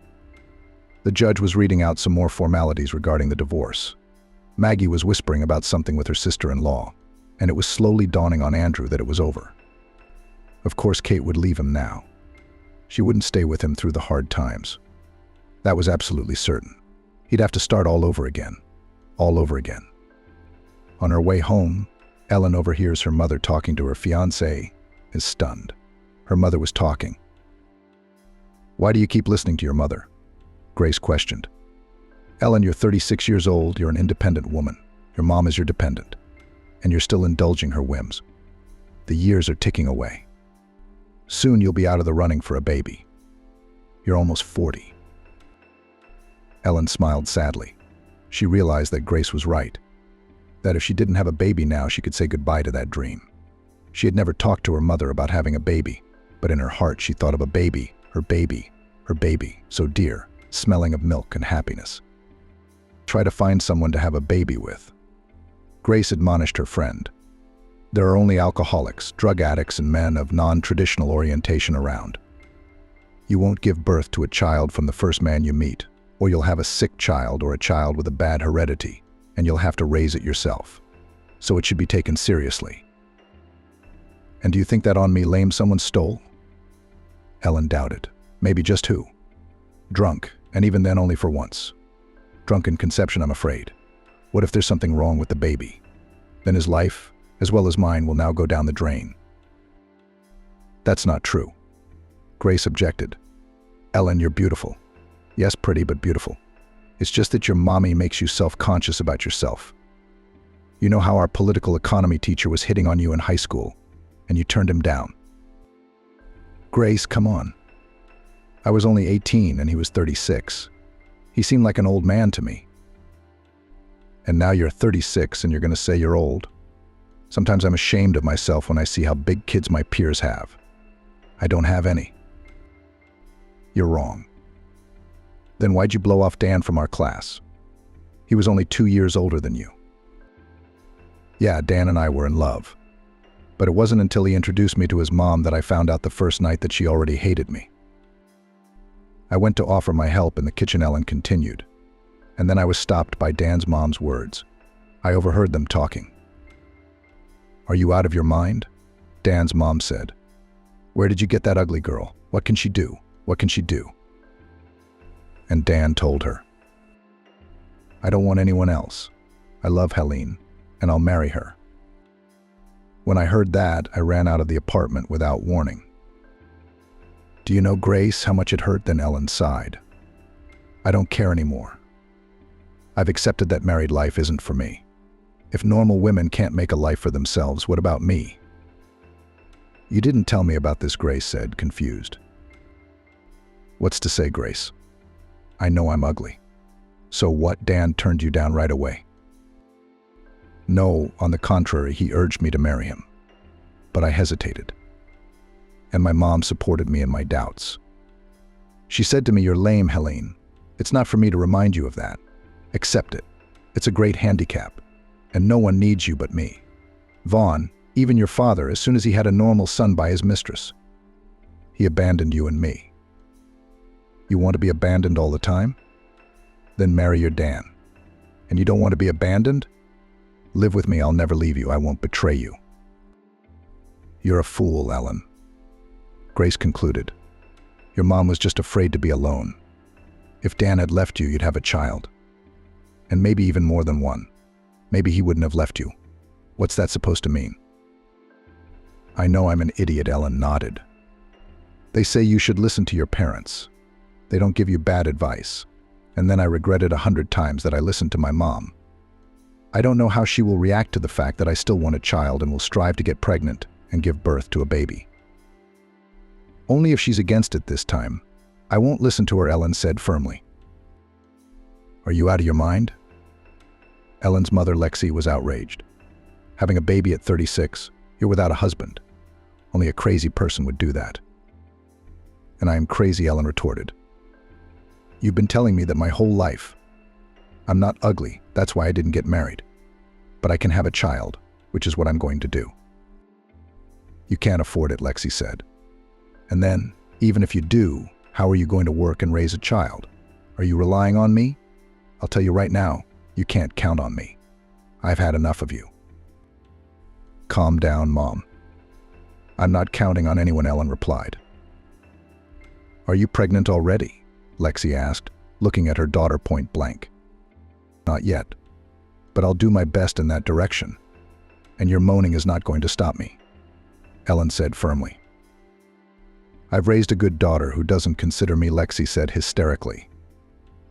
The judge was reading out some more formalities regarding the divorce. Maggie was whispering about something with her sister-in-law, and it was slowly dawning on Andrew that it was over. Of course, Kate would leave him now. She wouldn't stay with him through the hard times. That was absolutely certain. He'd have to start all over again. All over again. On her way home, Ellen overhears her mother talking to her fiancé, is stunned. Her mother was talking. Why do you keep listening to your mother? Grace questioned. Ellen, you're 36 years old, you're an independent woman. Your mom is your dependent. And you're still indulging her whims. The years are ticking away. Soon you'll be out of the running for a baby. You're almost 40. Ellen smiled sadly. She realized that Grace was right. That if she didn't have a baby now, she could say goodbye to that dream. She had never talked to her mother about having a baby, but in her heart she thought of a baby, her baby, her baby, so dear, smelling of milk and happiness. Try to find someone to have a baby with. Grace admonished her friend. There are only alcoholics, drug addicts, and men of non-traditional orientation around. You won't give birth to a child from the first man you meet, or you'll have a sick child or a child with a bad heredity, and you'll have to raise it yourself. So it should be taken seriously. And do you think that on me lame someone stole? Ellen doubted. Maybe just who? Drunk, and even then only for once. Drunken conception, I'm afraid. What if there's something wrong with the baby? Then his life, as well as mine, will now go down the drain. That's not true. Grace objected. Ellen, you're beautiful. Yes, pretty, but beautiful. It's just that your mommy makes you self-conscious about yourself. You know how our political economy teacher was hitting on you in high school, and you turned him down. Grace, come on. I was only 18 and he was 36. He seemed like an old man to me. And now you're 36 and you're going to say you're old? Sometimes I'm ashamed of myself when I see how big kids my peers have. I don't have any. You're wrong. Then why'd you blow off Dan from our class? He was only 2 years older than you. Yeah, Dan and I were in love. But it wasn't until he introduced me to his mom that I found out the first night that she already hated me. I went to offer my help in the kitchen, Ellen continued. And then I was stopped by Dan's mom's words. I overheard them talking. Are you out of your mind? Dan's mom said. Where did you get that ugly girl? What can she do? What can she do? And Dan told her. I don't want anyone else. I love Helene, and I'll marry her. When I heard that, I ran out of the apartment without warning. Do you know, Grace, how much it hurt? Then Ellen sighed. I don't care anymore. I've accepted that married life isn't for me. If normal women can't make a life for themselves, what about me? You didn't tell me about this, Grace said, confused. What's to say, Grace? I know I'm ugly. So what? Dan turned you down right away? No, on the contrary, he urged me to marry him. But I hesitated. And my mom supported me in my doubts. She said to me, "You're lame, Helene. It's not for me to remind you of that. Accept it. It's a great handicap. And no one needs you but me. Vaughn, even your father, as soon as he had a normal son by his mistress, he abandoned you and me. You want to be abandoned all the time? Then marry your Dan. And you don't want to be abandoned? Live with me, I'll never leave you, I won't betray you." You're a fool, Ellen. Grace concluded. Your mom was just afraid to be alone. If Dan had left you, you'd have a child. And maybe even more than one. Maybe he wouldn't have left you. What's that supposed to mean? I know I'm an idiot, Ellen nodded. They say you should listen to your parents. They don't give you bad advice. And then I regretted 100 times that I listened to my mom. I don't know how she will react to the fact that I still want a child and will strive to get pregnant and give birth to a baby. Only if she's against it this time. I won't listen to her, Ellen said firmly. Are you out of your mind? Ellen's mother, Lexi, was outraged. Having a baby at 36, you're without a husband. Only a crazy person would do that. And I am crazy, Ellen retorted. You've been telling me that my whole life. I'm not ugly, that's why I didn't get married. But I can have a child, which is what I'm going to do. You can't afford it, Lexi said. And then, even if you do, how are you going to work and raise a child? Are you relying on me? I'll tell you right now, you can't count on me. I've had enough of you. Calm down, Mom. I'm not counting on anyone, Ellen replied. Are you pregnant already? Lexi asked, looking at her daughter point blank. Not yet, but I'll do my best in that direction. And your moaning is not going to stop me, Ellen said firmly. I've raised a good daughter who doesn't consider me, Lexi said hysterically.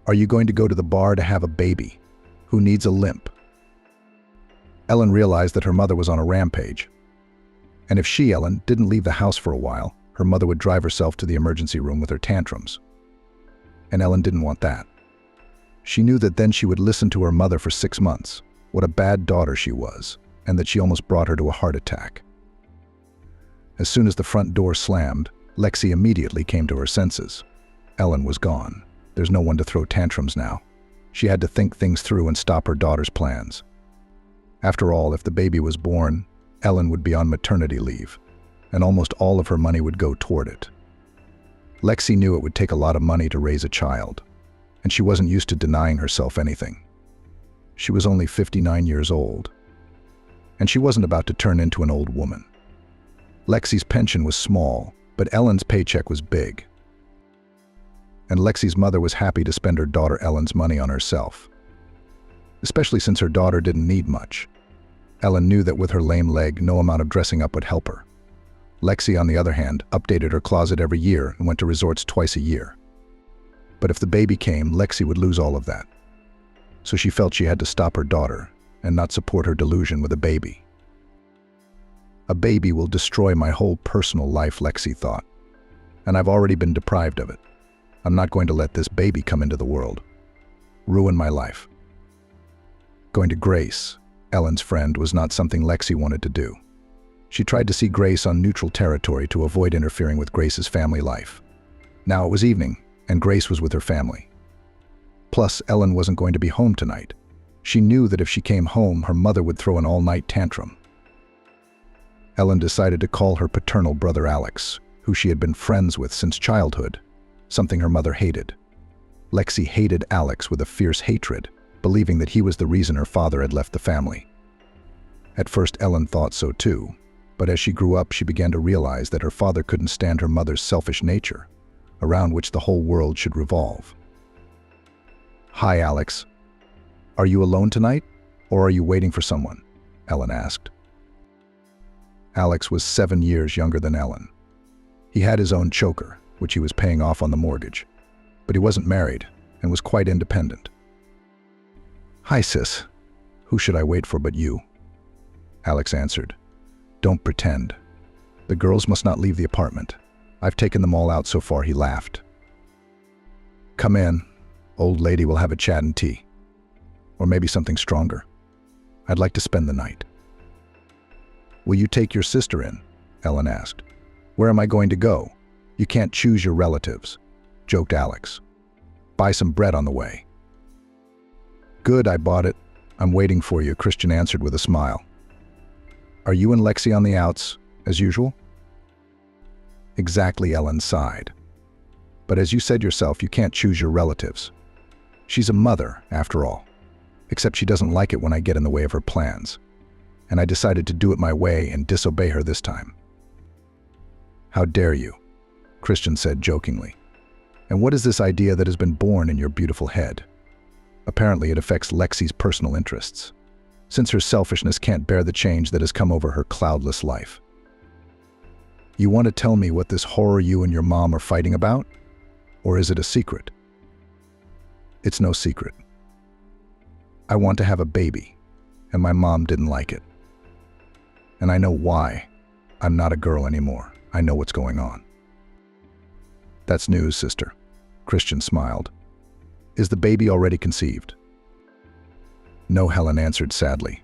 Are you going to go to the bar to have a baby who needs a limp? Ellen realized that her mother was on a rampage. And if she, Ellen, didn't leave the house for a while, her mother would drive herself to the emergency room with her tantrums. And Ellen didn't want that. She knew that then she would listen to her mother for 6 months, what a bad daughter she was, and that she almost brought her to a heart attack. As soon as the front door slammed, Lexi immediately came to her senses. Ellen was gone. There's no one to throw tantrums now. She had to think things through and stop her daughter's plans. After all, if the baby was born, Ellen would be on maternity leave, and almost all of her money would go toward it. Lexi knew it would take a lot of money to raise a child, and she wasn't used to denying herself anything. She was only 59 years old, and she wasn't about to turn into an old woman. Lexi's pension was small, but Ellen's paycheck was big. And Lexi's mother was happy to spend her daughter Ellen's money on herself, especially since her daughter didn't need much. Ellen knew that with her lame leg, no amount of dressing up would help her. Lexi, on the other hand, updated her closet every year and went to resorts twice a year. But if the baby came, Lexi would lose all of that. So she felt she had to stop her daughter and not support her delusion with a baby. A baby will destroy my whole personal life, Lexi thought. And I've already been deprived of it. I'm not going to let this baby come into the world. Ruin my life. Going to Grace, Ellen's friend, was not something Lexi wanted to do. She tried to see Grace on neutral territory to avoid interfering with Grace's family life. Now it was evening, and Grace was with her family. Plus, Ellen wasn't going to be home tonight. She knew that if she came home, her mother would throw an all-night tantrum. Ellen decided to call her paternal brother Alex, who she had been friends with since childhood, something her mother hated. Lexi hated Alex with a fierce hatred, believing that he was the reason her father had left the family. At first, Ellen thought so too, but as she grew up, she began to realize that her father couldn't stand her mother's selfish nature, around which the whole world should revolve. Hi, Alex. Are you alone tonight, or are you waiting for someone? Ellen asked. Alex was 7 years younger than Ellen. He had his own choker, which he was paying off on the mortgage, but he wasn't married and was quite independent. Hi, sis. Who should I wait for but you? Alex answered. Don't pretend. The girls must not leave the apartment. I've taken them all out so far, he laughed. Come in. Old lady will have a chat and tea. Or maybe something stronger. I'd like to spend the night. Will you take your sister in? Ellen asked. Where am I going to go? You can't choose your relatives, joked Alex. Buy some bread on the way. Good, I bought it. I'm waiting for you, Christian answered with a smile. Are you and Lexi on the outs, as usual? Exactly, Ellen sighed. But as you said yourself, you can't choose your relatives. She's a mother, after all. Except she doesn't like it when I get in the way of her plans. And I decided to do it my way and disobey her this time. How dare you? Christian said jokingly. And what is this idea that has been born in your beautiful head? Apparently it affects Lexi's personal interests, since her selfishness can't bear the change that has come over her cloudless life. You want to tell me what this horror you and your mom are fighting about? Or is it a secret? It's no secret. I want to have a baby, and my mom didn't like it. And I know why. I'm not a girl anymore. I know what's going on. That's news, sister. Christian smiled. Is the baby already conceived? No, Helen answered sadly.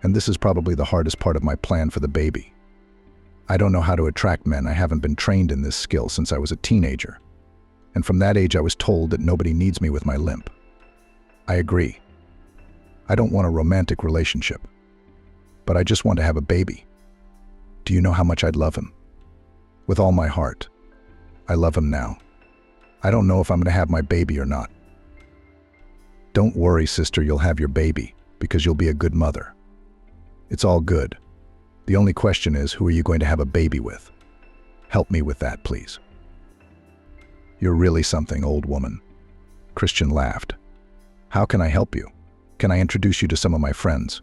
And this is probably the hardest part of my plan for the baby. I don't know how to attract men. I haven't been trained in this skill since I was a teenager. And from that age I was told that nobody needs me with my limp. I agree. I don't want a romantic relationship. But I just want to have a baby. Do you know how much I'd love him? With all my heart. I love him now. I don't know if I'm going to have my baby or not. Don't worry, sister, you'll have your baby, because you'll be a good mother. It's all good. The only question is, who are you going to have a baby with? Help me with that, please. You're really something, old woman. Christian laughed. How can I help you? Can I introduce you to some of my friends?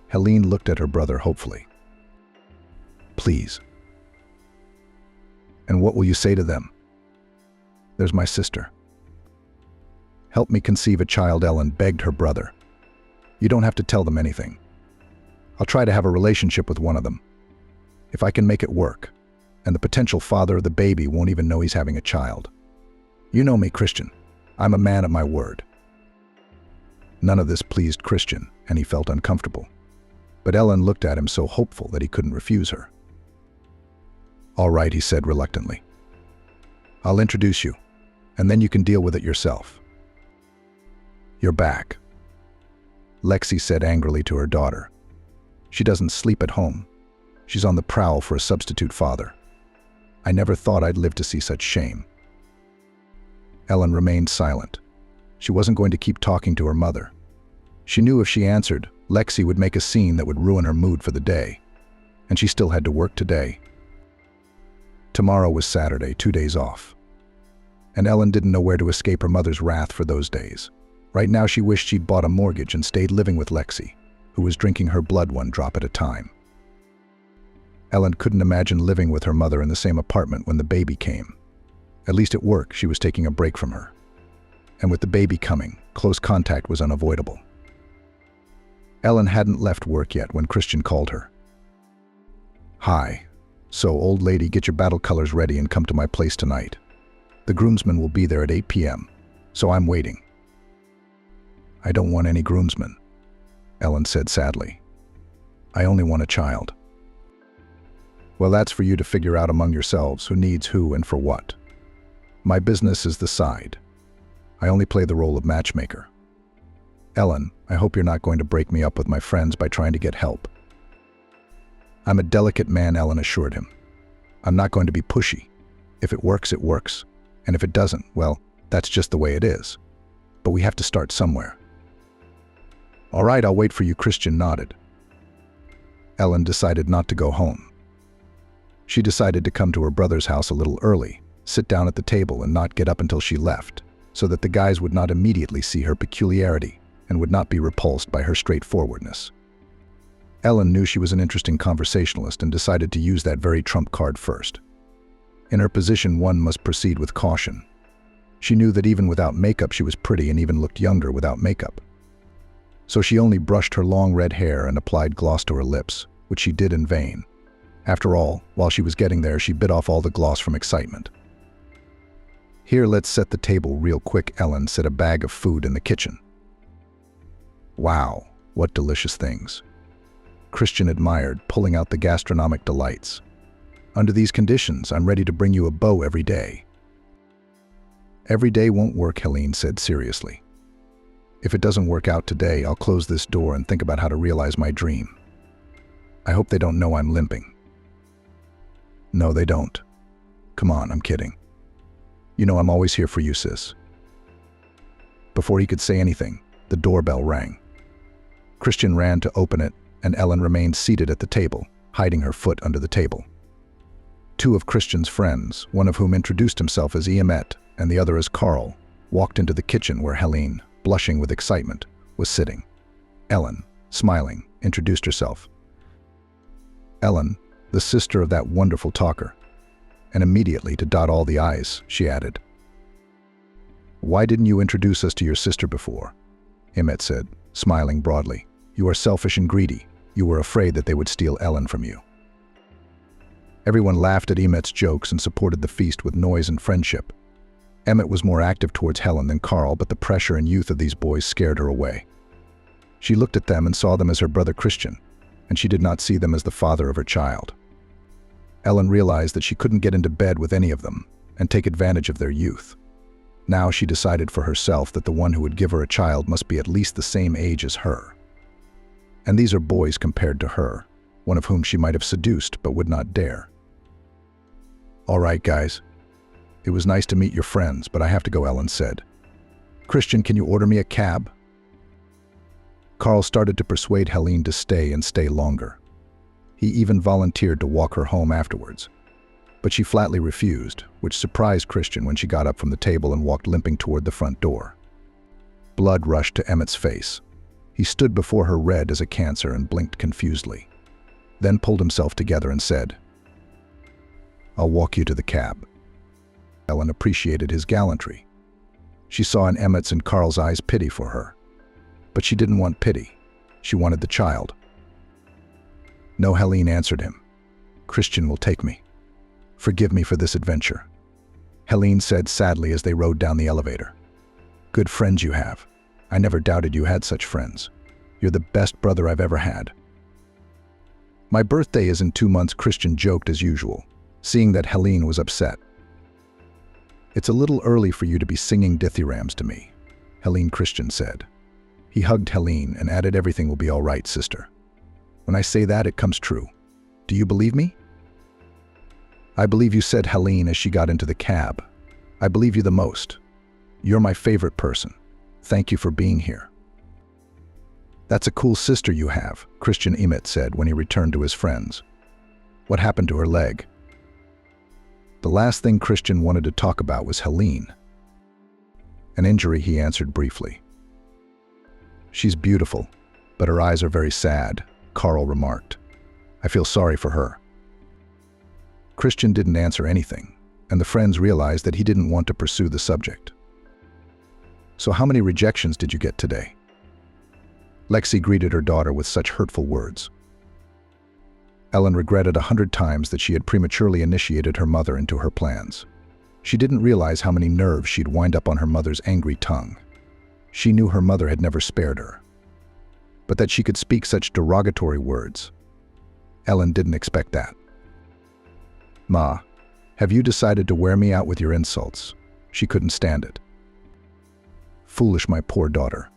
Helene looked at her brother hopefully. Please. And what will you say to them? There's my sister. Help me conceive a child, Ellen begged her brother. You don't have to tell them anything. I'll try to have a relationship with one of them. If I can make it work, and the potential father of the baby won't even know he's having a child. You know me, Christian. I'm a man of my word. None of this pleased Christian, and he felt uncomfortable. But Ellen looked at him so hopeful that he couldn't refuse her. All right, he said reluctantly. I'll introduce you, and then you can deal with it yourself. You're back, Lexi said angrily to her daughter. She doesn't sleep at home. She's on the prowl for a substitute father. I never thought I'd live to see such shame. Ellen remained silent. She wasn't going to keep talking to her mother. She knew if she answered, Lexi would make a scene that would ruin her mood for the day. And she still had to work today. Tomorrow was Saturday, 2 days off. And Ellen didn't know where to escape her mother's wrath for those days. Right now she wished she'd bought a mortgage and stayed living with Lexi, who was drinking her blood one drop at a time. Ellen couldn't imagine living with her mother in the same apartment when the baby came. At least at work, she was taking a break from her. And with the baby coming, close contact was unavoidable. Ellen hadn't left work yet when Christian called her. Hi. So, old lady, get your battle colors ready and come to my place tonight. The groomsmen will be there at 8 p.m., so I'm waiting. I don't want any groomsmen, Ellen said sadly. I only want a child. Well, that's for you to figure out among yourselves who needs who and for what. My business is the side. I only play the role of matchmaker. Ellen, I hope you're not going to break me up with my friends by trying to get help. I'm a delicate man, Ellen assured him. I'm not going to be pushy. If it works, it works. And if it doesn't, well, that's just the way it is. But we have to start somewhere. All right, I'll wait for you, Christian nodded. Ellen decided not to go home. She decided to come to her brother's house a little early, sit down at the table and not get up until she left, so that the guys would not immediately see her peculiarity and would not be repulsed by her straightforwardness. Ellen knew she was an interesting conversationalist and decided to use that very trump card first. In her position, one must proceed with caution. She knew that even without makeup she was pretty and even looked younger without makeup. So she only brushed her long red hair and applied gloss to her lips, which she did in vain. After all, while she was getting there, she bit off all the gloss from excitement. "Here, let's set the table real quick," Ellen set a bag of food in the kitchen. "Wow, what delicious things," Christian admired, pulling out the gastronomic delights. "Under these conditions, I'm ready to bring you a beau every day." "Every day won't work," Helene said seriously. "If it doesn't work out today, I'll close this door and think about how to realize my dream. I hope they don't know I'm limping." "No, they don't. Come on, I'm kidding. You know I'm always here for you, sis." Before he could say anything, the doorbell rang. Christian ran to open it, and Ellen remained seated at the table, hiding her foot under the table. Two of Christian's friends, one of whom introduced himself as Emmet and the other as Carl, walked into the kitchen where Helene, blushing with excitement, was sitting. Ellen, smiling, introduced herself. "Ellen, the sister of that wonderful talker." And immediately, to dot all the I's, she added, "Why didn't you introduce us to your sister before?" Emmet said, smiling broadly. "You are selfish and greedy. You were afraid that they would steal Ellen from you." Everyone laughed at Emmet's jokes and supported the feast with noise and friendship. Emmet was more active towards Helen than Carl, but the pressure and youth of these boys scared her away. She looked at them and saw them as her brother Christian, and she did not see them as the father of her child. Ellen realized that she couldn't get into bed with any of them and take advantage of their youth. Now she decided for herself that the one who would give her a child must be at least the same age as her. And these are boys compared to her, one of whom she might have seduced but would not dare. "All right, guys. It was nice to meet your friends, but I have to go," Ellen said. "Christian, can you order me a cab?" Carl started to persuade Helene to stay and stay longer. He even volunteered to walk her home afterwards. But she flatly refused, which surprised Christian when she got up from the table and walked limping toward the front door. Blood rushed to Emmet's face. He stood before her red as a cancer and blinked confusedly, then pulled himself together and said, "I'll walk you to the cab." Ellen appreciated his gallantry. She saw in Emmet's and Carl's eyes pity for her. But she didn't want pity. She wanted the child. "No," Helene answered him. "Christian will take me. Forgive me for this adventure," Helene said sadly as they rode down the elevator. "Good friends you have. I never doubted you had such friends. You're the best brother I've ever had." "My birthday is in 2 months," Christian joked as usual, seeing that Helene was upset. "It's a little early for you to be singing dithyrambs to me," Helene Christian said. He hugged Helene and added, "Everything will be all right, sister. When I say that, it comes true. Do you believe me?" "I believe you," said Helene as she got into the cab. "I believe you the most. You're my favorite person. Thank you for being here." "That's a cool sister you have," Christian Emmet said when he returned to his friends. "What happened to her leg?" The last thing Christian wanted to talk about was Helene. "An injury," he answered briefly. "She's beautiful, but her eyes are very sad," Carl remarked. "I feel sorry for her." Christian didn't answer anything, and the friends realized that he didn't want to pursue the subject. "So how many rejections did you get today?" Lexi greeted her daughter with such hurtful words. Ellen regretted 100 times that she had prematurely initiated her mother into her plans. She didn't realize how many nerves she'd wind up on her mother's angry tongue. She knew her mother had never spared her. But that she could speak such derogatory words, Ellen didn't expect that. "Ma, have you decided to wear me out with your insults?" She couldn't stand it. "Foolish, my poor daughter.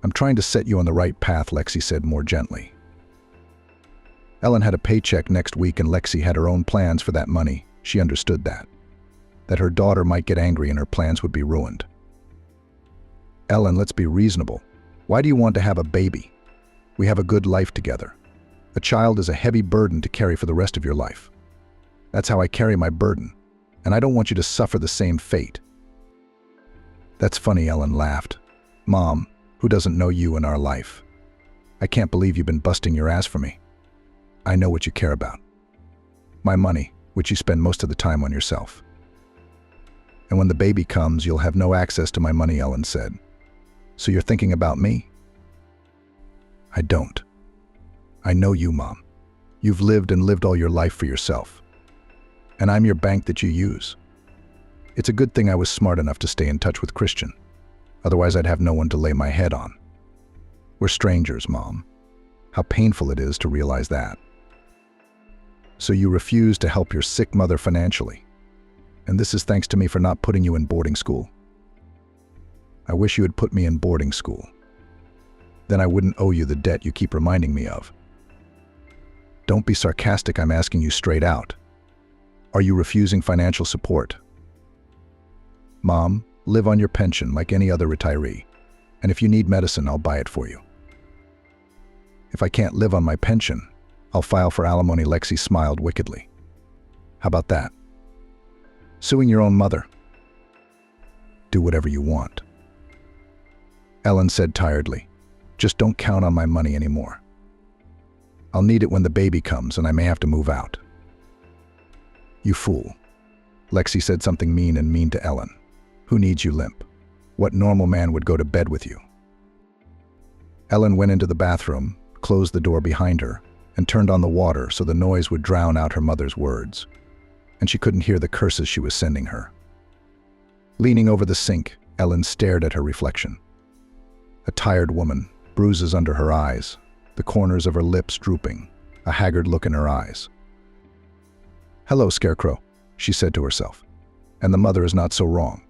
I'm trying to set you on the right path," Lexi said more gently. Ellen had a paycheck next week and Lexi had her own plans for that money. She understood that her daughter might get angry and her plans would be ruined. "Ellen, let's be reasonable. Why do you want to have a baby? We have a good life together. A child is a heavy burden to carry for the rest of your life. That's how I carry my burden, and I don't want you to suffer the same fate." "That's funny," Ellen laughed. "Mom, who doesn't know you in our life? I can't believe you've been busting your ass for me. I know what you care about. My money, which you spend most of the time on yourself. And when the baby comes, you'll have no access to my money," Ellen said. "So you're thinking about me?" "I don't. I know you, Mom. You've lived and lived all your life for yourself. And I'm your bank that you use. It's a good thing I was smart enough to stay in touch with Christian. Otherwise, I'd have no one to lay my head on. We're strangers, Mom. How painful it is to realize that. So you refuse to help your sick mother financially. And this is thanks to me for not putting you in boarding school. I wish you had put me in boarding school. Then I wouldn't owe you the debt you keep reminding me of. Don't be sarcastic, I'm asking you straight out. Are you refusing financial support? Mom, live on your pension like any other retiree. And if you need medicine, I'll buy it for you. If I can't live on my pension, I'll file for alimony. Lexi smiled wickedly. How about that? Suing your own mother? Do whatever you want. Ellen said tiredly, just don't count on my money anymore. I'll need it when the baby comes and I may have to move out. You fool. Lexi said something mean to Ellen. Who needs you limp? What normal man would go to bed with you? Ellen went into the bathroom, closed the door behind her, and turned on the water so the noise would drown out her mother's words, and she couldn't hear the curses she was sending her. Leaning over the sink, Ellen stared at her reflection. A tired woman, bruises under her eyes, the corners of her lips drooping, a haggard look in her eyes. Hello, Scarecrow, she said to herself, and the mother is not so wrong.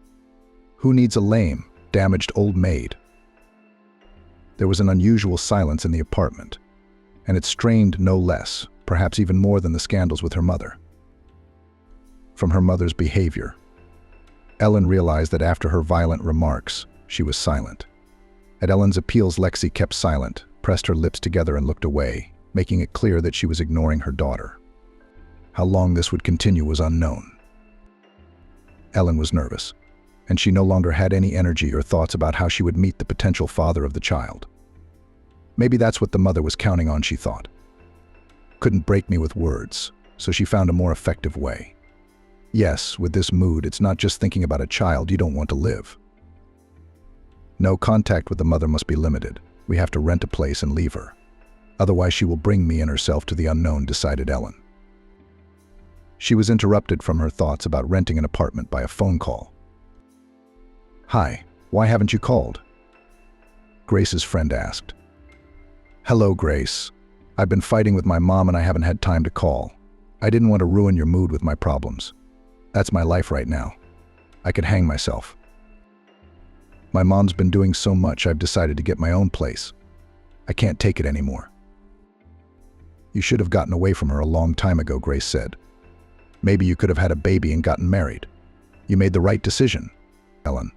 Who needs a lame, damaged old maid? There was an unusual silence in the apartment, and it strained no less, perhaps even more than the scandals with her mother. From her mother's behavior, Ellen realized that after her violent remarks, she was silent. At Ellen's appeals, Lexi kept silent, pressed her lips together and looked away, making it clear that she was ignoring her daughter. How long this would continue was unknown. Ellen was nervous, and she no longer had any energy or thoughts about how she would meet the potential father of the child. Maybe that's what the mother was counting on, she thought. Couldn't break me with words, so she found a more effective way. Yes, with this mood, it's not just thinking about a child you don't want to live. No, contact with the mother must be limited. We have to rent a place and leave her. Otherwise, she will bring me and herself to the unknown, decided Ellen. She was interrupted from her thoughts about renting an apartment by a phone call. Hi, why haven't you called? Grace's friend asked. Hello, Grace. I've been fighting with my mom and I haven't had time to call. I didn't want to ruin your mood with my problems. That's my life right now. I could hang myself. My mom's been doing so much, I've decided to get my own place. I can't take it anymore. You should have gotten away from her a long time ago, Grace said. Maybe you could have had a baby and gotten married. You made the right decision, Ellen.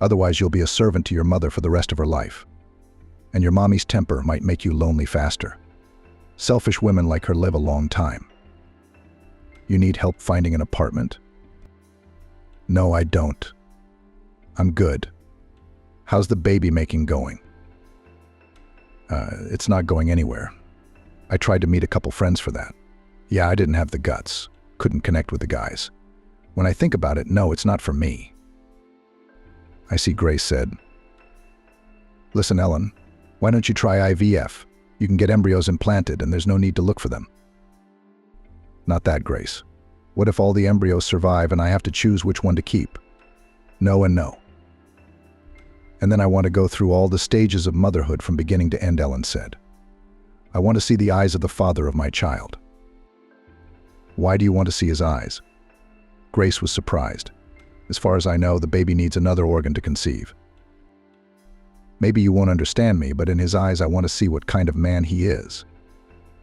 Otherwise, you'll be a servant to your mother for the rest of her life. And your mommy's temper might make you lonely faster. Selfish women like her live a long time. You need help finding an apartment? No, I don't. I'm good. How's the baby making going? It's not going anywhere. I tried to meet a couple friends for that. Yeah, I didn't have the guts. Couldn't connect with the guys. When I think about it, no, it's not for me. I see, Grace said. Listen, Ellen, why don't you try IVF? You can get embryos implanted and there's no need to look for them. Not that, Grace. What if all the embryos survive and I have to choose which one to keep? No and no. And then I want to go through all the stages of motherhood from beginning to end, Ellen said. I want to see the eyes of the father of my child. Why do you want to see his eyes? Grace was surprised. As far as I know, the baby needs another organ to conceive. Maybe you won't understand me, but in his eyes I want to see what kind of man he is.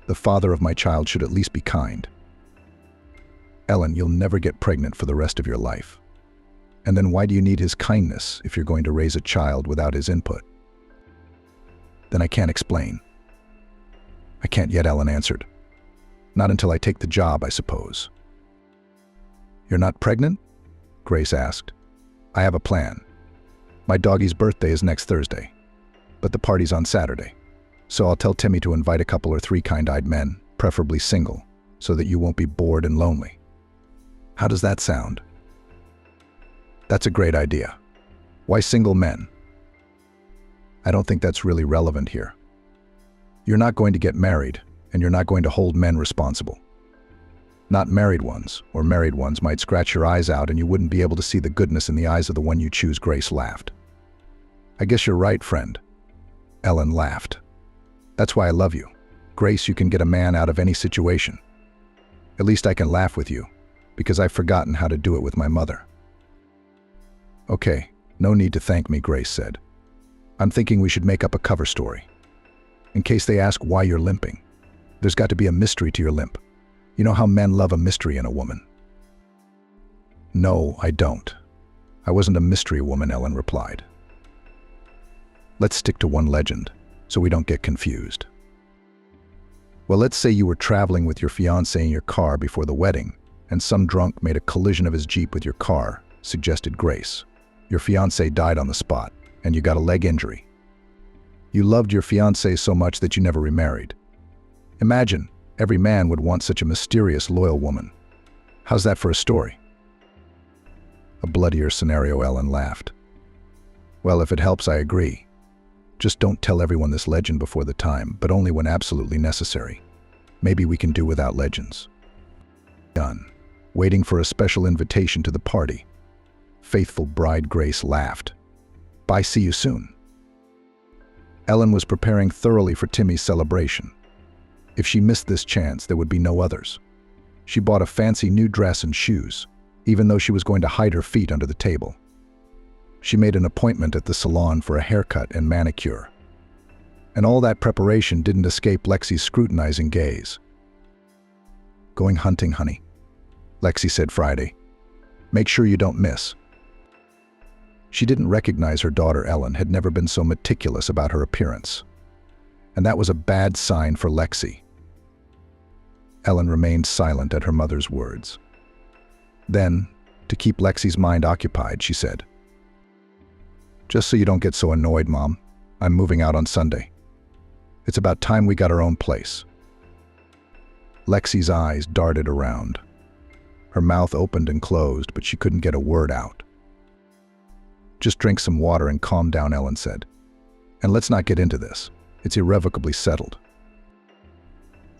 The father of my child should at least be kind. Ellen, you'll never get pregnant for the rest of your life. And then why do you need his kindness if you're going to raise a child without his input? Then I can't explain. I can't yet, Ellen answered. Not until I take the job, I suppose. You're not pregnant? Grace asked. I have a plan. My doggie's birthday is next Thursday, but the party's on Saturday. So I'll tell Timmy to invite a couple or 3 kind-eyed men, preferably single, so that you won't be bored and lonely. How does that sound? That's a great idea. Why single men? I don't think that's really relevant here. You're not going to get married, and you're not going to hold men responsible. Not married ones, or married ones might scratch your eyes out and you wouldn't be able to see the goodness in the eyes of the one you choose, Grace laughed. I guess you're right, friend. Ellen laughed. That's why I love you. Grace, you can get a man out of any situation. At least I can laugh with you, because I've forgotten how to do it with my mother. Okay, no need to thank me, Grace said. I'm thinking we should make up a cover story. In case they ask why you're limping, there's got to be a mystery to your limp. You know how men love a mystery in a woman. No, I don't. I wasn't a mystery woman, Ellen replied. Let's stick to one legend, so we don't get confused. Well, let's say you were traveling with your fiancé in your car before the wedding, and some drunk made a collision of his Jeep with your car, suggested Grace. Your fiancé died on the spot, and you got a leg injury. You loved your fiancé so much that you never remarried. Imagine, every man would want such a mysterious, loyal woman. How's that for a story? A bloodier scenario, Ellen laughed. Well, if it helps, I agree. Just don't tell everyone this legend before the time, but only when absolutely necessary. Maybe we can do without legends. Done. Waiting for a special invitation to the party. Faithful bride Grace laughed. Bye, see you soon. Ellen was preparing thoroughly for Timmy's celebration. If she missed this chance, there would be no others. She bought a fancy new dress and shoes, even though she was going to hide her feet under the table. She made an appointment at the salon for a haircut and manicure. And all that preparation didn't escape Lexi's scrutinizing gaze. Going hunting, honey, Lexi said Friday. Make sure you don't miss. She didn't recognize her daughter Ellen had never been so meticulous about her appearance. And that was a bad sign for Lexi. Ellen remained silent at her mother's words. Then, to keep Lexi's mind occupied, she said, Just so you don't get so annoyed, Mom, I'm moving out on Sunday. It's about time we got our own place. Lexi's eyes darted around. Her mouth opened and closed, but she couldn't get a word out. Just drink some water and calm down, Ellen said. And let's not get into this. It's irrevocably settled.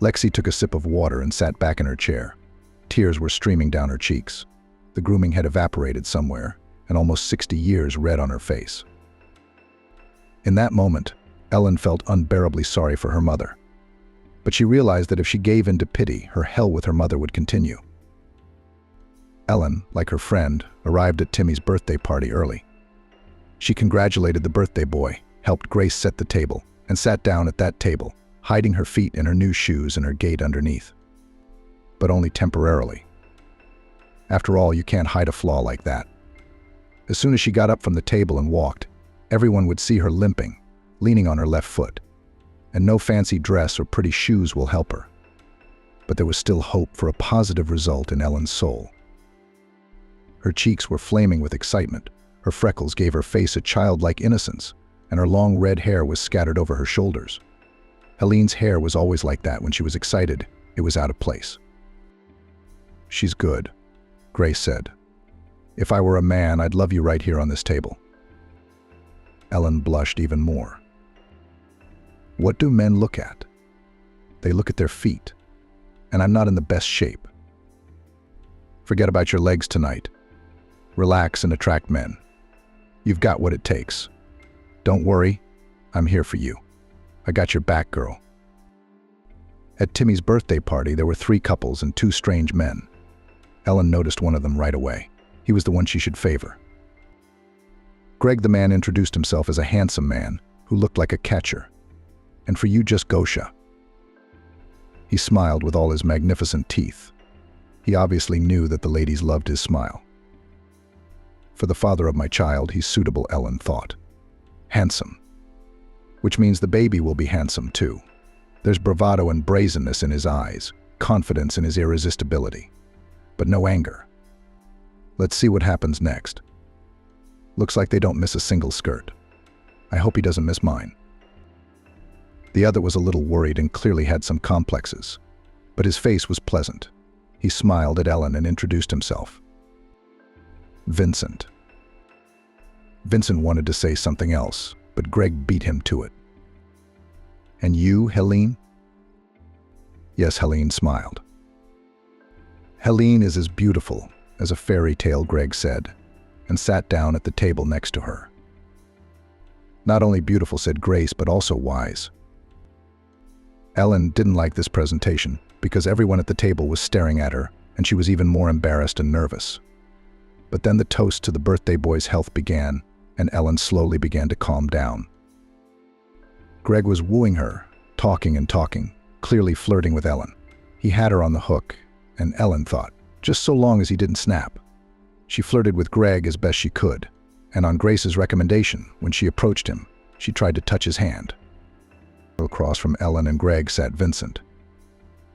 Lexi took a sip of water and sat back in her chair. Tears were streaming down her cheeks. The grooming had evaporated somewhere, and almost 60 years read on her face. In that moment, Ellen felt unbearably sorry for her mother. But she realized that if she gave in to pity, her hell with her mother would continue. Ellen, like her friend, arrived at Timmy's birthday party early. She congratulated the birthday boy, helped Grace set the table, and sat down at that table, hiding her feet in her new shoes and her gait underneath. But only temporarily. After all, you can't hide a flaw like that. As soon as she got up from the table and walked, everyone would see her limping, leaning on her left foot. And no fancy dress or pretty shoes will help her. But there was still hope for a positive result in Ellen's soul. Her cheeks were flaming with excitement, her freckles gave her face a childlike innocence, and her long red hair was scattered over her shoulders. Helene's hair was always like that when she was excited. It was out of place. She's good, Grace said. If I were a man, I'd love you right here on this table. Ellen blushed even more. What do men look at? They look at their feet, and I'm not in the best shape. Forget about your legs tonight. Relax and attract men. You've got what it takes. Don't worry, I'm here for you. I got your back, girl. At Timmy's birthday party, there were 3 couples and 2 strange men. Ellen noticed one of them right away. He was the one she should favor. Greg the man introduced himself as a handsome man who looked like a catcher. And for you, just Gosha. He smiled with all his magnificent teeth. He obviously knew that the ladies loved his smile. For the father of my child, he's suitable, Ellen thought. Handsome. Which means the baby will be handsome too. There's bravado and brazenness in his eyes, confidence in his irresistibility. But no anger. Let's see what happens next. Looks like they don't miss a single skirt. I hope he doesn't miss mine. The other was a little worried and clearly had some complexes, but his face was pleasant. He smiled at Ellen and introduced himself. Vincent. Vincent wanted to say something else, but Greg beat him to it. And you, Helene? Yes, Helene smiled. Helene is as beautiful as a fairy tale, Greg said, and sat down at the table next to her. Not only beautiful, said Grace, but also wise. Ellen didn't like this presentation because everyone at the table was staring at her, and she was even more embarrassed and nervous. But then the toast to the birthday boy's health began, and Ellen slowly began to calm down. Greg was wooing her, talking and talking, clearly flirting with Ellen. He had her on the hook, and Ellen thought, just so long as he didn't snap. She flirted with Greg as best she could, and on Grace's recommendation, when she approached him, she tried to touch his hand. Across from Ellen and Greg sat Vincent.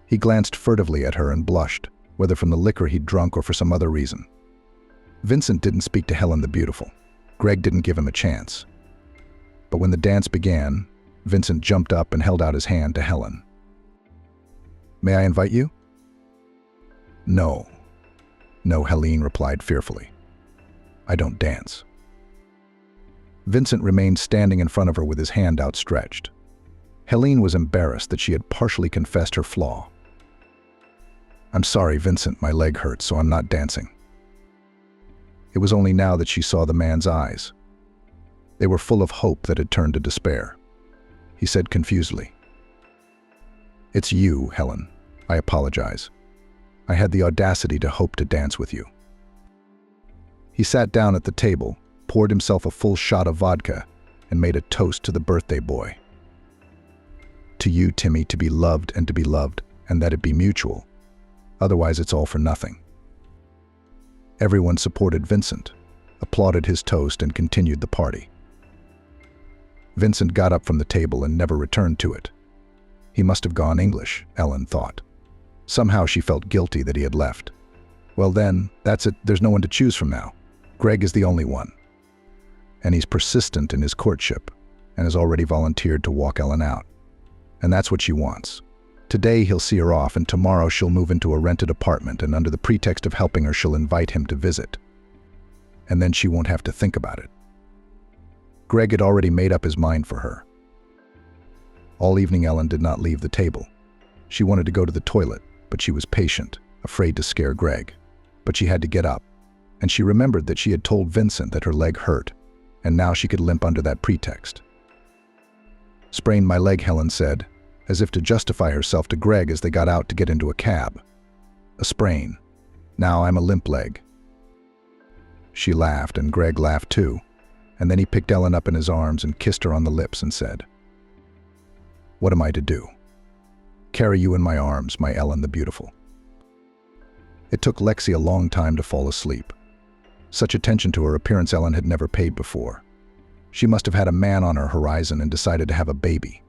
He glanced furtively at her and blushed, whether from the liquor he'd drunk or for some other reason. Vincent didn't speak to Helen the Beautiful. Greg didn't give him a chance. But when the dance began, Vincent jumped up and held out his hand to Helen. "May I invite you?" "No. No," Helene replied fearfully. "I don't dance." Vincent remained standing in front of her with his hand outstretched. Helene was embarrassed that she had partially confessed her flaw. "I'm sorry, Vincent, my leg hurts, so I'm not dancing." It was only now that she saw the man's eyes. They were full of hope that had turned to despair. He said confusedly, "It's you, Helen. I apologize. I had the audacity to hope to dance with you." He sat down at the table, poured himself a full shot of vodka, and made a toast to the birthday boy. "To you, Timmy, to be loved and to be loved, and that it be mutual. Otherwise it's all for nothing." Everyone supported Vincent, applauded his toast, and continued the party. Vincent got up from the table and never returned to it. He must have gone English, Ellen thought. Somehow she felt guilty that he had left. Well then, that's it, there's no one to choose from now. Greg is the only one. And he's persistent in his courtship, and has already volunteered to walk Ellen out. And that's what she wants. Today he'll see her off, and tomorrow she'll move into a rented apartment, and under the pretext of helping her she'll invite him to visit. And then she won't have to think about it. Greg had already made up his mind for her. All evening Ellen did not leave the table. She wanted to go to the toilet, but she was patient, afraid to scare Greg. But she had to get up, and she remembered that she had told Vincent that her leg hurt, and now she could limp under that pretext. "Sprained my leg," Helen said, as if to justify herself to Greg as they got out to get into a cab. "A sprain. Now I'm a limp leg." She laughed, and Greg laughed too, and then he picked Ellen up in his arms and kissed her on the lips and said, "What am I to do? Carry you in my arms, my Ellen the Beautiful." It took Lexi a long time to fall asleep. Such attention to her appearance Ellen had never paid before. She must have had a man on her horizon and decided to have a baby.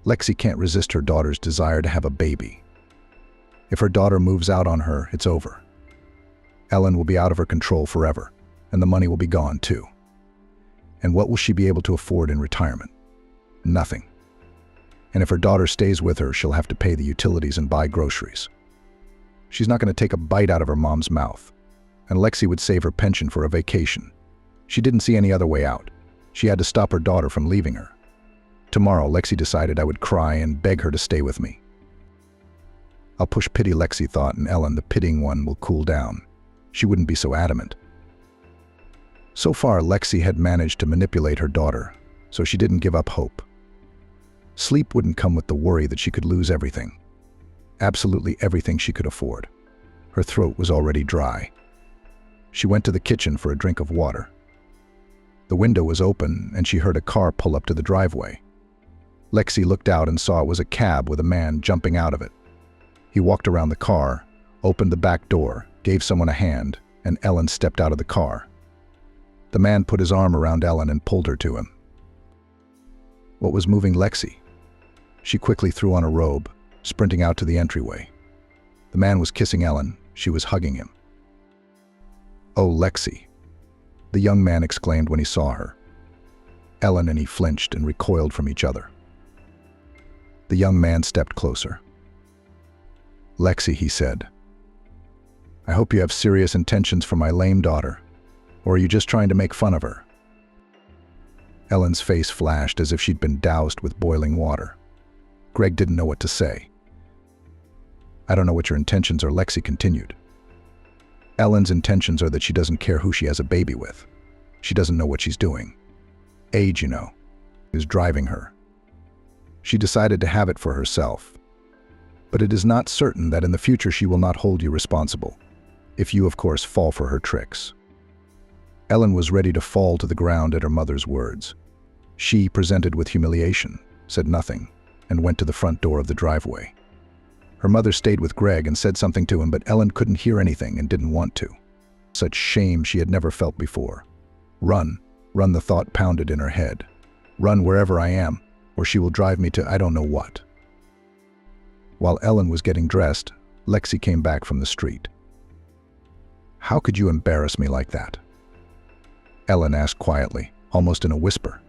Lexi can't resist her daughter's desire to have a baby. If her daughter moves out on her, it's over. Ellen will be out of her control forever, and the money will be gone too. And what will she be able to afford in retirement? Nothing. And if her daughter stays with her, she'll have to pay the utilities and buy groceries. She's not going to take a bite out of her mom's mouth, and Lexi would save her pension for a vacation. She didn't see any other way out. She had to stop her daughter from leaving her. Tomorrow, Lexi decided I would cry and beg her to stay with me. I'll push pity, Lexi thought, and Ellen, the pitying one, will cool down. She wouldn't be so adamant. So far, Lexi had managed to manipulate her daughter, so she didn't give up hope. Sleep wouldn't come with the worry that she could lose everything. Absolutely everything she could afford. Her throat was already dry. She went to the kitchen for a drink of water. The window was open, and she heard a car pull up to the driveway. Lexi looked out and saw it was a cab with a man jumping out of it. He walked around the car, opened the back door, gave someone a hand, and Ellen stepped out of the car. The man put his arm around Ellen and pulled her to him. What was moving Lexi? She quickly threw on a robe, sprinting out to the entryway. The man was kissing Ellen. She was hugging him. "Oh, Lexi," the young man exclaimed when he saw her. Ellen and he flinched and recoiled from each other. The young man stepped closer. "Lexi," he said, "I hope you have serious intentions for my lame daughter, or are you just trying to make fun of her?" Ellen's face flashed as if she'd been doused with boiling water. Greg didn't know what to say. I don't know what your intentions are, Lexi continued. Ellen's intentions are that she doesn't care who she has a baby with. She doesn't know what she's doing. Age, you know, is driving her. She decided to have it for herself. But it is not certain that in the future she will not hold you responsible, if you, of course, fall for her tricks. Ellen was ready to fall to the ground at her mother's words. She, presented with humiliation, said nothing and went to the front door of the driveway. Her mother stayed with Greg and said something to him, but Ellen couldn't hear anything and didn't want to. Such shame she had never felt before. Run, run, the thought pounded in her head. Run wherever I am, or she will drive me to I don't know what. While Ellen was getting dressed, Lexi came back from the street. How could you embarrass me like that? Ellen asked quietly, almost in a whisper.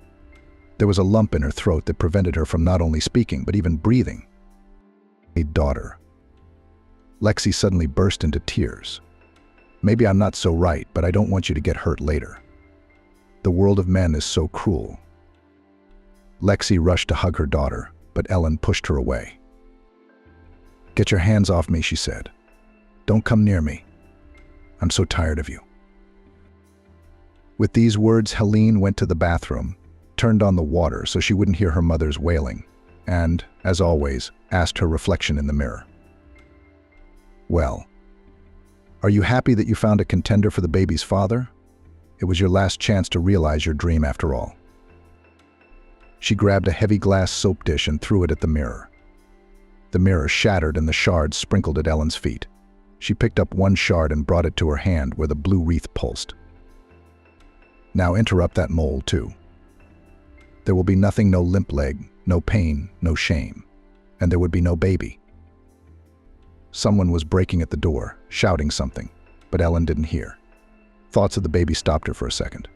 There was a lump in her throat that prevented her from not only speaking, but even breathing. A daughter. Lexi suddenly burst into tears. Maybe I'm not so right, but I don't want you to get hurt later. The world of men is so cruel. Lexi rushed to hug her daughter, but Ellen pushed her away. Get your hands off me, she said. Don't come near me. I'm so tired of you. With these words, Helene went to the bathroom, turned on the water so she wouldn't hear her mother's wailing, and, as always, asked her reflection in the mirror. Well, are you happy that you found a contender for the baby's father? It was your last chance to realize your dream after all. She grabbed a heavy glass soap dish and threw it at the mirror. The mirror shattered and the shards sprinkled at Ellen's feet. She picked up one shard and brought it to her hand where the blue wreath pulsed. Now interrupt that mole too. There will be nothing, no limp leg, no pain, no shame, and there would be no baby. Someone was breaking at the door, shouting something, but Ellen didn't hear. Thoughts of the baby stopped her for a second.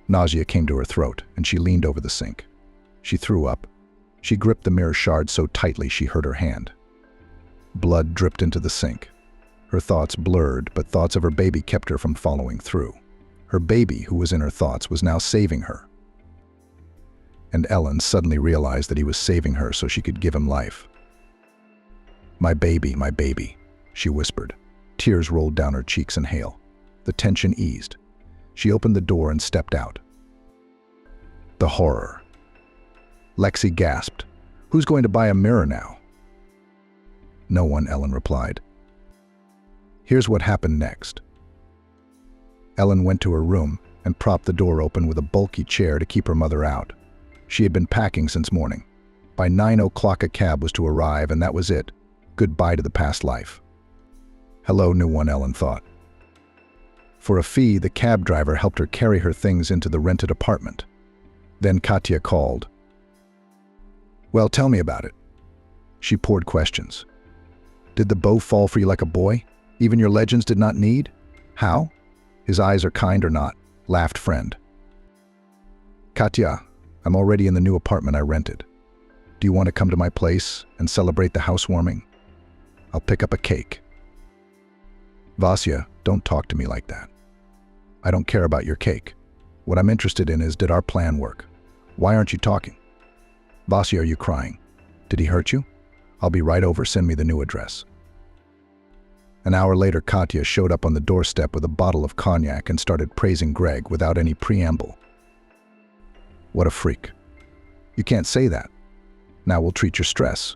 Nausea came to her throat, and she leaned over the sink. She threw up. She gripped the mirror shard so tightly she hurt her hand. Blood dripped into the sink. Her thoughts blurred, but thoughts of her baby kept her from following through. Her baby, who was in her thoughts, was now saving her. And Ellen suddenly realized that he was saving her so she could give him life. My baby, she whispered. Tears rolled down her cheeks and hail. The tension eased. She opened the door and stepped out. The horror. Lexi gasped. Who's going to buy a mirror now? No one, Ellen replied. Here's what happened next. Ellen went to her room and propped the door open with a bulky chair to keep her mother out. She had been packing since morning. By 9 o'clock a cab was to arrive, and that was it. Goodbye to the past life. Hello, new one, Ellen thought. For a fee, the cab driver helped her carry her things into the rented apartment. Then Katya called. Well, tell me about it. She poured questions. Did the bow fall for you like a boy? Even your legends did not need? How? His eyes are kind or not, laughed friend. Katya, I'm already in the new apartment I rented. Do you want to come to my place and celebrate the housewarming? I'll pick up a cake. Vasya, don't talk to me like that. I don't care about your cake. What I'm interested in is, did our plan work? Why aren't you talking? Vasya, are you crying? Did he hurt you? I'll be right over, send me the new address. An hour later, Katya showed up on the doorstep with a bottle of cognac and started praising Greg without any preamble. What a freak. You can't say that. Now we'll treat your stress.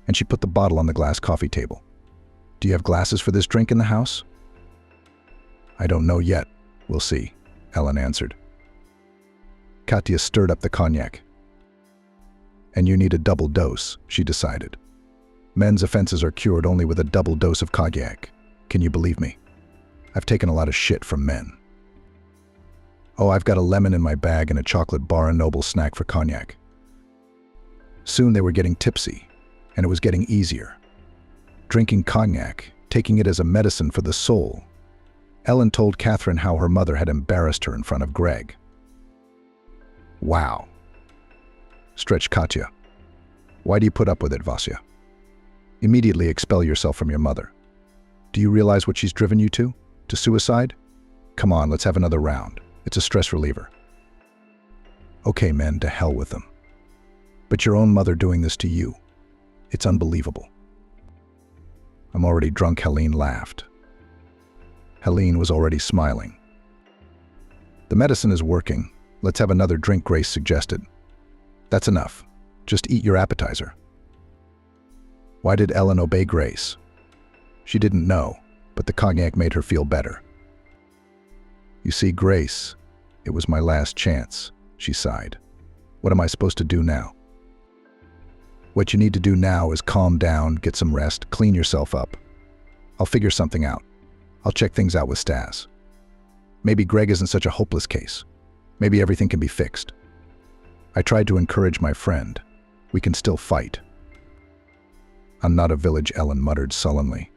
And she put the bottle on the glass coffee table. Do you have glasses for this drink in the house? I don't know yet. We'll see, Ellen answered. Katya stirred up the cognac. And you need a double dose, she decided. Men's offenses are cured only with a double dose of cognac. Can you believe me? I've taken a lot of shit from men. Oh, I've got a lemon in my bag and a chocolate bar, a noble snack for cognac. Soon they were getting tipsy, and it was getting easier. Drinking cognac, taking it as a medicine for the soul. Ellen told Catherine how her mother had embarrassed her in front of Greg. Wow, stretched Katya. Why do you put up with it, Vasya? Immediately expel yourself from your mother. Do you realize what she's driven you to? To suicide? Come on, let's have another round. It's a stress reliever. Okay, men, to hell with them. But your own mother doing this to you. It's unbelievable. I'm already drunk, Helene laughed. Helene was already smiling. The medicine is working. Let's have another drink, Grace suggested. That's enough. Just eat your appetizer. Why did Ellen obey Grace? She didn't know, but the cognac made her feel better. You see, Grace, it was my last chance, she sighed. What am I supposed to do now? What you need to do now is calm down, get some rest, clean yourself up. I'll figure something out. I'll check things out with Stas. Maybe Greg isn't such a hopeless case. Maybe everything can be fixed. I tried to encourage my friend. We can still fight. I'm not a village, Ellen muttered sullenly.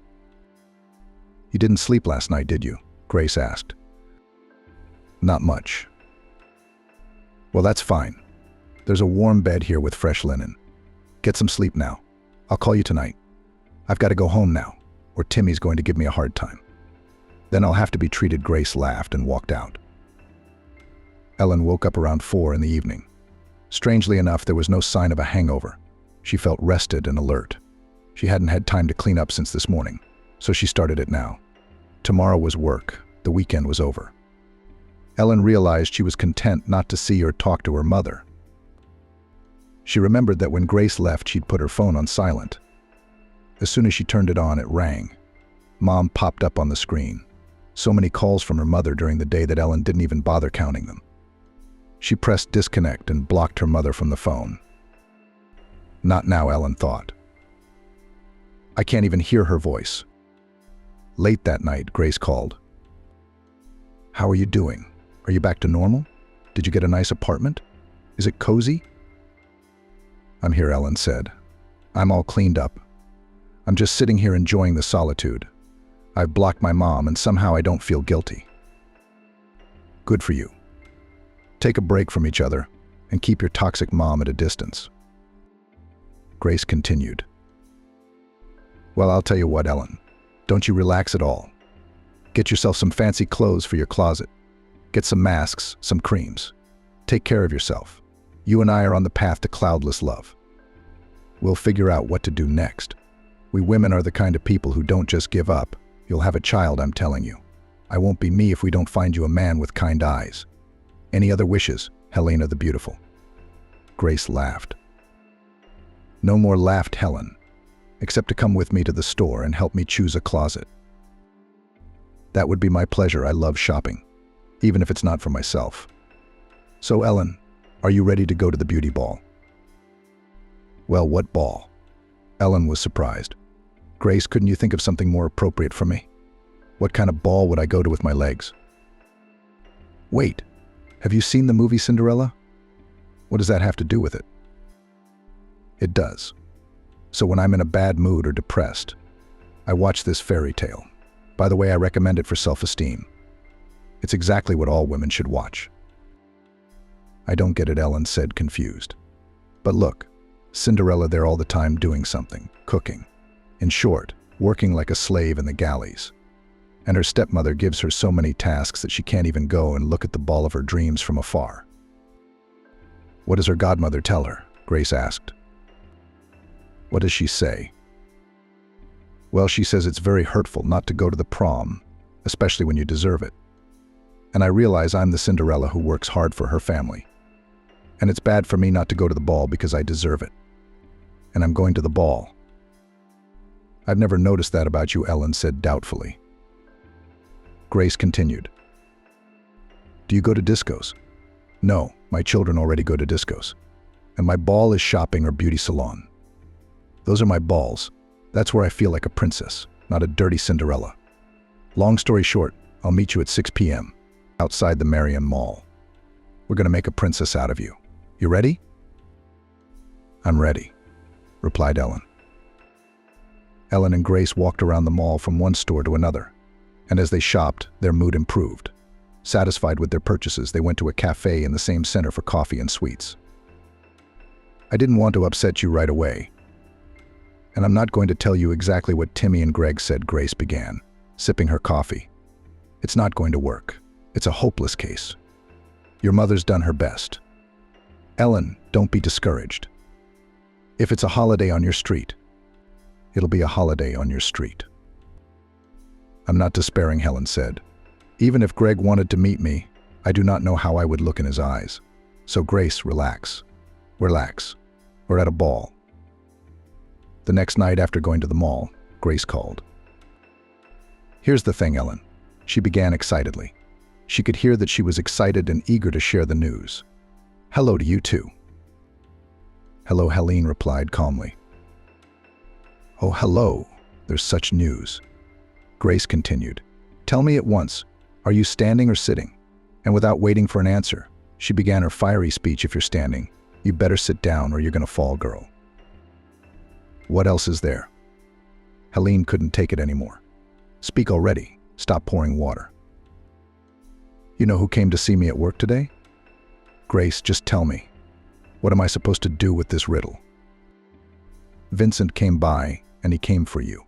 You didn't sleep last night, did you? Grace asked. Not much. Well, that's fine. There's a warm bed here with fresh linen. Get some sleep now. I'll call you tonight. I've got to go home now, or Timmy's going to give me a hard time. Then I'll have to be treated. Grace laughed and walked out. Ellen woke up around 4 in the evening. Strangely enough, there was no sign of a hangover. She felt rested and alert. She hadn't had time to clean up since this morning, so she started it now. Tomorrow was work. The weekend was over. Ellen realized she was content not to see or talk to her mother. She remembered that when Grace left, she'd put her phone on silent. As soon as she turned it on, it rang. Mom popped up on the screen. So many calls from her mother during the day that Ellen didn't even bother counting them. She pressed disconnect and blocked her mother from the phone. Not now, Ellen thought. I can't even hear her voice. Late that night, Grace called. How are you doing? Are you back to normal? Did you get a nice apartment? Is it cozy? I'm here, Ellen said. I'm all cleaned up. I'm just sitting here enjoying the solitude. I've blocked my mom and somehow I don't feel guilty. Good for you. Take a break from each other and keep your toxic mom at a distance. Grace continued. Well, I'll tell you what, Ellen. Don't you relax at all. Get yourself some fancy clothes for your closet. Get some masks, some creams. Take care of yourself. You and I are on the path to cloudless love. We'll figure out what to do next. We women are the kind of people who don't just give up. You'll have a child, I'm telling you. I won't be me if we don't find you a man with kind eyes. Any other wishes, Helena the Beautiful? Grace laughed. No more, laughed Helen, except to come with me to the store and help me choose a closet. That would be my pleasure. I love shopping, even if it's not for myself. So, Ellen, are you ready to go to the beauty ball? Well, what ball? Ellen was surprised. Grace, couldn't you think of something more appropriate for me? What kind of ball would I go to with my legs? Wait, have you seen the movie Cinderella? What does that have to do with it? It does. So when I'm in a bad mood or depressed, I watch this fairy tale. By the way, I recommend it for self-esteem. It's exactly what all women should watch. I don't get it, Ellen said, confused. But look, Cinderella there all the time doing something, cooking. In short, working like a slave in the galleys. And her stepmother gives her so many tasks that she can't even go and look at the ball of her dreams from afar. What does her godmother tell her? Grace asked. What does she say? Well, she says it's very hurtful not to go to the prom, especially when you deserve it. And I realize I'm the Cinderella who works hard for her family. And it's bad for me not to go to the ball because I deserve it. And I'm going to the ball. I've never noticed that about you, Ellen said doubtfully. Grace continued. Do you go to discos? No, my children already go to discos. And my ball is shopping or beauty salon. Those are my balls. That's where I feel like a princess, not a dirty Cinderella. Long story short, I'll meet you at 6 p.m. outside the Merriam Mall. We're going to make a princess out of you. You ready? I'm ready, replied Ellen. Ellen and Grace walked around the mall from one store to another, and as they shopped, their mood improved. Satisfied with their purchases, they went to a cafe in the same center for coffee and sweets. I didn't want to upset you right away, and I'm not going to tell you exactly what Timmy and Greg said, Grace began, sipping her coffee. It's not going to work. It's a hopeless case. Your mother's done her best. Ellen, don't be discouraged. If it's a holiday on your street, It'll be a holiday on your street. I'm not despairing, Helen said. Even if Greg wanted to meet me, I do not know how I would look in his eyes. So Grace, relax. Relax. We're at a ball. The next night after going to the mall, Grace called. Here's the thing, Ellen. She began excitedly. She could hear that she was excited and eager to share the news. Hello to you too. Hello, Helene replied calmly. Oh, hello. There's such news. Grace continued. Tell me at once, are you standing or sitting? And without waiting for an answer, she began her fiery speech. If you're standing, you better sit down or you're gonna fall, girl. What else is there? Helene couldn't take it anymore. Speak already. Stop pouring water. You know who came to see me at work today? Grace, just tell me. What am I supposed to do with this riddle? Vincent came by, and he came for you.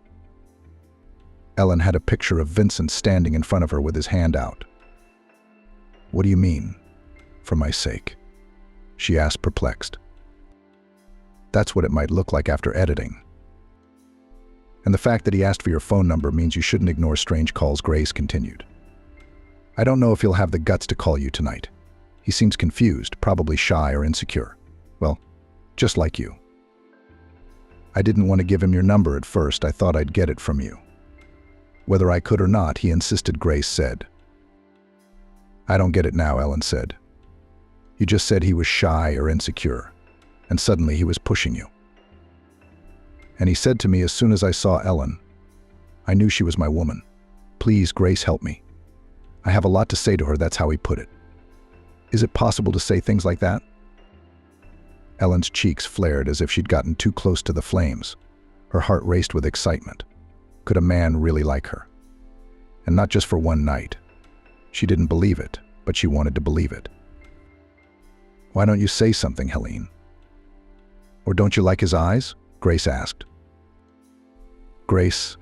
Ellen had a picture of Vincent standing in front of her with his hand out. What do you mean, for my sake? She asked, perplexed. That's what it might look like after editing. And the fact that he asked for your phone number means you shouldn't ignore strange calls, Grace continued. I don't know if he'll have the guts to call you tonight. He seems confused, probably shy or insecure. Well, just like you. I didn't want to give him your number at first. I thought I'd get it from you. Whether I could or not, he insisted, Grace said. I don't get it now, Ellen said. You just said he was shy or insecure, and suddenly he was pushing you. And he said to me as soon as I saw Ellen, I knew she was my woman. Please, Grace, help me. I have a lot to say to her, that's how he put it. Is it possible to say things like that? Ellen's cheeks flared as if she'd gotten too close to the flames. Her heart raced with excitement. Could a man really like her? And not just for one night. She didn't believe it, but she wanted to believe it. Why don't you say something, Helene? Or don't you like his eyes? Grace asked. Grace,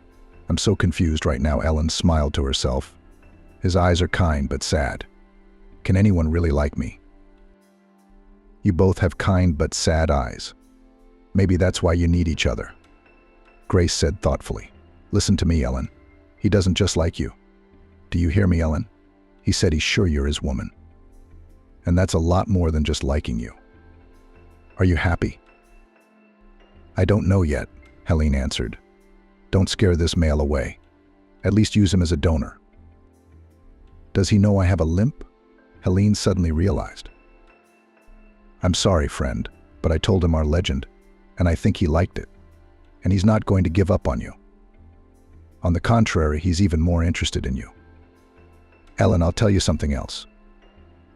I'm so confused right now, Ellen smiled to herself. His eyes are kind but sad. Can anyone really like me? You both have kind but sad eyes. Maybe that's why you need each other. Grace said thoughtfully. Listen to me, Ellen. He doesn't just like you. Do you hear me, Ellen? He said he's sure you're his woman. And that's a lot more than just liking you. Are you happy? I don't know yet, Helene answered. Don't scare this male away. At least use him as a donor. Does he know I have a limp? Helene suddenly realized. I'm sorry, friend, but I told him our legend, and I think he liked it. And he's not going to give up on you. On the contrary, he's even more interested in you. Ellen, I'll tell you something else.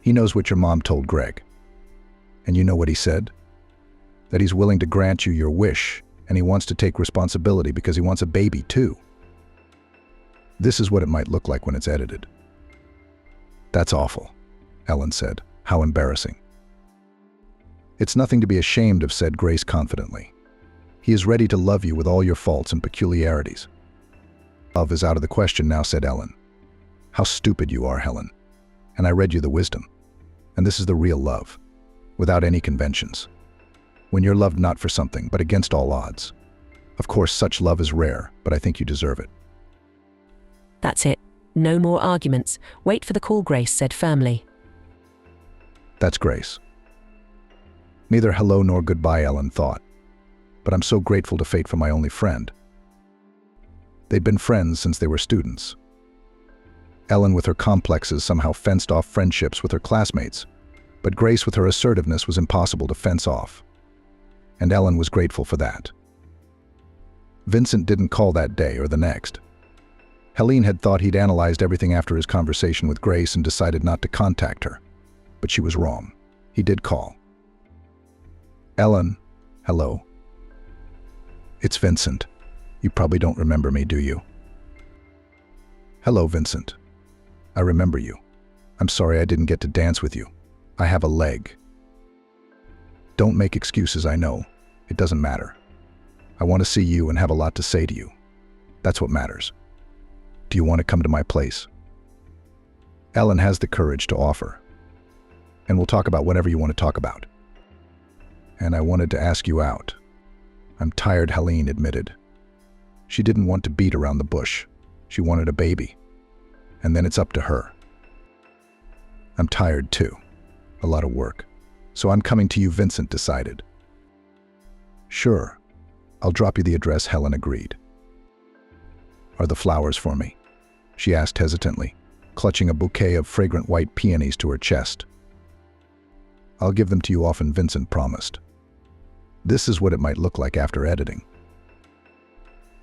He knows what your mom told Greg. And you know what he said? That he's willing to grant you your wish, and he wants to take responsibility because he wants a baby too. This is what it might look like when it's edited. That's awful, Ellen said. How embarrassing. It's nothing to be ashamed of, said Grace confidently. He is ready to love you with all your faults and peculiarities. Love is out of the question now, said Ellen. How stupid you are, Helen. And I read you the wisdom. And this is the real love, without any conventions. When you're loved not for something, but against all odds. Of course, such love is rare, but I think you deserve it. That's it. No more arguments. Wait for the call, Grace said firmly. That's Grace. Neither hello nor goodbye, Ellen thought. But I'm so grateful to fate for my only friend. They'd been friends since they were students. Ellen, with her complexes, somehow fenced off friendships with her classmates, but Grace, with her assertiveness, was impossible to fence off. And Ellen was grateful for that. Vincent didn't call that day or the next. Helene had thought he'd analyzed everything after his conversation with Grace and decided not to contact her. But she was wrong. He did call. Ellen, hello. It's Vincent. You probably don't remember me, do you? Hello, Vincent. I remember you. I'm sorry I didn't get to dance with you. I have a leg. Don't make excuses, I know. It doesn't matter. I want to see you and have a lot to say to you. That's what matters. Do you want to come to my place? Ellen has the courage to offer. And we'll talk about whatever you want to talk about. And I wanted to ask you out. I'm tired, Helene admitted. She didn't want to beat around the bush. She wanted a baby. And then it's up to her. I'm tired too. A lot of work. So I'm coming to you, Vincent decided. Sure. I'll drop you the address, Helen agreed. Are the flowers for me? She asked hesitantly, clutching a bouquet of fragrant white peonies to her chest. I'll give them to you often, Vincent promised. This is what it might look like after editing.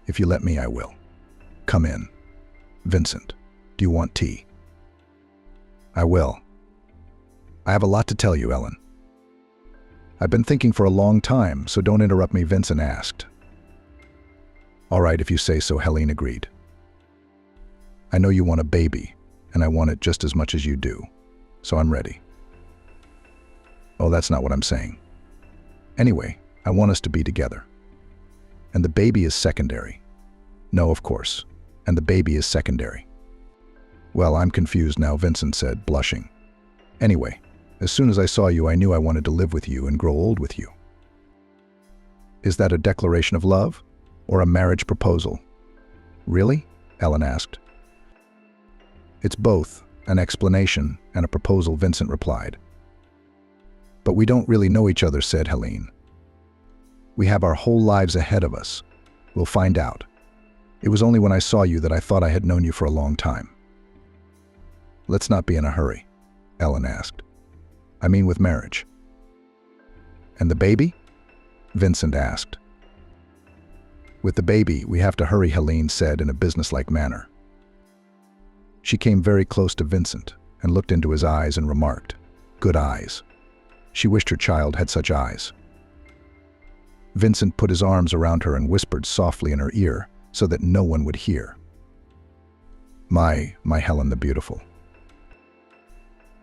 If you let me, I will. Come in. Vincent, do you want tea? I will. I have a lot to tell you, Ellen. I've been thinking for a long time, so don't interrupt me, Vincent asked. All right, if you say so, Helene agreed. I know you want a baby, and I want it just as much as you do, so I'm ready. Oh, that's not what I'm saying. Anyway, I want us to be together. And the baby is secondary. No, of course. And the baby is secondary. Well, I'm confused now, Vincent said, blushing. Anyway, as soon as I saw you, I knew I wanted to live with you and grow old with you. Is that a declaration of love or a marriage proposal? Really? Ellen asked. It's both an explanation and a proposal, Vincent replied. But we don't really know each other, said Helene. We have our whole lives ahead of us. We'll find out. It was only when I saw you that I thought I had known you for a long time. Let's not be in a hurry, Ellen asked. I mean with marriage. And the baby? Vincent asked. With the baby, we have to hurry, Helene said in a businesslike manner. She came very close to Vincent and looked into his eyes and remarked, "Good eyes." She wished her child had such eyes. Vincent put his arms around her and whispered softly in her ear so that no one would hear. My Helen the beautiful.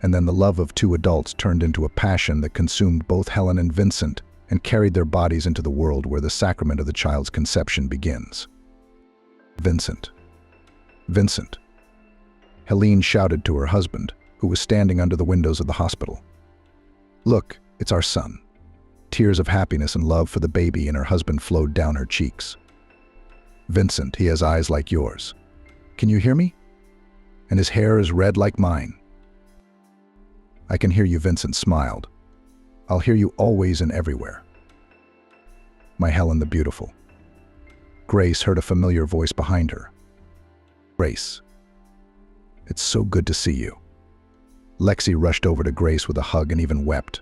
And then the love of two adults turned into a passion that consumed both Helen and Vincent and carried their bodies into the world where the sacrament of the child's conception begins. Vincent. Vincent. Helene shouted to her husband, who was standing under the windows of the hospital. Look, it's our son. Tears of happiness and love for the baby and her husband flowed down her cheeks. Vincent, he has eyes like yours. Can you hear me? And his hair is red like mine. I can hear you, Vincent smiled. I'll hear you always and everywhere. My Helen the beautiful. Grace heard a familiar voice behind her. Grace. It's so good to see you. Lexi rushed over to Grace with a hug and even wept.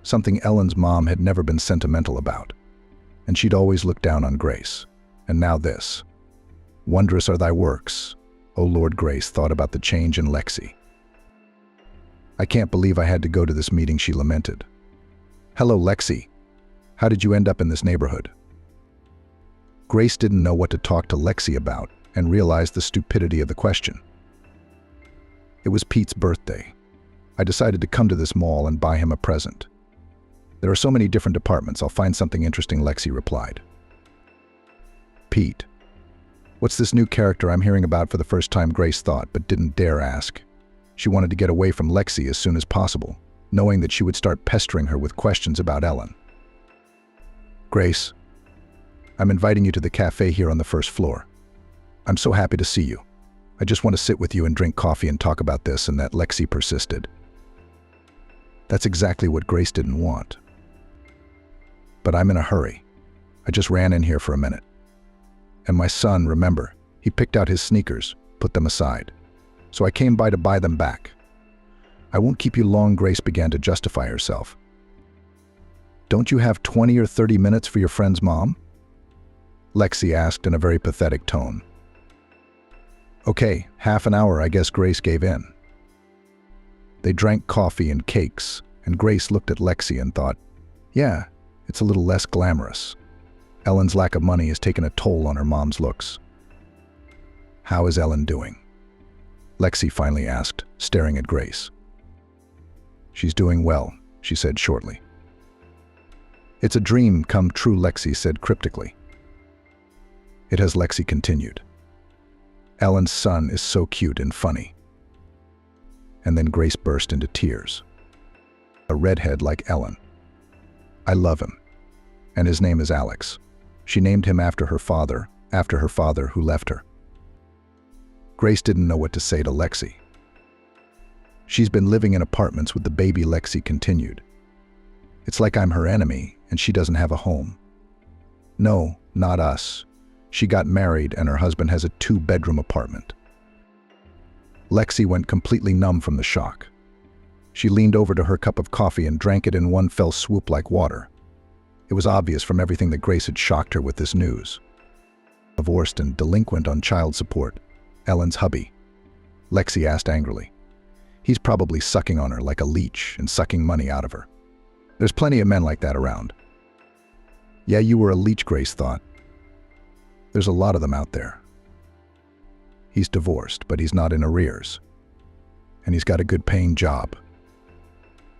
Something Ellen's mom had never been sentimental about, and she'd always looked down on Grace. And now this. Wondrous are thy works, O Lord. Grace thought about the change in Lexi. I can't believe I had to go to this meeting, she lamented. Hello, Lexi. How did you end up in this neighborhood? Grace didn't know what to talk to Lexi about and realized the stupidity of the question. It was Pete's birthday. I decided to come to this mall and buy him a present. There are so many different departments, I'll find something interesting, Lexi replied. Pete. What's this new character I'm hearing about for the first time, Grace thought, but didn't dare ask. She wanted to get away from Lexi as soon as possible, knowing that she would start pestering her with questions about Ellen. Grace, I'm inviting you to the cafe here on the first floor. I'm so happy to see you. I just want to sit with you and drink coffee and talk about this and that, Lexi persisted. That's exactly what Grace didn't want. But I'm in a hurry. I just ran in here for a minute. And my son, remember, he picked out his sneakers, put them aside. So I came by to buy them back. I won't keep you long, Grace began to justify herself. Don't you have 20 or 30 minutes for your friend's mom? Lexi asked in a very pathetic tone. Okay, half an hour, I guess. Grace gave in. They drank coffee and cakes, and Grace looked at Lexi and thought, yeah, it's a little less glamorous. Ellen's lack of money has taken a toll on her mom's looks. How is Ellen doing? Lexi finally asked, staring at Grace. She's doing well, she said shortly. It's a dream come true, Lexi said cryptically. It has, Lexi continued. Ellen's son is so cute and funny. And then Grace burst into tears. A redhead like Ellen. I love him. And his name is Alex. She named him after her father who left her. Grace didn't know what to say to Lexi. She's been living in apartments with the baby, Lexi continued. It's like I'm her enemy and she doesn't have a home. No, not us. She got married and her husband has a 2-bedroom apartment. Lexi went completely numb from the shock. She leaned over to her cup of coffee and drank it in one fell swoop like water. It was obvious from everything that Grace had shocked her with this news. Divorced and delinquent on child support. Ellen's hubby. Lexi asked angrily. He's probably sucking on her like a leech and sucking money out of her. There's plenty of men like that around. Yeah, you were a leech, Grace thought. There's a lot of them out there. He's divorced, but he's not in arrears. And he's got a good paying job.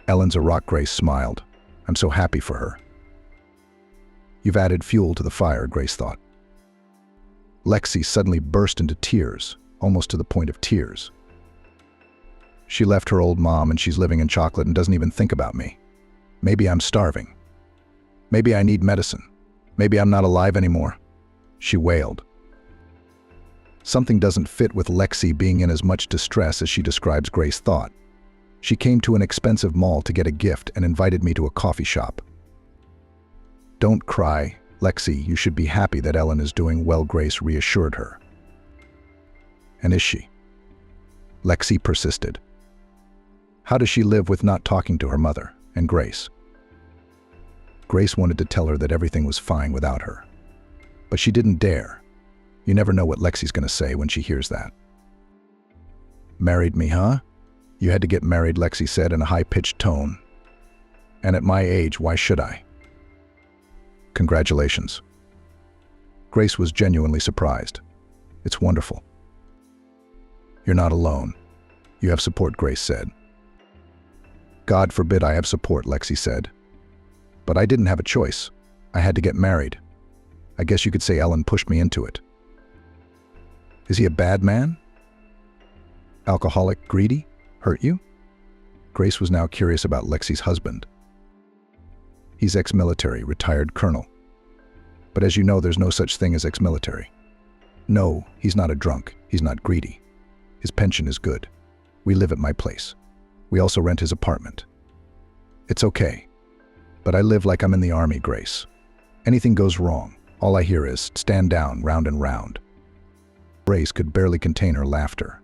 Ellen's a rock, Grace smiled. I'm so happy for her. You've added fuel to the fire, Grace thought. Lexi suddenly burst into tears, almost to the point of tears. She left her old mom and she's living in chocolate and doesn't even think about me. Maybe I'm starving. Maybe I need medicine. Maybe I'm not alive anymore. She wailed. Something doesn't fit with Lexi being in as much distress as she describes, Grace thought. She came to an expensive mall to get a gift and invited me to a coffee shop. Don't cry, Lexi, you should be happy that Ellen is doing well, Grace reassured her. And is she? Lexi persisted. How does she live with not talking to her mother and Grace? Grace wanted to tell her that everything was fine without her. But she didn't dare. You never know what Lexi's going to say when she hears that. Married me, huh? You had to get married, Lexi said in a high-pitched tone. And at my age, why should I? Congratulations. Grace was genuinely surprised. It's wonderful. You're not alone. You have support, Grace said. God forbid I have support, Lexi said. But I didn't have a choice. I had to get married. I guess you could say Ellen pushed me into it. Is he a bad man? Alcoholic, greedy? Hurt you? Grace was now curious about Lexi's husband. He's ex-military, retired colonel. But as you know, there's no such thing as ex-military. No, he's not a drunk. He's not greedy. His pension is good. We live at my place. We also rent his apartment. It's okay. But I live like I'm in the army, Grace. Anything goes wrong, all I hear is, stand down, round and round. Grace could barely contain her laughter.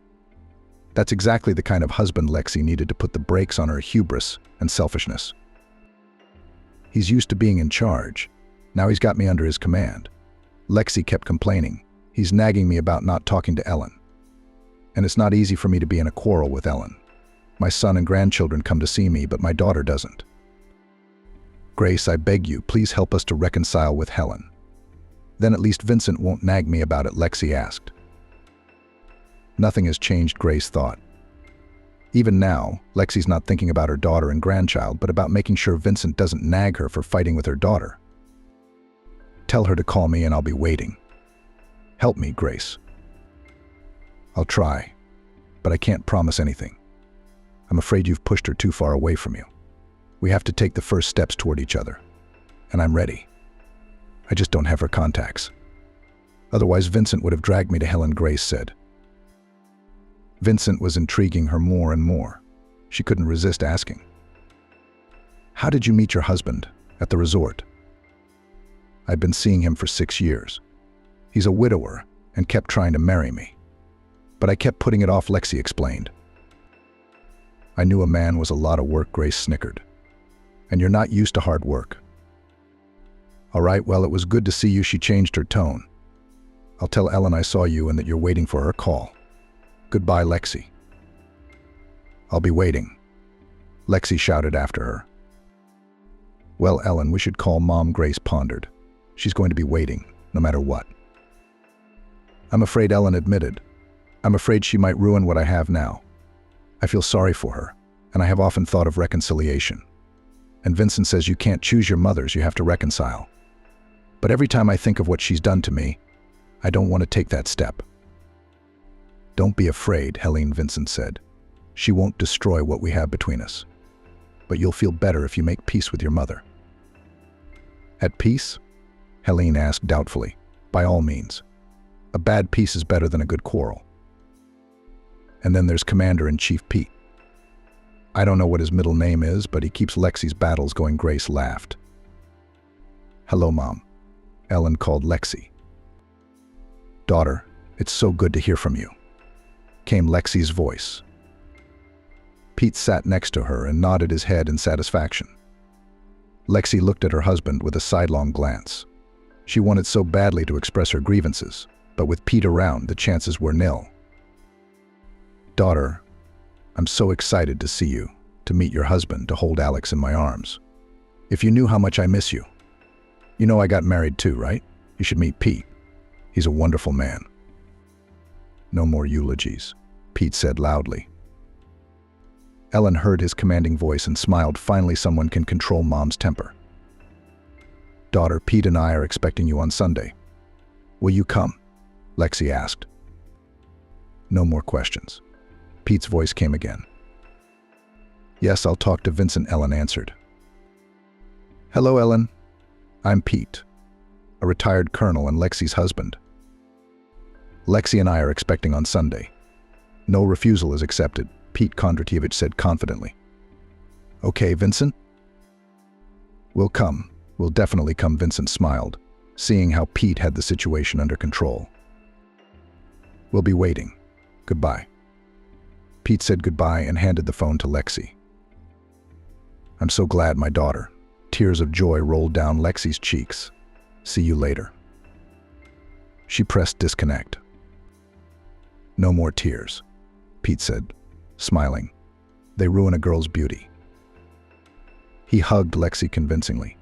That's exactly the kind of husband Lexi needed to put the brakes on her hubris and selfishness. He's used to being in charge. Now he's got me under his command. Lexi kept complaining. He's nagging me about not talking to Ellen. And it's not easy for me to be in a quarrel with Ellen. My son and grandchildren come to see me, but my daughter doesn't. Grace, I beg you, please help us to reconcile with Helen. Then at least Vincent won't nag me about it, Lexi asked. Nothing has changed, Grace thought. Even now, Lexi's not thinking about her daughter and grandchild, but about making sure Vincent doesn't nag her for fighting with her daughter. Tell her to call me and I'll be waiting. Help me, Grace. I'll try, but I can't promise anything. I'm afraid you've pushed her too far away from you. We have to take the first steps toward each other. And I'm ready. I just don't have her contacts. Otherwise, Vincent would have dragged me to Helen, Grace said. Vincent was intriguing her more and more. She couldn't resist asking. How did you meet your husband? At the resort. I've been seeing him for 6 years. He's a widower and kept trying to marry me. But I kept putting it off, Lexi explained. I knew a man was a lot of work, Grace snickered. And you're not used to hard work. All right, well, it was good to see you, she changed her tone. I'll tell Ellen I saw you and that you're waiting for her call. Goodbye, Lexi. I'll be waiting, Lexi shouted after her. Well, Ellen, we should call Mom, Grace pondered. She's going to be waiting, no matter what. I'm afraid, Ellen admitted. I'm afraid she might ruin what I have now. I feel sorry for her, and I have often thought of reconciliation. And Vincent says you can't choose your mothers, you have to reconcile. But every time I think of what she's done to me, I don't want to take that step. Don't be afraid, Helene, Vincent said. She won't destroy what we have between us. But you'll feel better if you make peace with your mother. At peace? Helene asked doubtfully. By all means. A bad peace is better than a good quarrel. And then there's Commander-in-Chief Pete. I don't know what his middle name is, but he keeps Lexi's battles going. Grace laughed. Hello, Mom. Ellen called Lexi. Daughter, it's so good to hear from you, came Lexi's voice. Pete sat next to her and nodded his head in satisfaction. Lexi looked at her husband with a sidelong glance. She wanted so badly to express her grievances, but with Pete around, the chances were nil. Daughter, I'm so excited to see you, to meet your husband, to hold Alex in my arms. If you knew how much I miss you. You know I got married too, right? You should meet Pete. He's a wonderful man. No more eulogies, Pete said loudly. Ellen heard his commanding voice and smiled. Finally, someone can control Mom's temper. Daughter, Pete and I are expecting you on Sunday. Will you come? Lexi asked. No more questions. Pete's voice came again. Yes, I'll talk to Vincent, Ellen answered. Hello, Ellen. I'm Pete, a retired colonel and Lexi's husband. Lexi and I are expecting on Sunday. No refusal is accepted, Pete Kondratievich said confidently. Okay, Vincent? We'll come. We'll definitely come, Vincent smiled, seeing how Pete had the situation under control. We'll be waiting. Goodbye. Pete said goodbye and handed the phone to Lexi. I'm so glad, my daughter. Tears of joy rolled down Lexi's cheeks. See you later. She pressed disconnect. No more tears, Pete said, smiling. They ruin a girl's beauty. He hugged Lexi convincingly.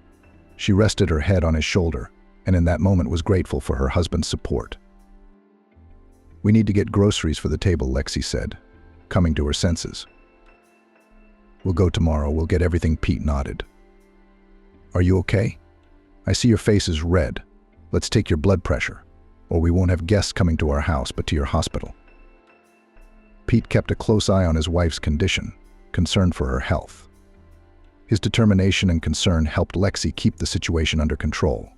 She rested her head on his shoulder, and in that moment was grateful for her husband's support. We need to get groceries for the table, Lexi said, coming to her senses. We'll go tomorrow. We'll get everything, Pete nodded. Are you okay? I see your face is red. Let's take your blood pressure, or we won't have guests coming to our house but to your hospital. Pete kept a close eye on his wife's condition, concerned for her health. His determination and concern helped Lexi keep the situation under control.